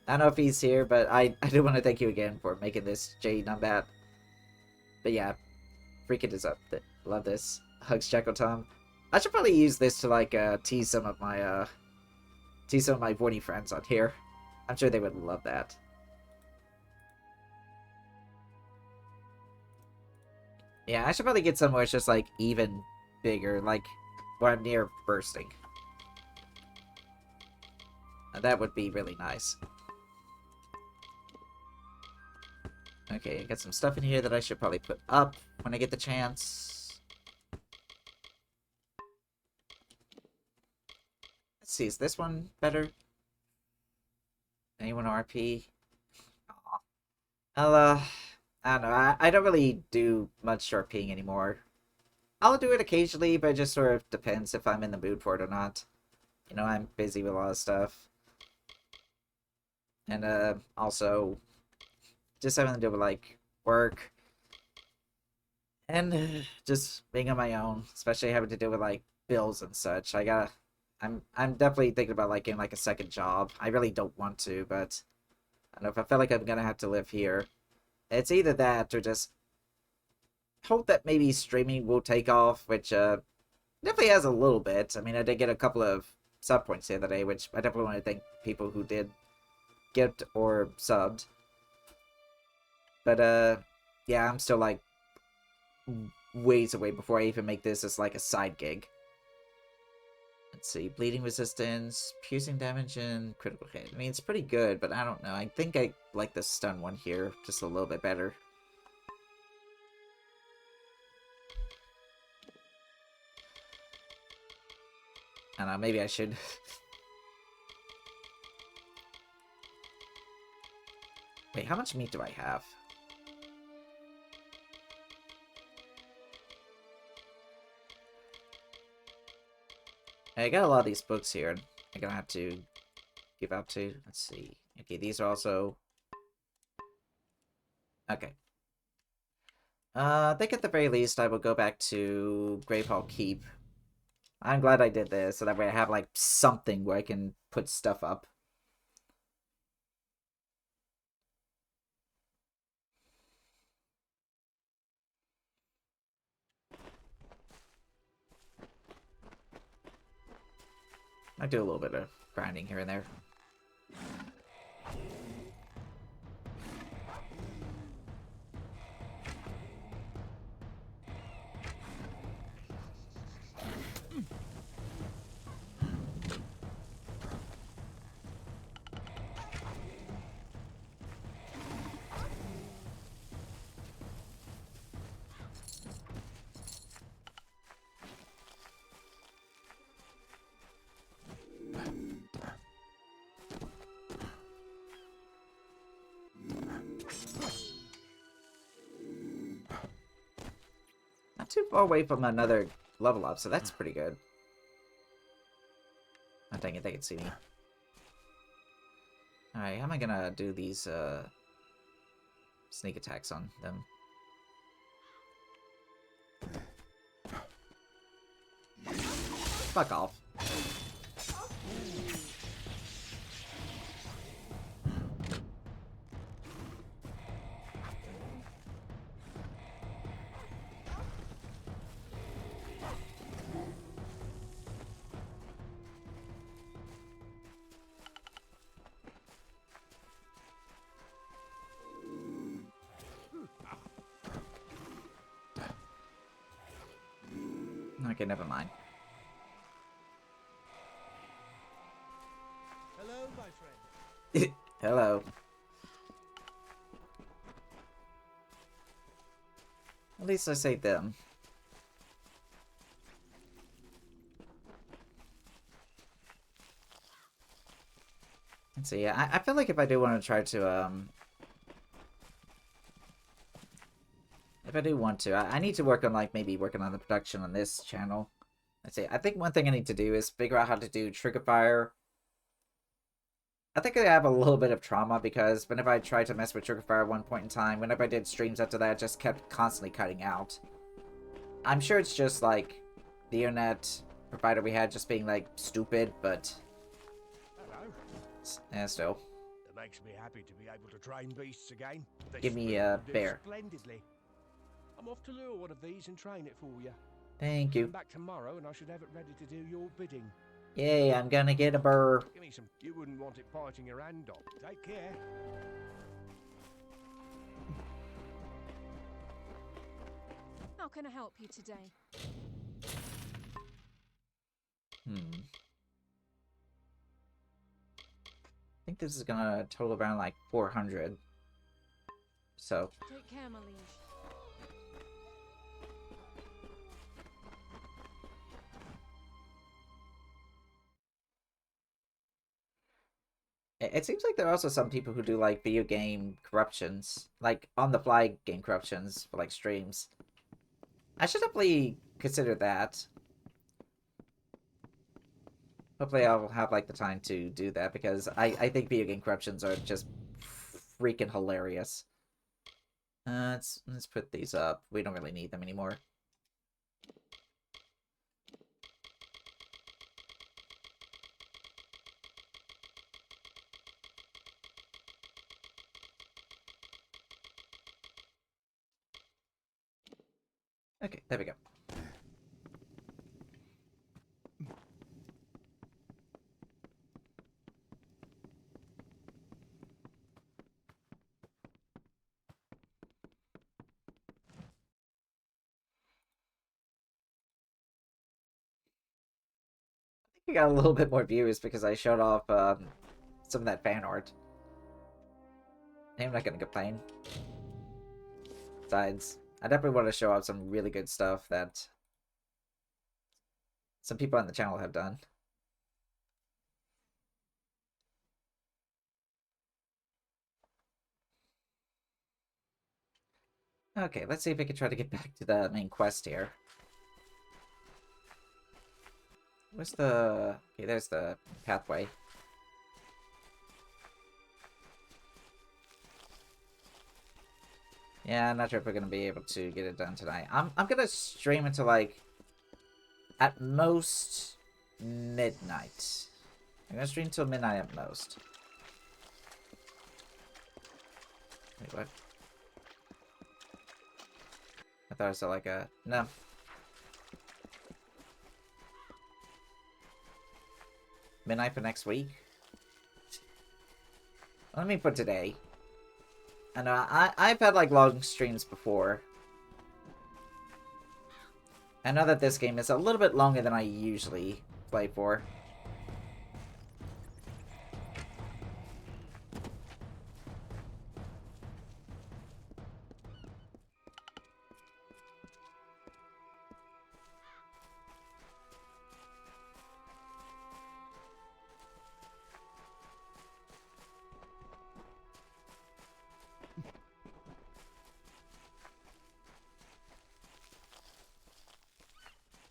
I don't know if he's here, but I do want to thank you again for making this, Jay Numbat. But yeah, freaking is up. Love this. Hugs, Jekyll Tom. I should probably use this to like tease some of my voiny friends on here. I'm sure they would love that. Yeah, I should probably get somewhere it's just like even bigger, like where I'm near bursting. That would be really nice. Okay, I got some stuff in here that I should probably put up when I get the chance. Let's see, is this one better? Anyone RP? Aw. I'll, I don't know, I don't really do much RPing anymore. I'll do it occasionally, but it just sort of depends if I'm in the mood for it or not. You know, I'm busy with a lot of stuff. And, also, just having to do with, like, work. And just being on my own, especially having to deal with, like, bills and such. I'm definitely thinking about, like, getting, like, a second job. I really don't want to, but I don't know, if I feel like I'm gonna have to live here, it's either that or just hope that maybe streaming will take off, which, definitely has a little bit. I mean, I did get a couple of sub points the other day, which I definitely want to thank people who did get or subbed. But, yeah, I'm still, like, ways away before I even make this as, like, a side gig. Let's see, bleeding resistance, piercing damage, and critical hit. I mean, it's pretty good, but I don't know. I think I like the stun one here just a little bit better. I don't know, maybe I should... Wait, how much meat do I have? I got a lot of these books here, and I'm gonna have to give out to. Let's see. Okay, these are also... Okay. I think at the very least I will go back to Gravehall Keep. I'm glad I did this, so that way I have, like, something where I can put stuff up. I do a little bit of grinding here and there. Not too far away from another level up, so that's pretty good. I think they can see me. Alright, how am I gonna do these sneak attacks on them? Fuck off. Okay, never mind. Hello, my friend. Hello. At least I saved them. Let's see, I feel like if I do want to try to, if I do want to, I need to work on, like, maybe working on the production on this channel. Let's see, I think one thing I need to do is figure out how to do trigger fire. I think I have a little bit of trauma because whenever I tried to mess with trigger fire at one point in time, whenever I did streams after that, it just kept constantly cutting out. I'm sure it's just, like, the internet provider we had just being, like, stupid, but... Hello. Yeah, still. It makes me happy to be able to train beasts again. Give me a bear. Splendidly. I'm off to lure one of these and train it for you. Thank you. Come back tomorrow and I should have it ready to do your bidding. Yay, I'm gonna get a burr. Give me some. You wouldn't want it biting your hand off. Take care. How can I help you today? I think this is gonna total around like 400. So. Take care, my liege. It seems like there are also some people who do like video game corruptions, like on the fly game corruptions for like streams. I should definitely consider that. Hopefully I'll have like the time to do that because I think video game corruptions are just freaking hilarious. Let's put these up. We don't really need them anymore. Okay, there we go. I got a little bit more views because I showed off some of that fan art. I'm not gonna complain. Besides, I definitely want to show off some really good stuff that some people on the channel have done. Okay, let's see if we can try to get back to the main quest here. Where's the... Okay, there's the pathway. Yeah, I'm not sure if we're gonna be able to get it done tonight. I'm gonna stream until like at most midnight. I'm gonna stream till midnight at most. Wait, what? I thought I saw like a... No. Midnight for next week? Let me put today. I know, I've had like long streams before. I know that this game is a little bit longer than I usually play for.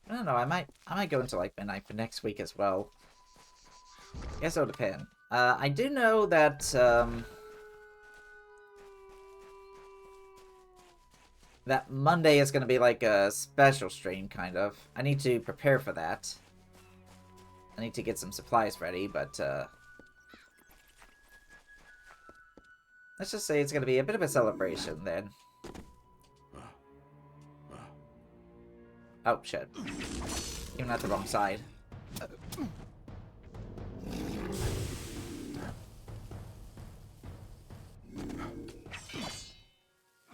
I don't know, I might go into like midnight for next week as well. Guess it'll depend. I do know that, that Monday is going to be like a special stream, kind of. I need to prepare for that. I need to get some supplies ready, but, let's just say it's going to be a bit of a celebration, then. Oh, shit. Even at the wrong side.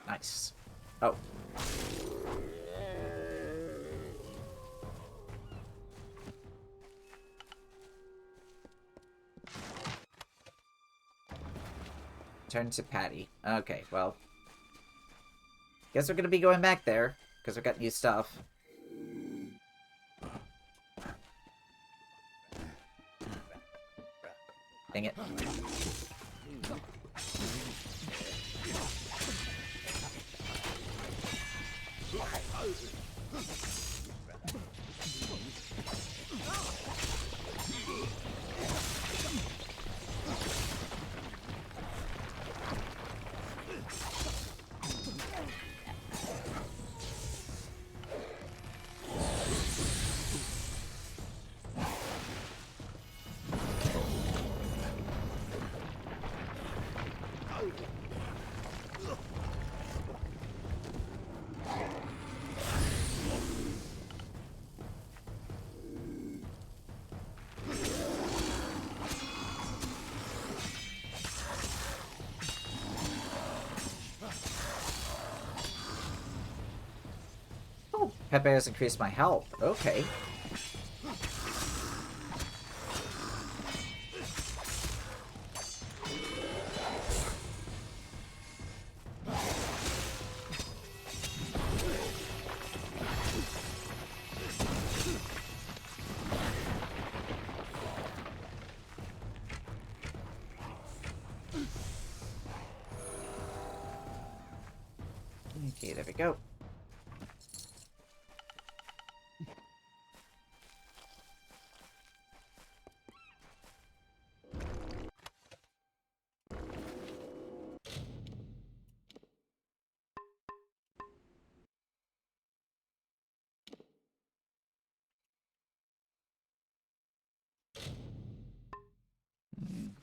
Nice. Oh. Turn to Patty. Okay, well. Guess we're gonna be going back there, because we got new stuff. Dang it. Pepe has increased my health. Okay. Okay, there we go.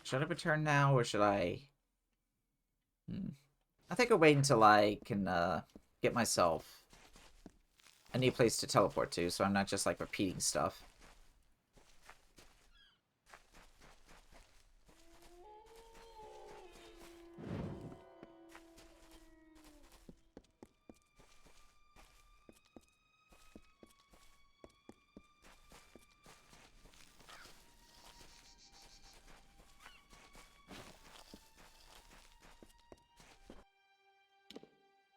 Should I return now, or should I... I think I'll wait until I can, get myself a new place to teleport to, so I'm not just, like, repeating stuff.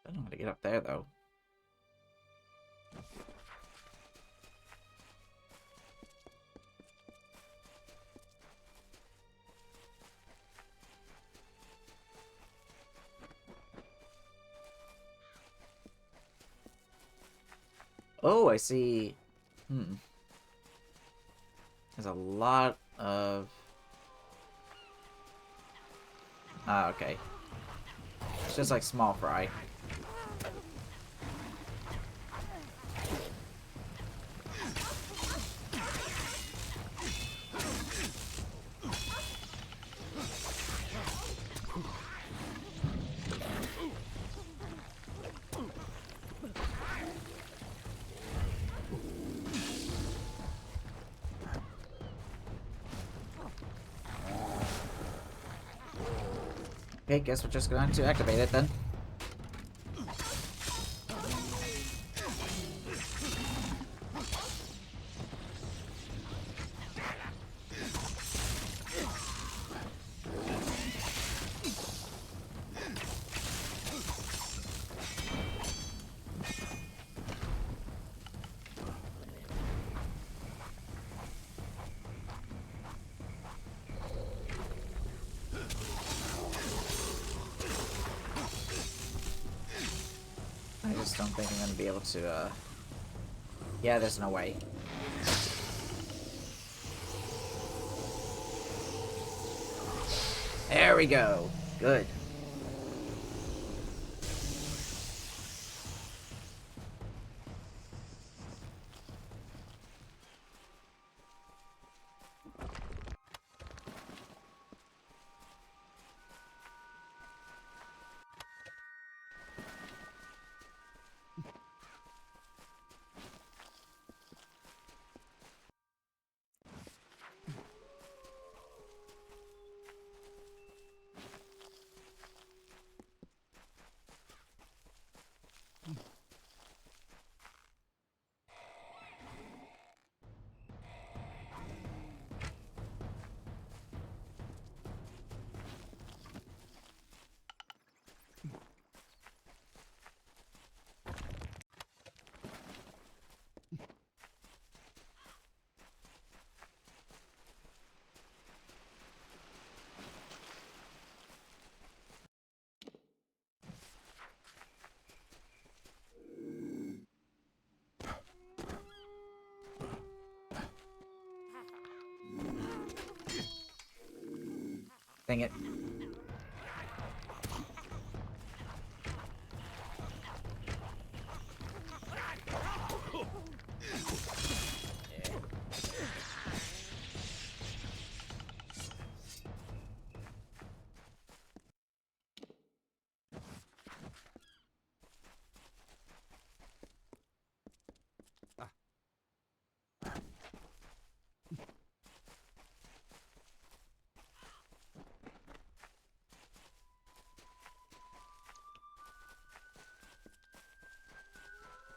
I don't know how to get up there, though. Oh, I see. There's a lot of... Ah, okay. It's just like small fry. Okay, guess we're just going to activate it then. I just don't think I'm gonna be able to, Yeah, there's no way. There we go. Good. Dang it.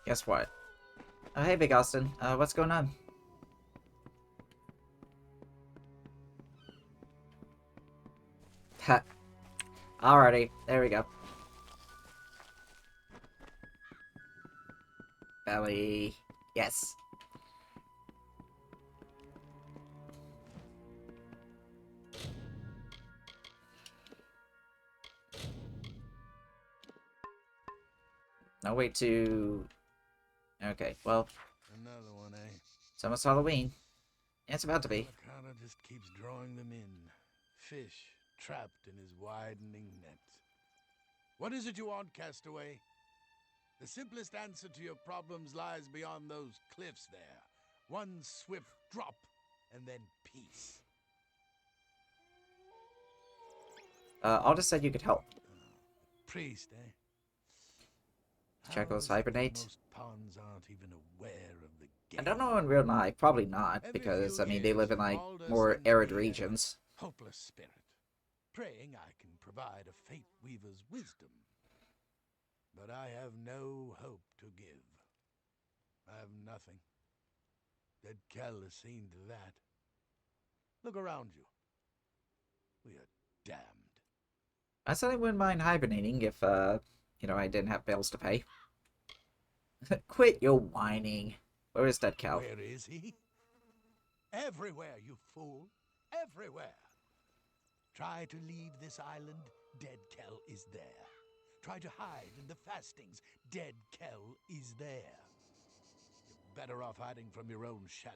Guess what? Oh, hey, Big Austin. What's going on? Ha. Alrighty, there we go. Belly. Yes. No way to... Okay, well... Another one, eh? It's almost Halloween. Yeah, it's about to be. Carter just keeps drawing them in. Fish trapped in his widening net. What is it you want, Castaway? The simplest answer to your problems lies beyond those cliffs there. One swift drop, and then peace. Alda said you could help. Priest, eh? Shackles How is it that hibernate. most ponds aren't even aware of the game? I don't know in real life. Probably not, because, I mean, they live in, like, more arid regions. Hopeless spirit, praying I can provide a fate weaver's wisdom. But I have no hope to give. I have nothing. Dead Kell has seen to that. Look around you. We are damned. I certainly wouldn't mind hibernating if, you know, I didn't have bills to pay. Quit your whining. Where is Dead Cal? Where is he? Everywhere, you fool. Everywhere. Try to leave this island, Dead Kell is there. Try to hide in the fastings, Dead Kell is there. You're better off hiding from your own shadow.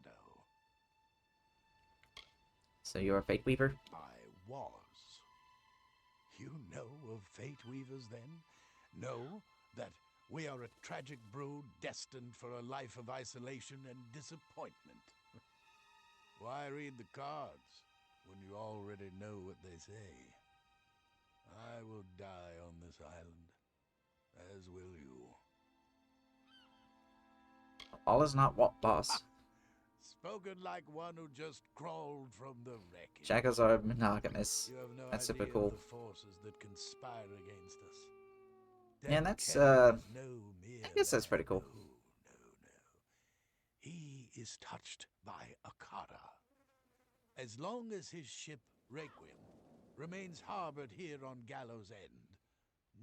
So you're a Fate Weaver? I was. You know of Fate Weavers, then? Know that we are a tragic brood destined for a life of isolation and disappointment. Why read the cards when you already know what they say? I will die on this island, as will you. All is not what, boss. Spoken like one who just crawled from the wreckage. Shackles are monogamous. You have no That's idea super cool. of the forces that conspire against us. Yeah, that's, Kell is no mere I guess that's pretty cool. No. He is touched by Akara. As long as his ship, Requiem, remains harbored here on Gallows End,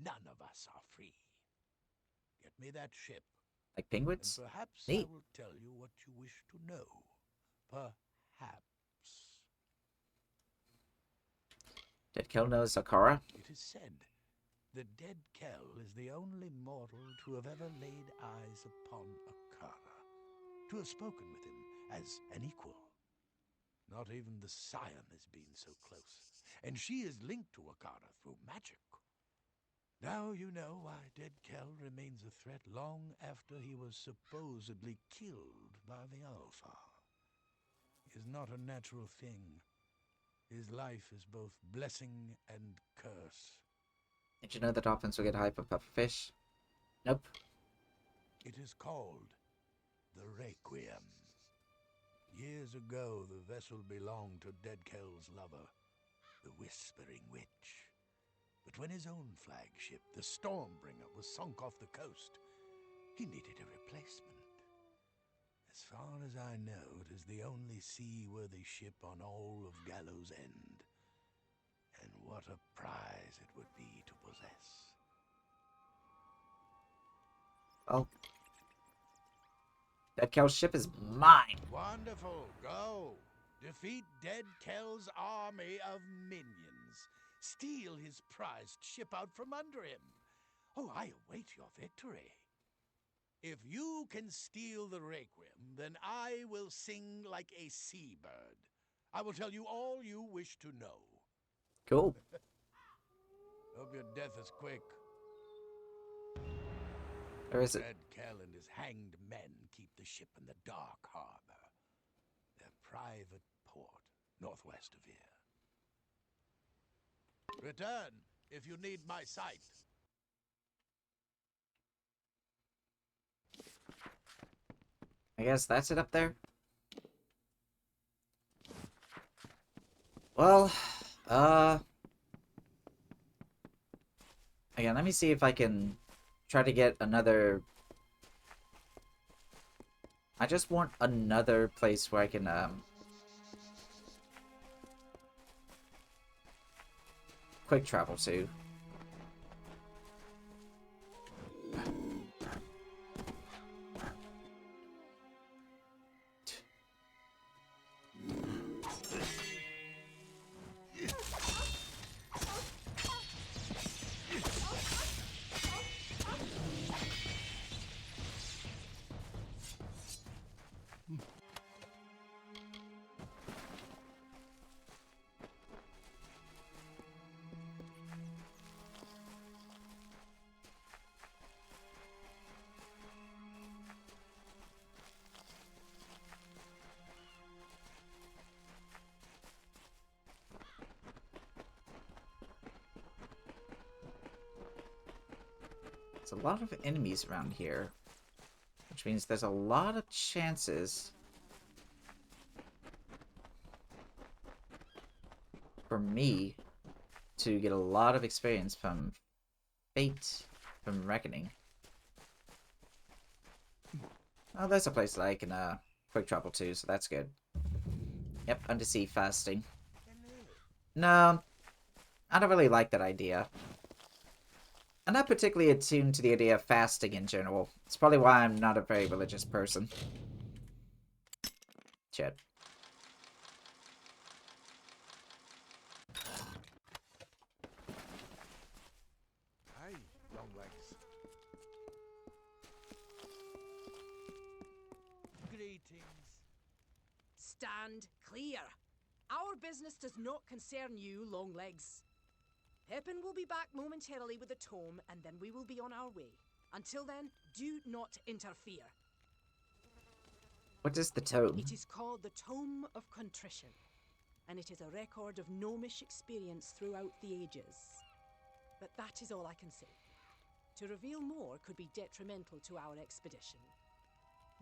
none of us are free. Get me that ship. Like penguins? And perhaps Neat. I will tell you what you wish to know. Perhaps. Dead Cal knows Akara? It is said the Dead Kell is the only mortal to have ever laid eyes upon Akara, to have spoken with him as an equal. Not even the Scion has been so close. And she is linked to Akara through magic. Now you know why Dead Kel remains a threat long after he was supposedly killed by the Alpha. He is not a natural thing. His life is both blessing and curse. Did you know that dolphins will get hype of pufferfish? Nope. It is called the Requiem. Years ago, the vessel belonged to Dead Kel's lover, the Whispering Witch. But when his own flagship, the Stormbringer, was sunk off the coast, he needed a replacement. As far as I know, it is the only seaworthy ship on all of Gallows End. And what a prize it would be to possess. Oh. Dead Kel's ship is mine. Wonderful. Go. Defeat Dead Kel's army of minions. Steal his prized ship out from under him. Oh, I await your victory. If you can steal the Requiem, then I will sing like a seabird. I will tell you all you wish to know. Cool. Hope your death is quick. Or is it? Dead Kel and his hanged men keep the ship in the Dark Harbor, their private port northwest of here. Return if you need my sight. I guess that's it up there. Well, again, let me see if I can try to get another... I just want another place where I can, quick travel to. There's a lot of enemies around here, which means there's a lot of chances for me to get a lot of experience from Fate, from Reckoning. Oh, there's a place that I can quick travel to, so that's good. Yep, undersea fasting. No, I don't really like that idea. I'm not particularly attuned to the idea of fasting in general. It's probably why I'm not a very religious person. Shit. Hey, Longlegs. Greetings. Stand clear. Our business does not concern you, Longlegs. Pepin will be back momentarily with the tome, and then we will be on our way. Until then, do not interfere. What is the tome? It is called the Tome of Contrition, and it is a record of gnomish experience throughout the ages. But that is all I can say. To reveal more could be detrimental to our expedition.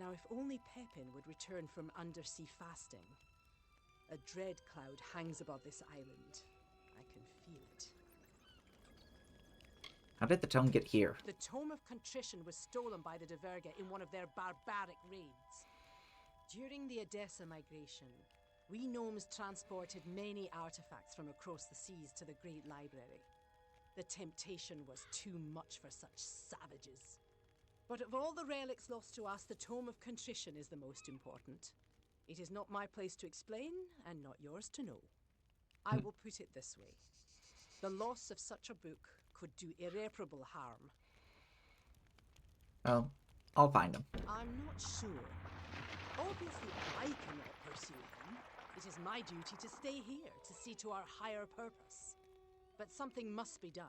Now, if only Pepin would return from undersea fasting. A dread cloud hangs above this island. I can feel it. How did the tome get here? The Tome of Contrition was stolen by the Diverga in one of their barbaric raids. During the Edessa migration, we gnomes transported many artifacts from across the seas to the Great Library. The temptation was too much for such savages. But of all the relics lost to us, the Tome of Contrition is the most important. It is not my place to explain, and not yours to know. I will put it this way. The loss of such a book could do irreparable harm. Well, I'll find him. I'm not sure. Obviously, I cannot pursue him, It is my duty to stay here to see to our higher purpose. But something must be done.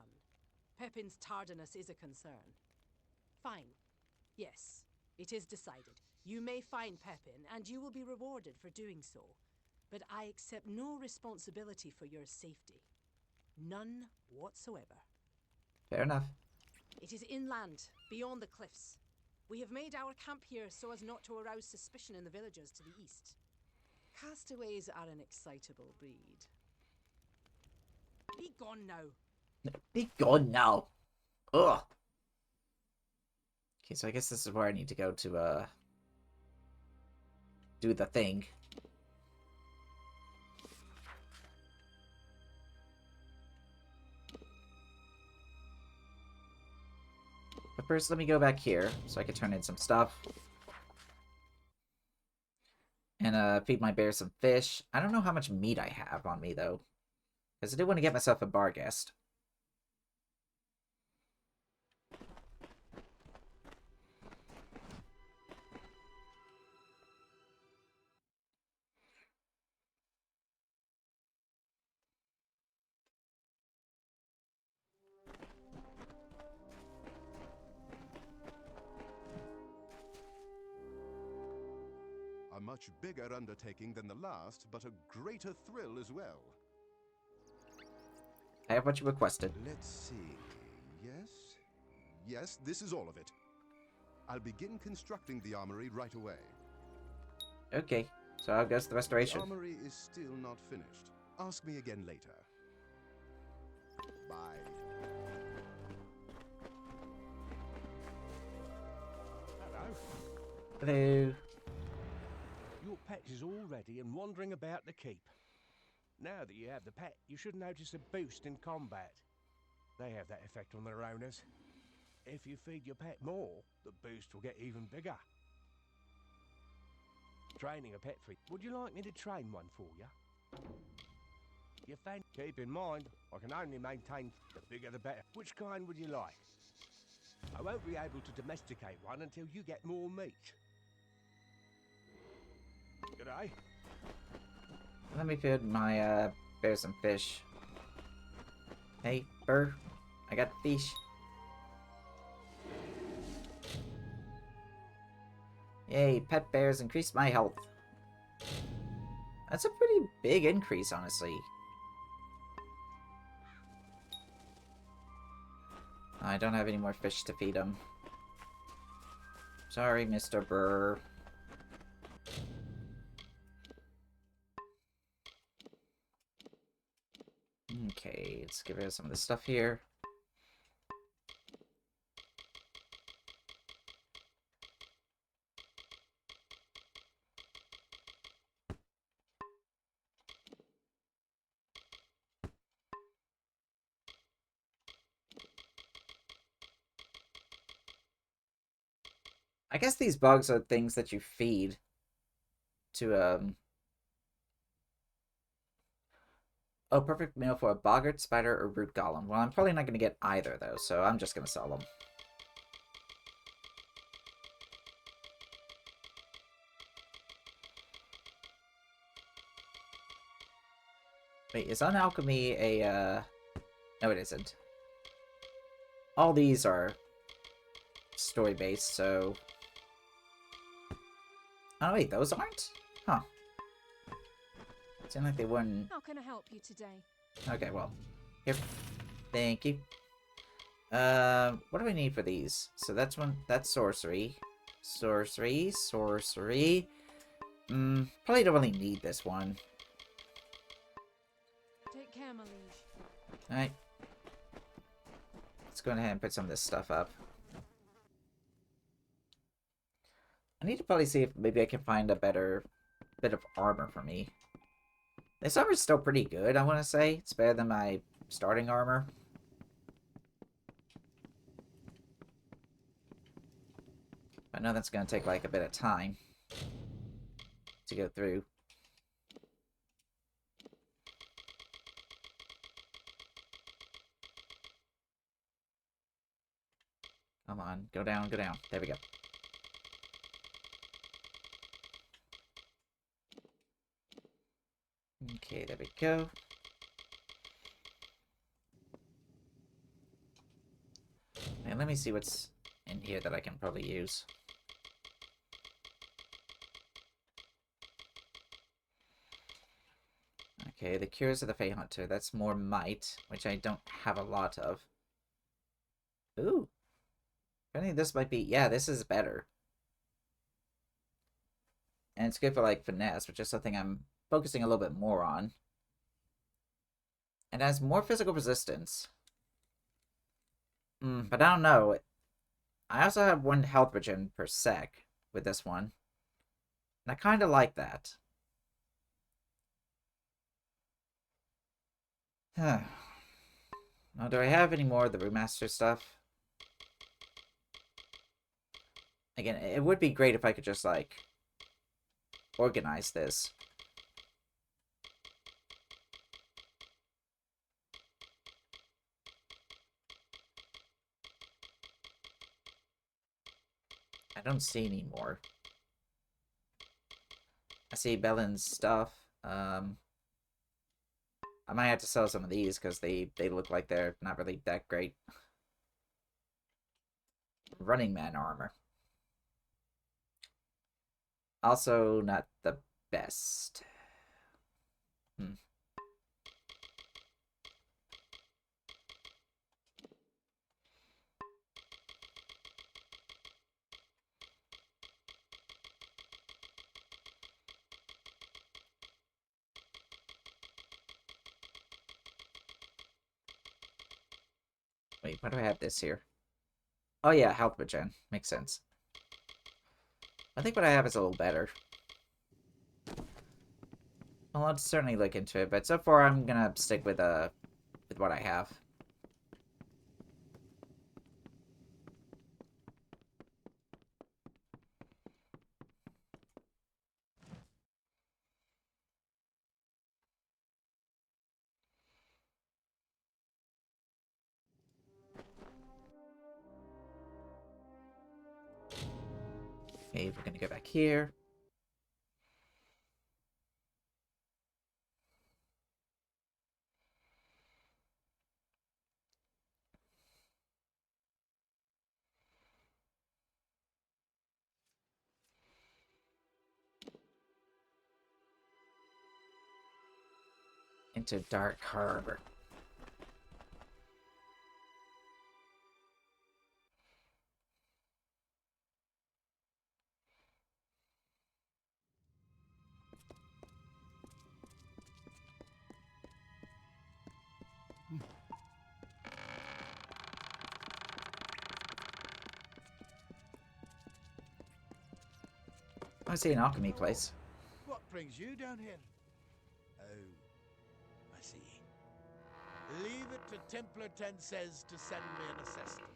Pepin's tardiness is a concern. Fine. Yes, it is decided. You may find Pepin, and you will be rewarded for doing so. But I accept no responsibility for your safety. None whatsoever. Fair enough. It is inland, beyond the cliffs. We have made our camp here so as not to arouse suspicion in the villagers to the east. Castaways are an excitable breed. Be gone now. Be gone now. Ugh. Okay, so I guess this is where I need to go to, do the thing. But first, let me go back here so I can turn in some stuff. And, feed my bear some fish. I don't know how much meat I have on me, though. Because I do want to get myself a bar guest. A much bigger undertaking than the last, but a greater thrill as well. I have what you requested. Let's see. Yes? Yes, this is all of it. I'll begin constructing the armory right away. Okay, so how goes the restoration? The armory is still not finished. Ask me again later. Bye. Hello. Hello. Your pet is all ready and wandering about the keep. Now that you have the pet, you should notice a boost in combat. They have that effect on their owners. If you feed your pet more, the boost will get even bigger. Training a pet for you. Would you like me to train one for you? Keep in mind, I can only maintain the bigger the better. Which kind would you like? I won't be able to domesticate one until you get more meat. G'day. Let me feed my bear some fish. Hey, Burr, I got fish. Yay, pet bears increased my health. That's a pretty big increase, honestly. I don't have any more fish to feed him. Sorry, Mr. Burr. Okay, let's get rid of some of this stuff here. I guess these bugs are things that you feed to, Oh, perfect meal for a boggart, spider, or root golem. Well, I'm probably not going to get either, though, so I'm just going to sell them. Wait, is unalchemy a, No, it isn't. All these are story-based, so... Oh, wait, those aren't? Huh. Seemed like they wouldn't... How can I help you today? Okay, well. Here. Thank you. What do we need for these? So that's sorcery. Sorcery. Probably don't really need this one. Take care, my liege. Alright. Let's go ahead and put some of this stuff up. I need to probably see if maybe I can find a better bit of armor for me. This armor's still pretty good, I want to say. It's better than my starting armor. I know that's going to take like a bit of time to go through. Come on, go down, go down. There we go. Okay, there we go. And let me see what's in here that I can probably use. Okay, the Cures of the Fey Hunter. That's more might, which I don't have a lot of. Ooh. I think this might be... Yeah, this is better. And it's good for, like, finesse, which is something I'm focusing a little bit more on. And has more physical resistance. But I don't know. I also have 1 health regen per sec with this one. And I kind of like that. Huh. Now, do I have any more of the remaster stuff? Again, it would be great if I could just, like, organize this. I don't see any more. I see Belen's stuff. I might have to sell some of these because they look like they're not really that great. Running Man armor. Also not the best. Wait, why do I have this here? Oh yeah, health regen. Makes sense. I think what I have is a little better. Well, I'll certainly look into it, but so far I'm gonna stick with what I have. Okay, we're gonna go back here. Into Dark Harbor. I see an alchemy place. What brings you down here? Oh, I see. Leave it to Templar Tensez to send me an assistant.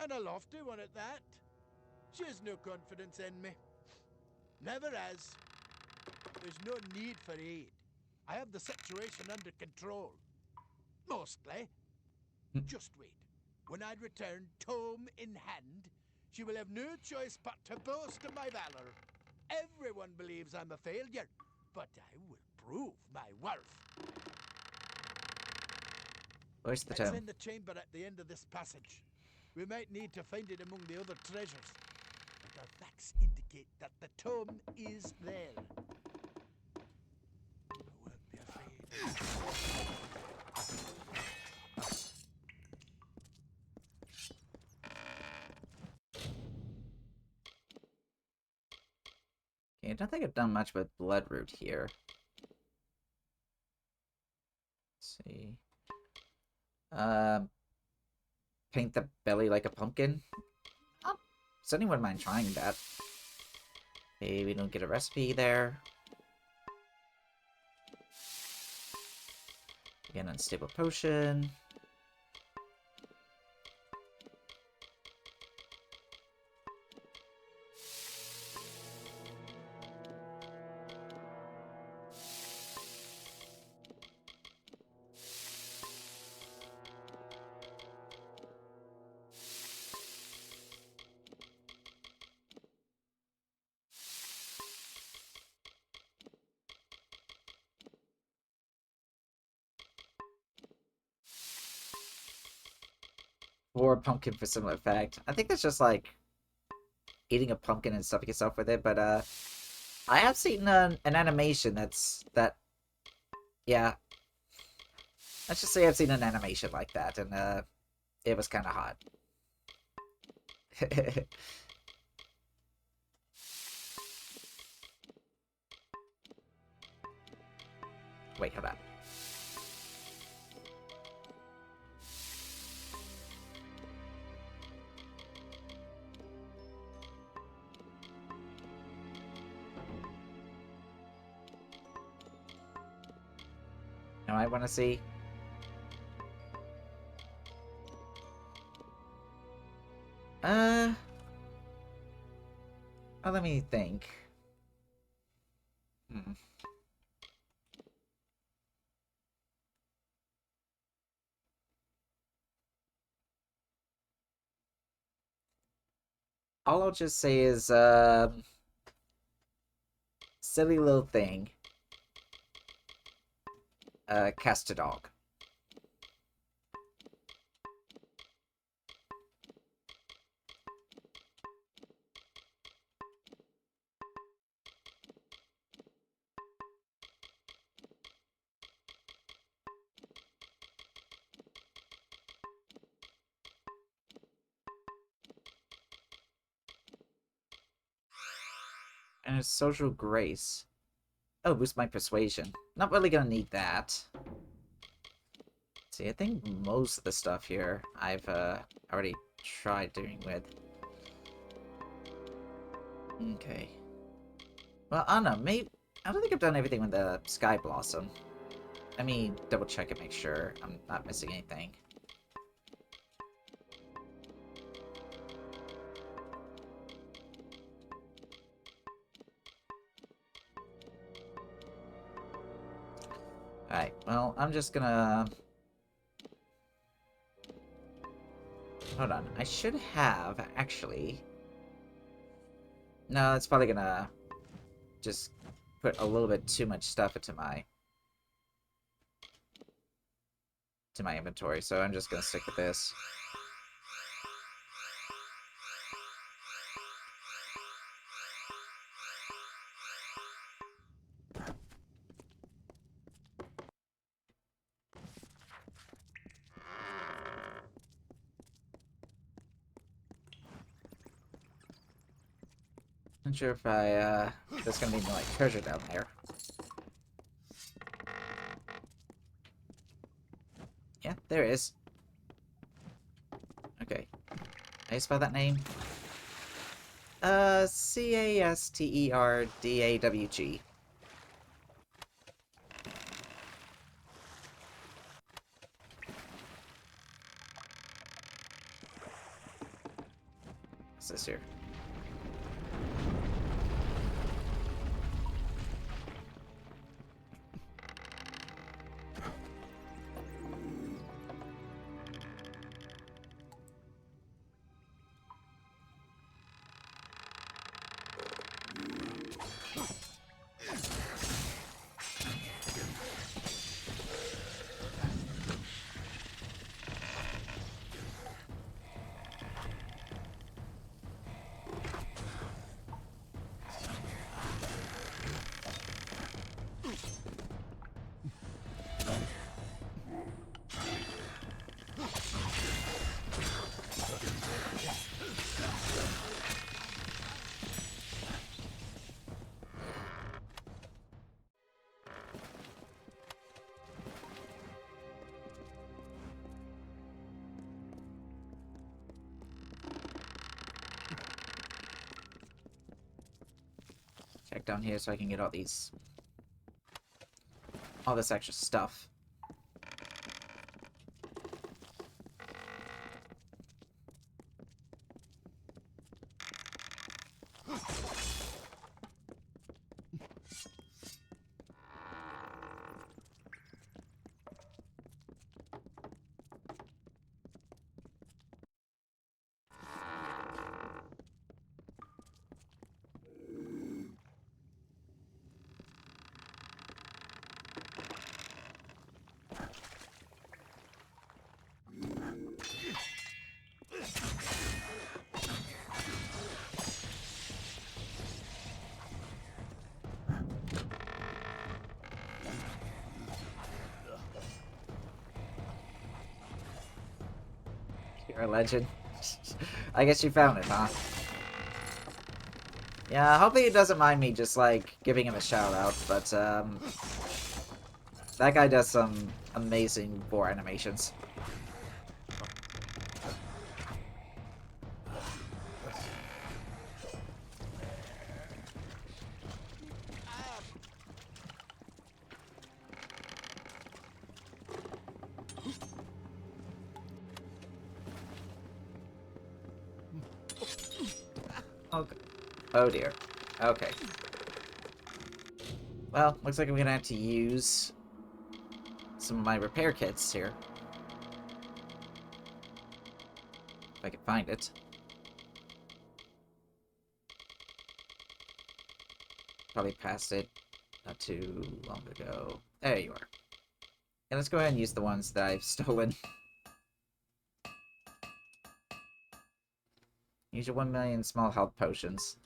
And a lofty one at that. She has no confidence in me. Never has. There's no need for aid. I have the situation under control. Mostly. Just wait. When I return, tome in hand, she will have no choice but to boast of my valor. Everyone believes I'm a failure, but I will prove my worth. Where's the It's tome? in the chamber at the end of this passage. We might need to find it among the other treasures. But our facts indicate that the tome is there. I won't be afraid. Okay, I don't think I've done much with Bloodroot here. Let's see. Paint the belly like a pumpkin. Oh, certainly wouldn't mind trying that. Okay, we don't get a recipe there. Again, unstable potion. Or a pumpkin for similar effect. I think that's just like eating a pumpkin and stuffing yourself with it, but I have seen an animation yeah. Let's just say I've seen an animation like that, and it was kind of hot. Wait, hold on. Now I want to see. Oh, let me think. All I'll just say is, silly little thing. Cast a dog. And a social grace. Oh, boost my persuasion. Not really gonna need that. See, I think most of the stuff here I've already tried doing with. Okay. Well, I don't know. Maybe I don't think I've done everything with the Sky Blossom. Let me double check and make sure I'm not missing anything. Alright, well, I'm just gonna... Hold on, I should have, actually... No, it's probably gonna... just put a little bit too much stuff into my... inventory, so I'm just gonna stick with this. Not sure if there's gonna be no, like, treasure down there. Yeah, there is. Okay. How you spell that name? Casterdawg. What's this here? Check down here so I can get all this extra stuff. You're a legend. I guess you found it, huh? Yeah, hopefully he doesn't mind me just, like, giving him a shout-out, but, that guy does some amazing boar animations. Okay. Oh dear. Okay. Well, looks like I'm gonna have to use some of my repair kits here. If I can find it. Probably passed it not too long ago. There you are. And let's go ahead and use the ones that I've stolen. Use your 1 million small health potions.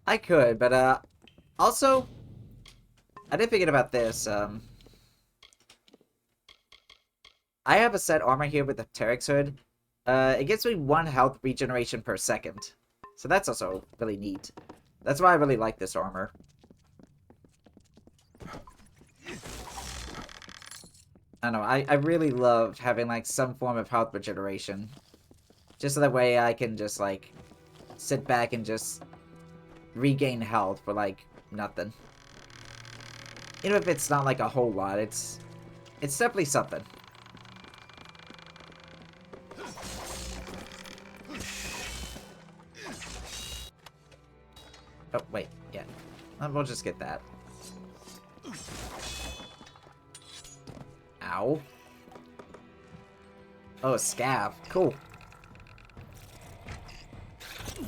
I could, but, also, I did thinking about this, I have a set armor here with the Terex hood. It gives me 1 health regeneration per second. So that's also really neat. That's why I really like this armor. I don't know, I really love having, like, some form of health regeneration. Just so that way I can just, like, sit back and just regain health for, like, nothing. Even if it's not, like, a whole lot, it's definitely something. Oh, wait, yeah. We'll just get that. Ow. Oh, a scav. Cool. The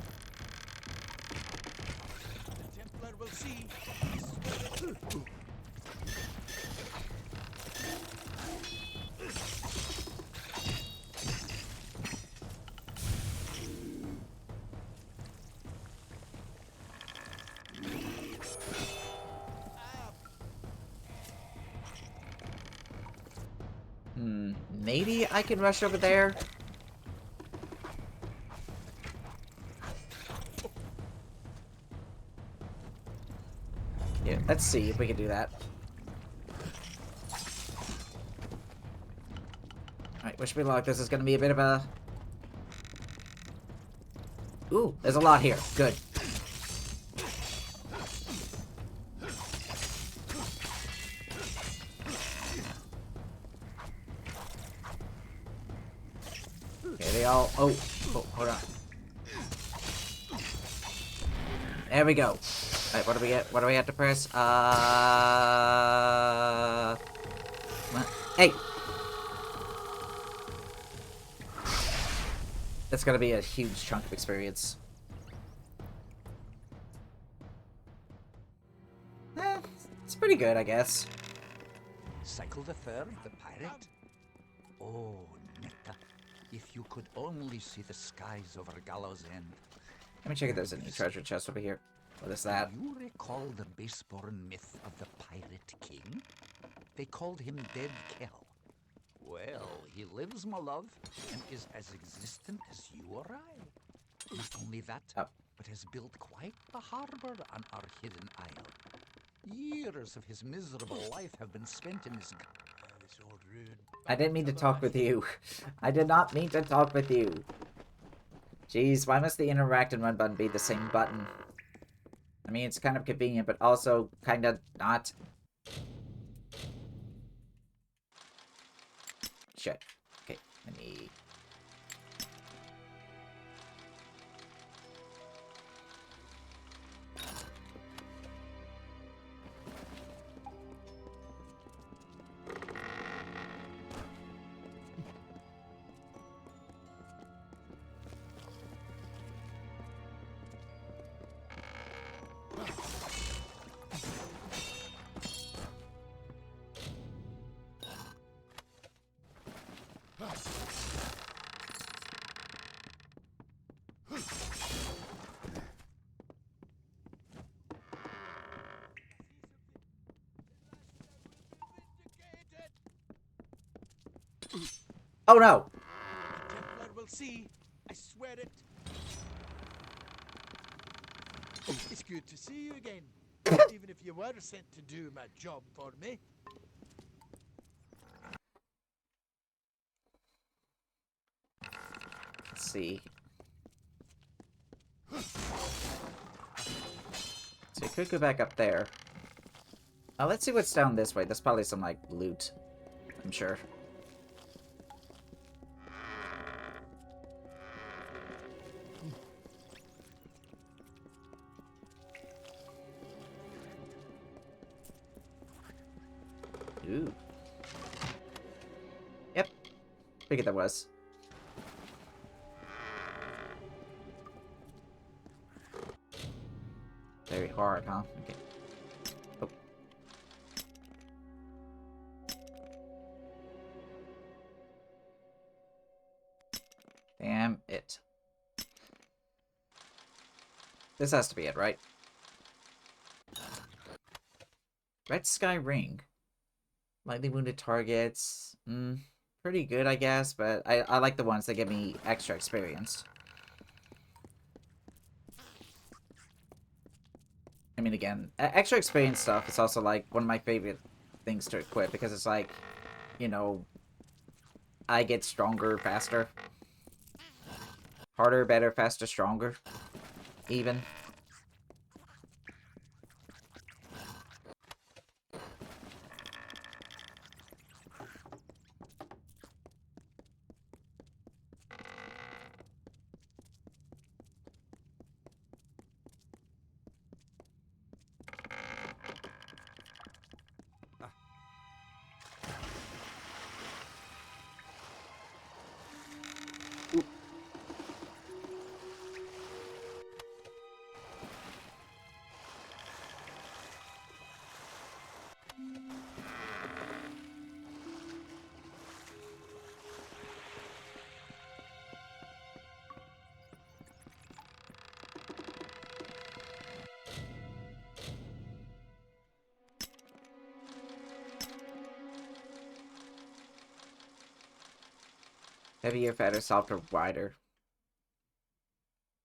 Templar will see. Maybe I can rush over there? Yeah, let's see if we can do that. Alright, wish me luck. This is gonna be a bit of a... Ooh, there's a lot here. Good. Okay, they all... Oh, hold on. There we go. Alright, what do we get? What do we have to press? What? Hey! That's gonna be a huge chunk of experience. It's pretty good, I guess. Cycle the Third, the pirate? Oh, Netta, if you could only see the skies over Gallows End. Let me check if there's any treasure chest over here. What is that? Do you recall the base-born myth of the Pirate King? They called him Dead Kell. Well, he lives, my love, and is as existent as you or I. Not only that, but has built quite the harbor on our hidden isle. Years of his miserable life have been spent in this old rude. I didn't mean to talk with you. I did not mean to talk with you. Jeez, why must the interact and run button be the same button? I mean, it's kind of convenient, but also kind of not. Shit. Okay, let me... Oh no! The Templar will see. I swear it. It's good to see you again. Even if you were sent to do my job for me. Let's see. So you could go back up there. Let's see what's down this way. There's probably some, like, loot. I'm sure. Ooh. Yep. Figured that was. Very hard, huh? Okay. Oh. Damn it. This has to be it, right? Red Sky Ring. Lightly wounded targets. Pretty good, I guess, but I like the ones that give me extra experience. I mean, again, extra experience stuff is also, like, one of my favorite things to equip, because it's like, you know, I get stronger faster. Harder, better, faster, stronger. Even. Heavier, fatter, softer, wider.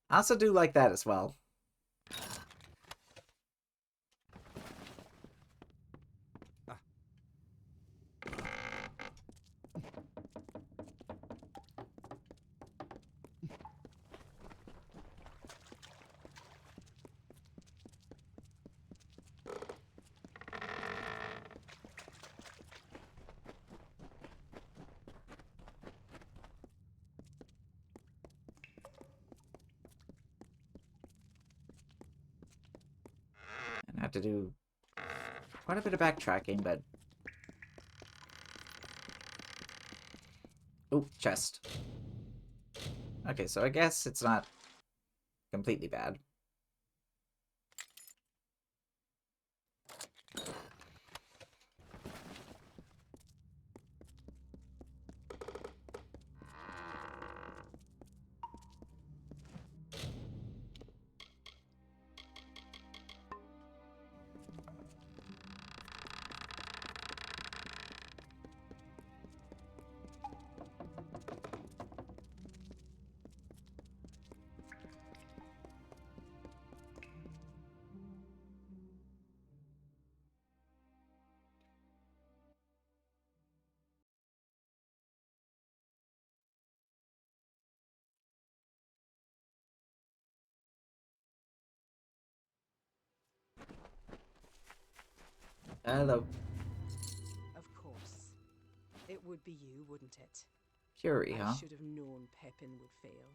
I also do like that as well. And I have to do quite a bit of backtracking, but... Ooh, chest. Okay, so I guess it's not completely bad. Hello. Of course. It would be you, wouldn't it? Fury, huh? I should have known Pepin would fail.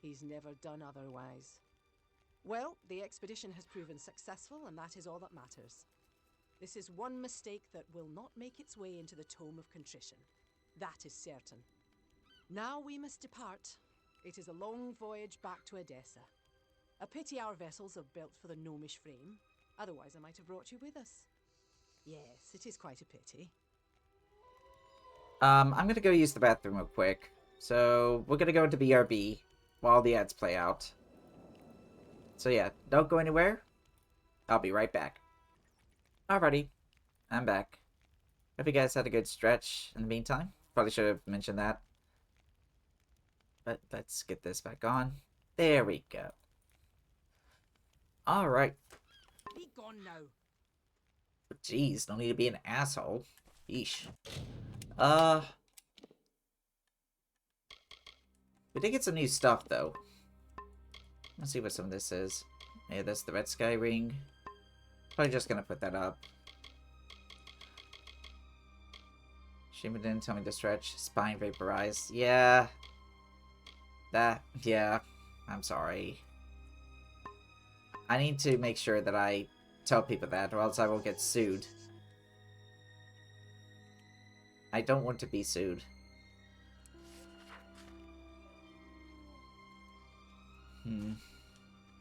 He's never done otherwise. Well, the expedition has proven successful, and that is all that matters. This is one mistake that will not make its way into the Tome of Contrition. That is certain. Now we must depart. It is a long voyage back to Edessa. A pity our vessels are built for the gnomish frame. Otherwise, I might have brought you with us. Yes, it is quite a pity. I'm gonna go use the bathroom real quick. So, we're gonna go into BRB while the ads play out. So yeah, don't go anywhere. I'll be right back. Alrighty, I'm back. Hope you guys had a good stretch in the meantime. Probably should have mentioned that. But let's get this back on. There we go. Alright. Be gone now. Jeez, no need to be an asshole. Yeesh. We did get some new stuff, though. Let's see what some of this is. Yeah, that's the red sky ring. Probably just gonna put that up. Shima didn't tell me to stretch. Spine vaporized. Yeah. Yeah. I'm sorry. I need to make sure that I tell people that, or else I will get sued. I don't want to be sued.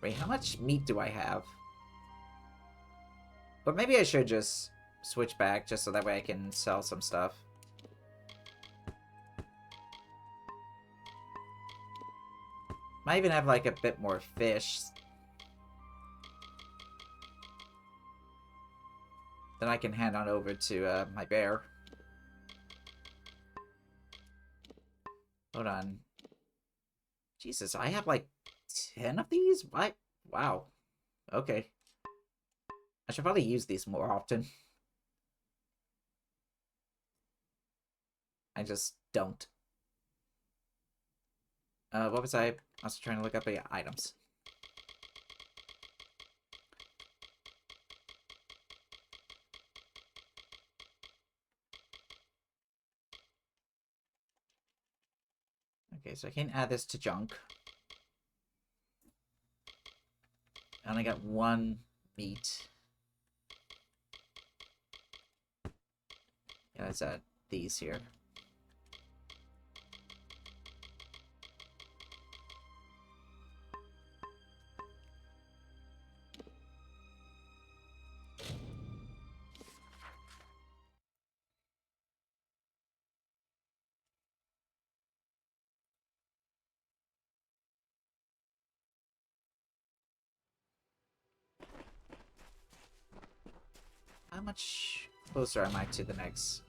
Wait, how much meat do I have? Or maybe I should just switch back, just so that way I can sell some stuff. Might even have, like, a bit more fish. Then I can hand on over to, my bear. Hold on. Jesus, I have, like, 10 of these? What? Wow. Okay. I should probably use these more often. I just don't. What was I was trying to look up? Yeah, items. Okay, so I can add this to junk. I only got one meat. Yeah, let's add these here. How much closer am I to the next?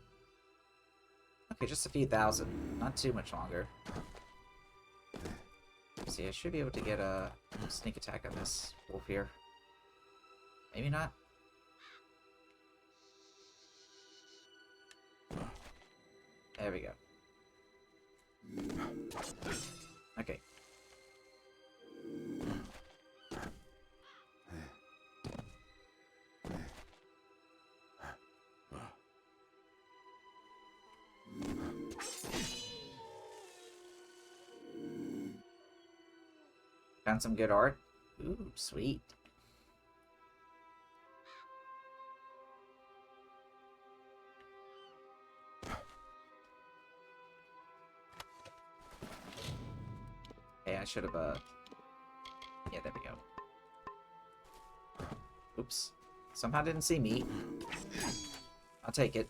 Okay, just a few thousand. Not too much longer. See, I should be able to get a sneak attack on this wolf here. Maybe not. There we go. Okay. Found some good art. Ooh, sweet. Hey, I should have, yeah, there we go. Oops. Somehow didn't see me. I'll take it.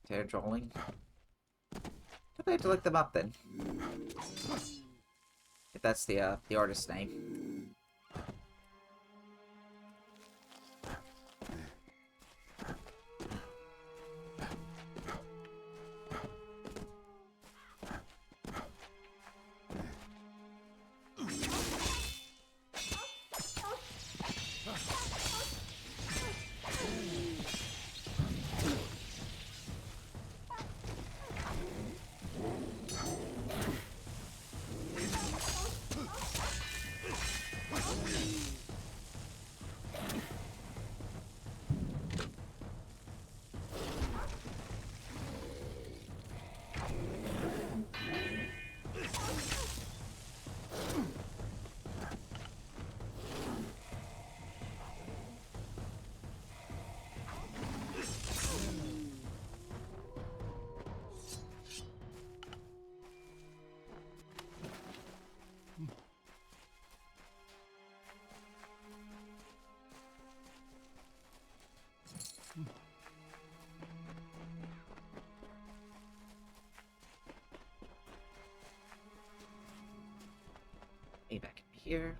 Tear drawing. I have to look them up then. If that's the artist's name. Back in here.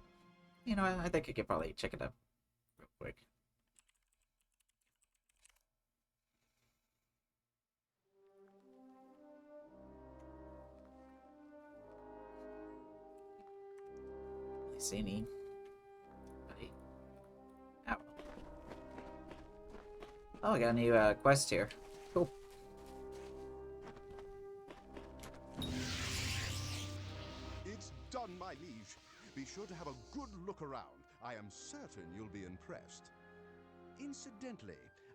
You know, I think I could probably check it up real quick. See any? Buddy. Ow. Oh, I got a new quest here. Cool. It's done, my liege. Be sure to have a good look around. I am certain you'll be impressed. Incidentally,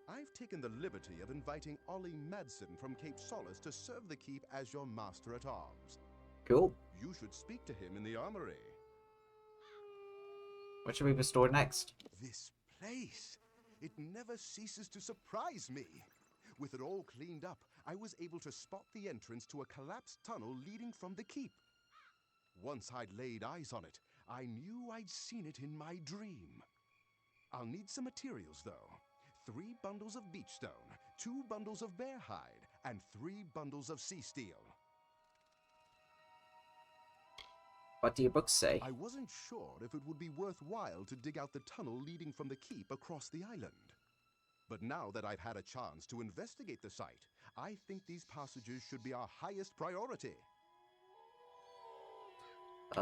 I've taken the liberty of inviting Ollie Madsen from Cape Solace to serve the keep as your master-at-arms. Cool. You should speak to him in the armory. What should we restore next? This place! It never ceases to surprise me. With it all cleaned up, I was able to spot the entrance to a collapsed tunnel leading from the keep. Once I'd laid eyes on it, I knew I'd seen it in my dream. I'll need some materials, though. 3 bundles of beech stone, 2 bundles of bear hide, and 3 bundles of sea steel. What do your books say? I wasn't sure if it would be worthwhile to dig out the tunnel leading from the keep across the island. But now that I've had a chance to investigate the site, I think these passages should be our highest priority.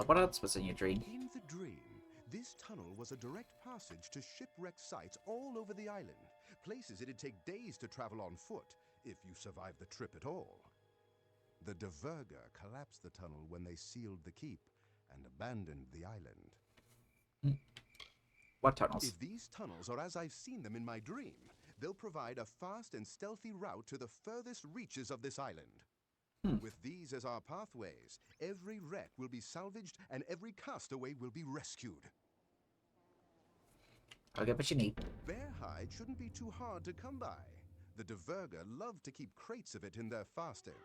What else was in your dream? In the dream, this tunnel was a direct passage to shipwreck sites all over the island, places it'd take days to travel on foot, if you survived the trip at all. The Diverger collapsed the tunnel when they sealed the keep and abandoned the island. What tunnels? If these tunnels are as I've seen them in my dream, they'll provide a fast and stealthy route to the furthest reaches of this island. With these as our pathways, every wreck will be salvaged and every castaway will be rescued. I'll get what you need. Bear hide shouldn't be too hard to come by. The Diverger love to keep crates of it in their fastings.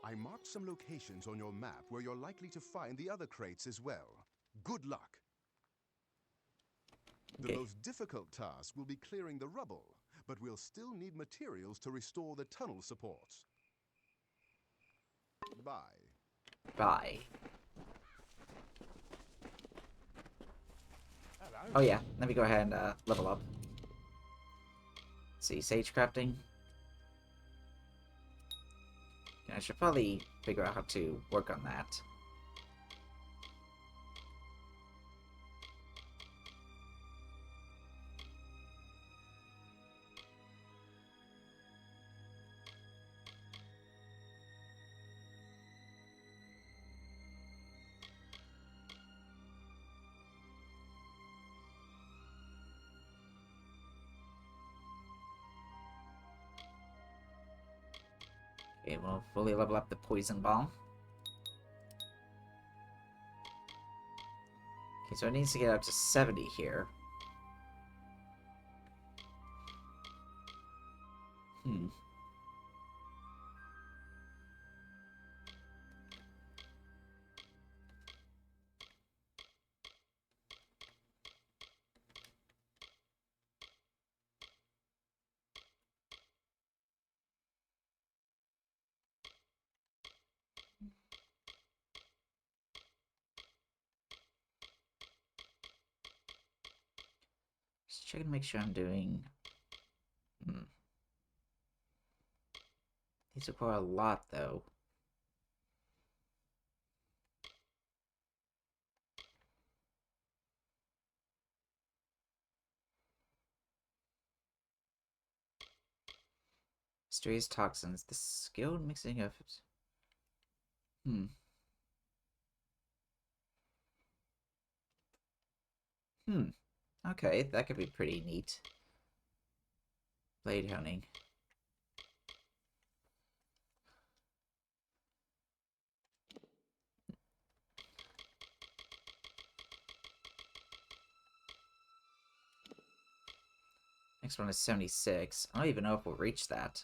I marked some locations on your map where you're likely to find the other crates as well. Good luck! The most difficult task will be clearing the rubble, but we'll still need materials to restore the tunnel supports. Bye. Bye. Hello. Oh yeah, let me go ahead and level up. Let's see, sage crafting. Yeah, I should probably figure out how to work on that. Okay, we'll fully level up the poison bomb. Okay, so it needs to get up to 70 here. Just checking to make sure I'm doing... These require a lot, though. Mysterious toxins. The skilled mixing of... Okay, that could be pretty neat. Blade honing. Next one is 76. I don't even know if we'll reach that.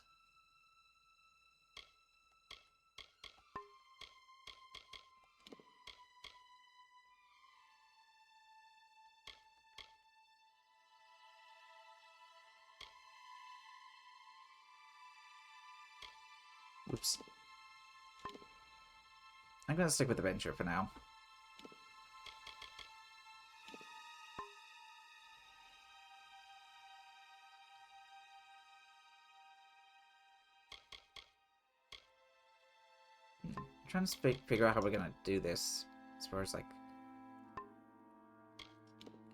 Oops. I'm gonna stick with Adventure for now. I'm trying to figure out how we're gonna do this as far as like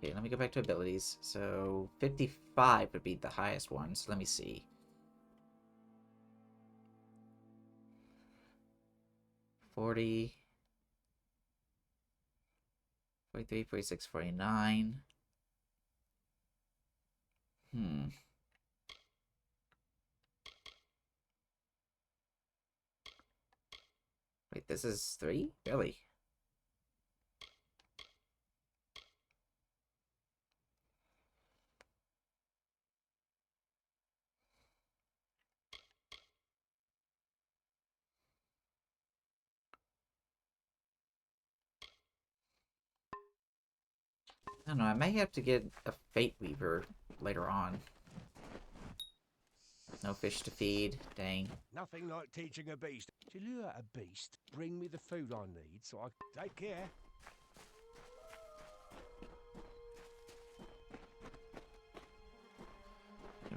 Okay, let me go back to abilities. So 55 would be the highest one. So let me see. 40, 43, 46, 49. Wait, this is 3? Really? I don't know, I may have to get a Fate Weaver later on. No fish to feed, dang. Nothing like teaching a beast. To lure a beast, bring me the food I need, so I take care.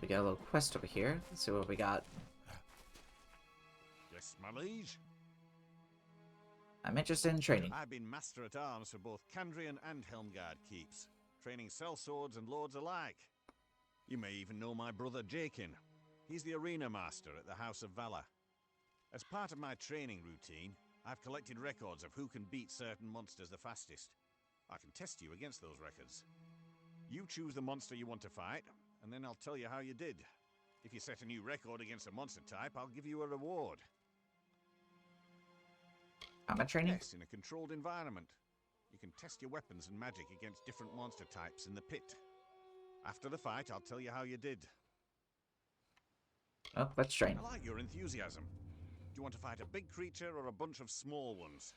We got a little quest over here. Let's see what we got. Yes, my liege. I'm interested in training. I've been master at arms for both Candrian and Helmgard keeps, training sellswords and lords alike. You may even know my brother Jakin. He's the arena master at the House of Valor. As part of my training routine, I've collected records of who can beat certain monsters the fastest. I can test you against those records. You choose the monster you want to fight, and then I'll tell you how you did. If you set a new record against a monster type, I'll give you a reward. Combat training? Yes, in a controlled environment. You can test your weapons and magic against different monster types in the pit. After the fight, I'll tell you how you did. Oh, let's train. I like your enthusiasm. Do you want to fight a big creature or a bunch of small ones?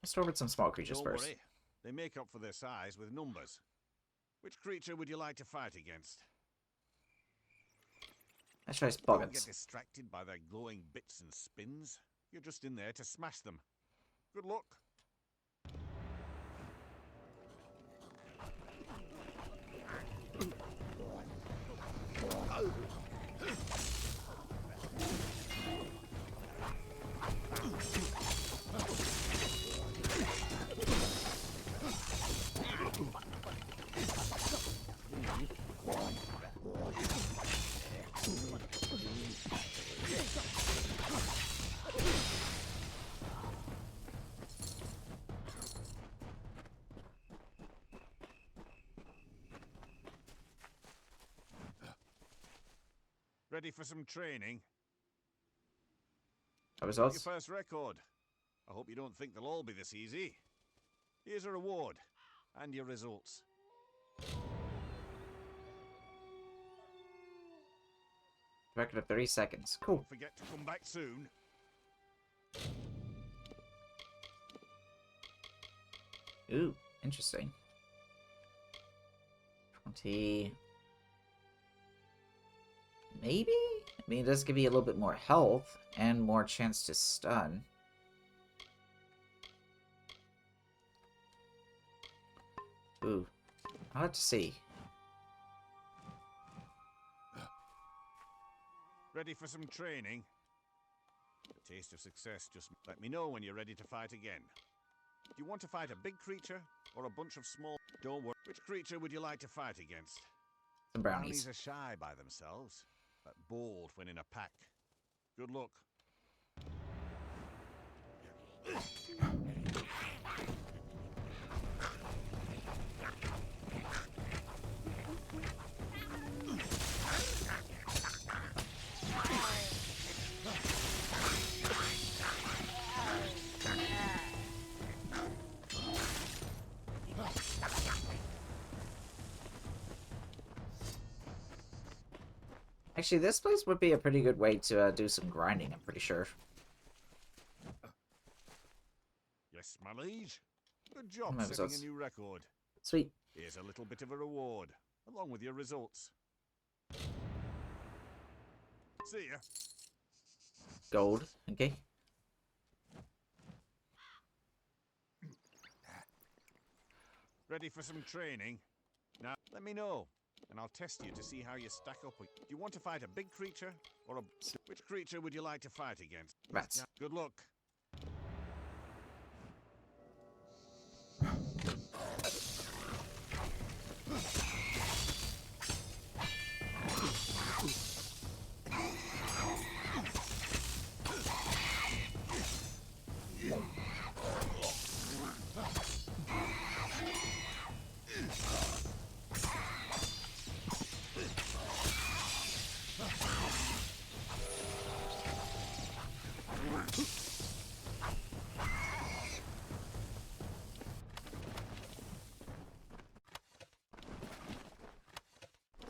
Let's start with some small creatures Don't first. worry. They make up for their size with numbers. Which creature would you like to fight against? Let's try Don't get Spoggins. distracted by their glowing bits and spins. You're just in there to smash them. Good luck. Ready for some training? Our Got your results? first record. I hope you don't think they'll all be this easy. Here's a reward, and your results. Record of 30 seconds. Cool. Don't forget to come back soon. Ooh, interesting. 20. Maybe? I mean, it does give you a little bit more health and more chance to stun. Ooh. I'll have to see. Ready for some training? A taste of success. Just let me know when you're ready to fight again. Do you want to fight a big creature or a bunch of small? Don't worry. Which creature would you like to fight against? Some brownies. Brownies are shy by themselves, but bold when in a pack. Good luck. Actually, this place would be a pretty good way to do some grinding, I'm pretty sure. Yes, my liege. Good job My setting a results. new record. Sweet. Here's a little bit of a reward, along with your results. See ya. Gold. Okay. Ready for some training? Now, let me know, and I'll test you to see how you stack up. Do you want to fight a big creature, or a... Which creature would you like to fight against? Rats. Good luck.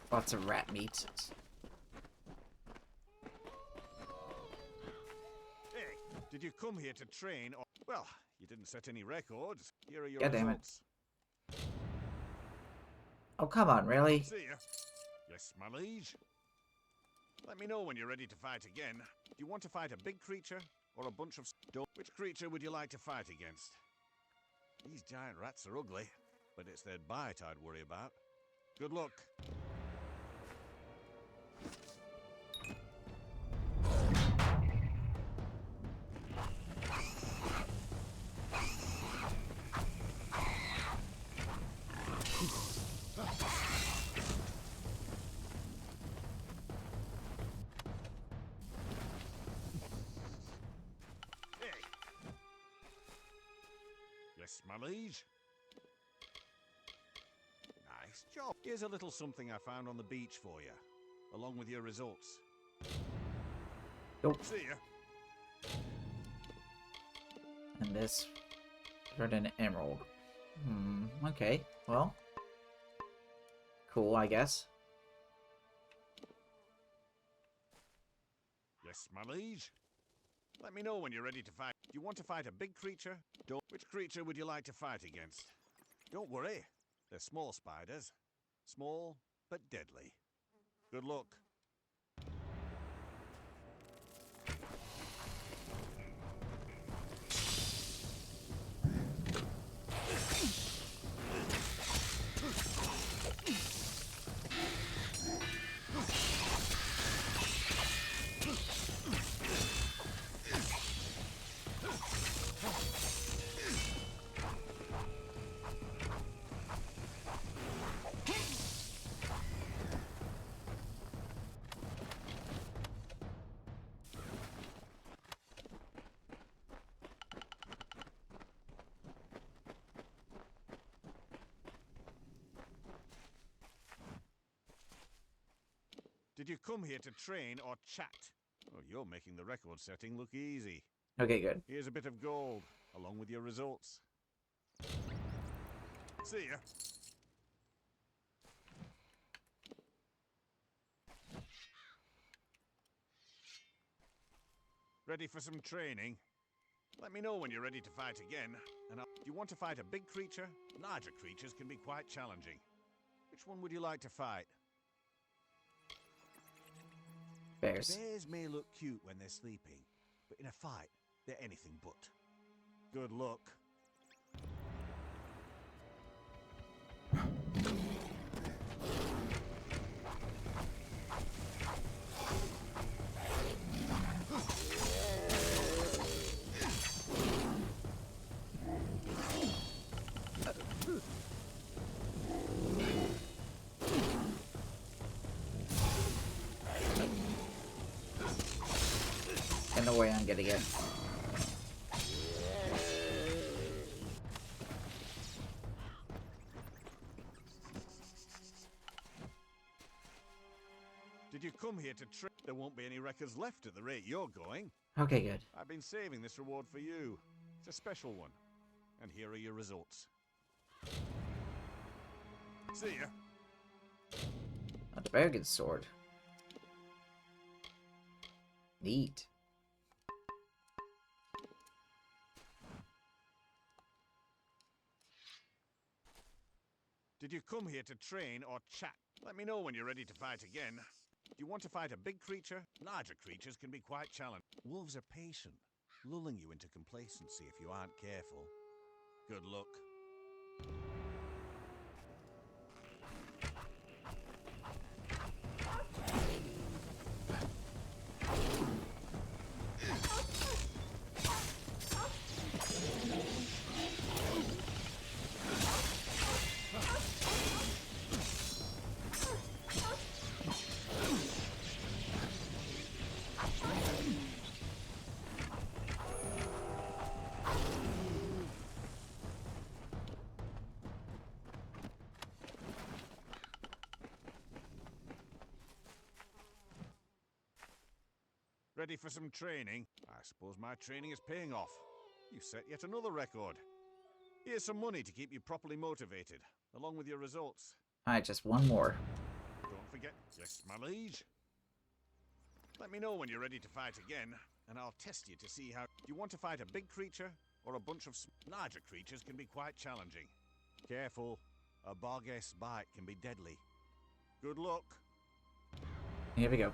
Lots of rat meat. Hey, did you come here to train or... Well, you didn't set any records. Here are your God damn it. results. Oh, come on, really? See ya. Yes, my liege. Let me know when you're ready to fight again. Do you want to fight a big creature or a bunch of... Which creature would you like to fight against? These giant rats are ugly, but it's their bite I'd worry about. Good luck. Yes, my liege. Nice job. Here's a little something I found on the beach for you, along with your results. Nope. See ya. And this for an emerald. Okay. Well. Cool, I guess. Yes, my liege. Let me know when you're ready to fight. Do you want to fight a big creature? Which creature would you like to fight against? Don't worry. They're small spiders. Small, but deadly. Good luck. Did you come here to train or chat? Oh, you're making the record setting look easy. Okay, good. Here's a bit of gold, along with your results. See ya. Ready for some training? Let me know when you're ready to fight again. And do you want to fight a big creature? Larger creatures can be quite challenging. Which one would you like to fight? Bears. Bears may look cute when they're sleeping, but in a fight, they're anything but. Good luck. No way I'm getting it. Did you come here to trick? There won't be any records left at the rate you're going. Okay, good. I've been saving this reward for you. It's a special one. And here are your results. See ya. A very good sword. Neat. Did you come here to train or chat? Let me know when you're ready to fight again. Do you want to fight a big creature? Larger creatures can be quite challenging. Wolves are patient, lulling you into complacency if you aren't careful. Good luck. Ready for some training? I suppose my training is paying off. You've set yet another record. Here's some money to keep you properly motivated, along with your results. Alright, just one more. Don't forget... Yes, my liege. Let me know when you're ready to fight again, and I'll test you to see how... Do you want to fight a big creature, or a bunch of... Larger creatures can be quite challenging. Careful. A Barghest bite can be deadly. Good luck. Here we go.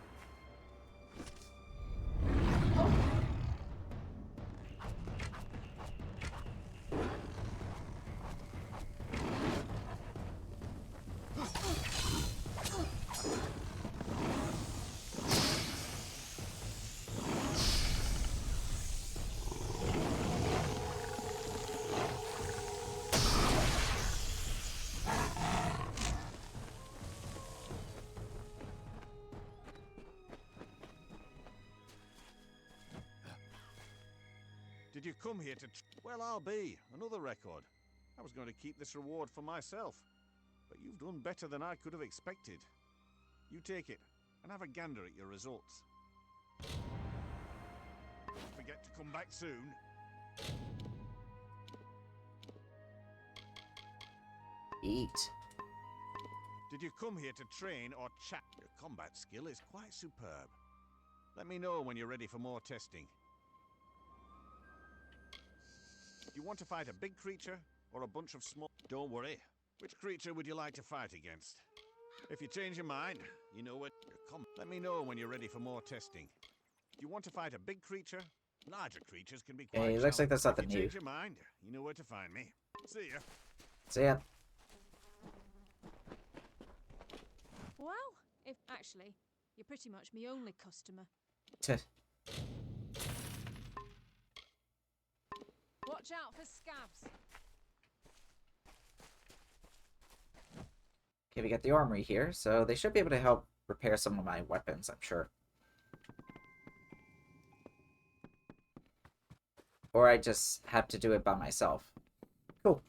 Did you come here to... Well, I'll be. Another record. I was going to keep this reward for myself. But you've done better than I could have expected. You take it, and have a gander at your results. Don't forget to come back soon. Eat. Did you come here to train or chat? Your combat skill is quite superb. Let me know when you're ready for more testing. Do you want to fight a big creature, or a bunch of small... Don't worry. Which creature would you like to fight against? If you change your mind, you know what... Let me know when you're ready for more testing. Do you want to fight a big creature? Larger creatures can be quite Hey, looks like there's nothing If you new. change your mind, you know where to find me. See ya. See ya. Well, if actually, you're pretty much my only customer. Watch out for scabs. Okay, we got the armory here, so they should be able to help repair some of my weapons, I'm sure. Or I just have to do it by myself. Cool.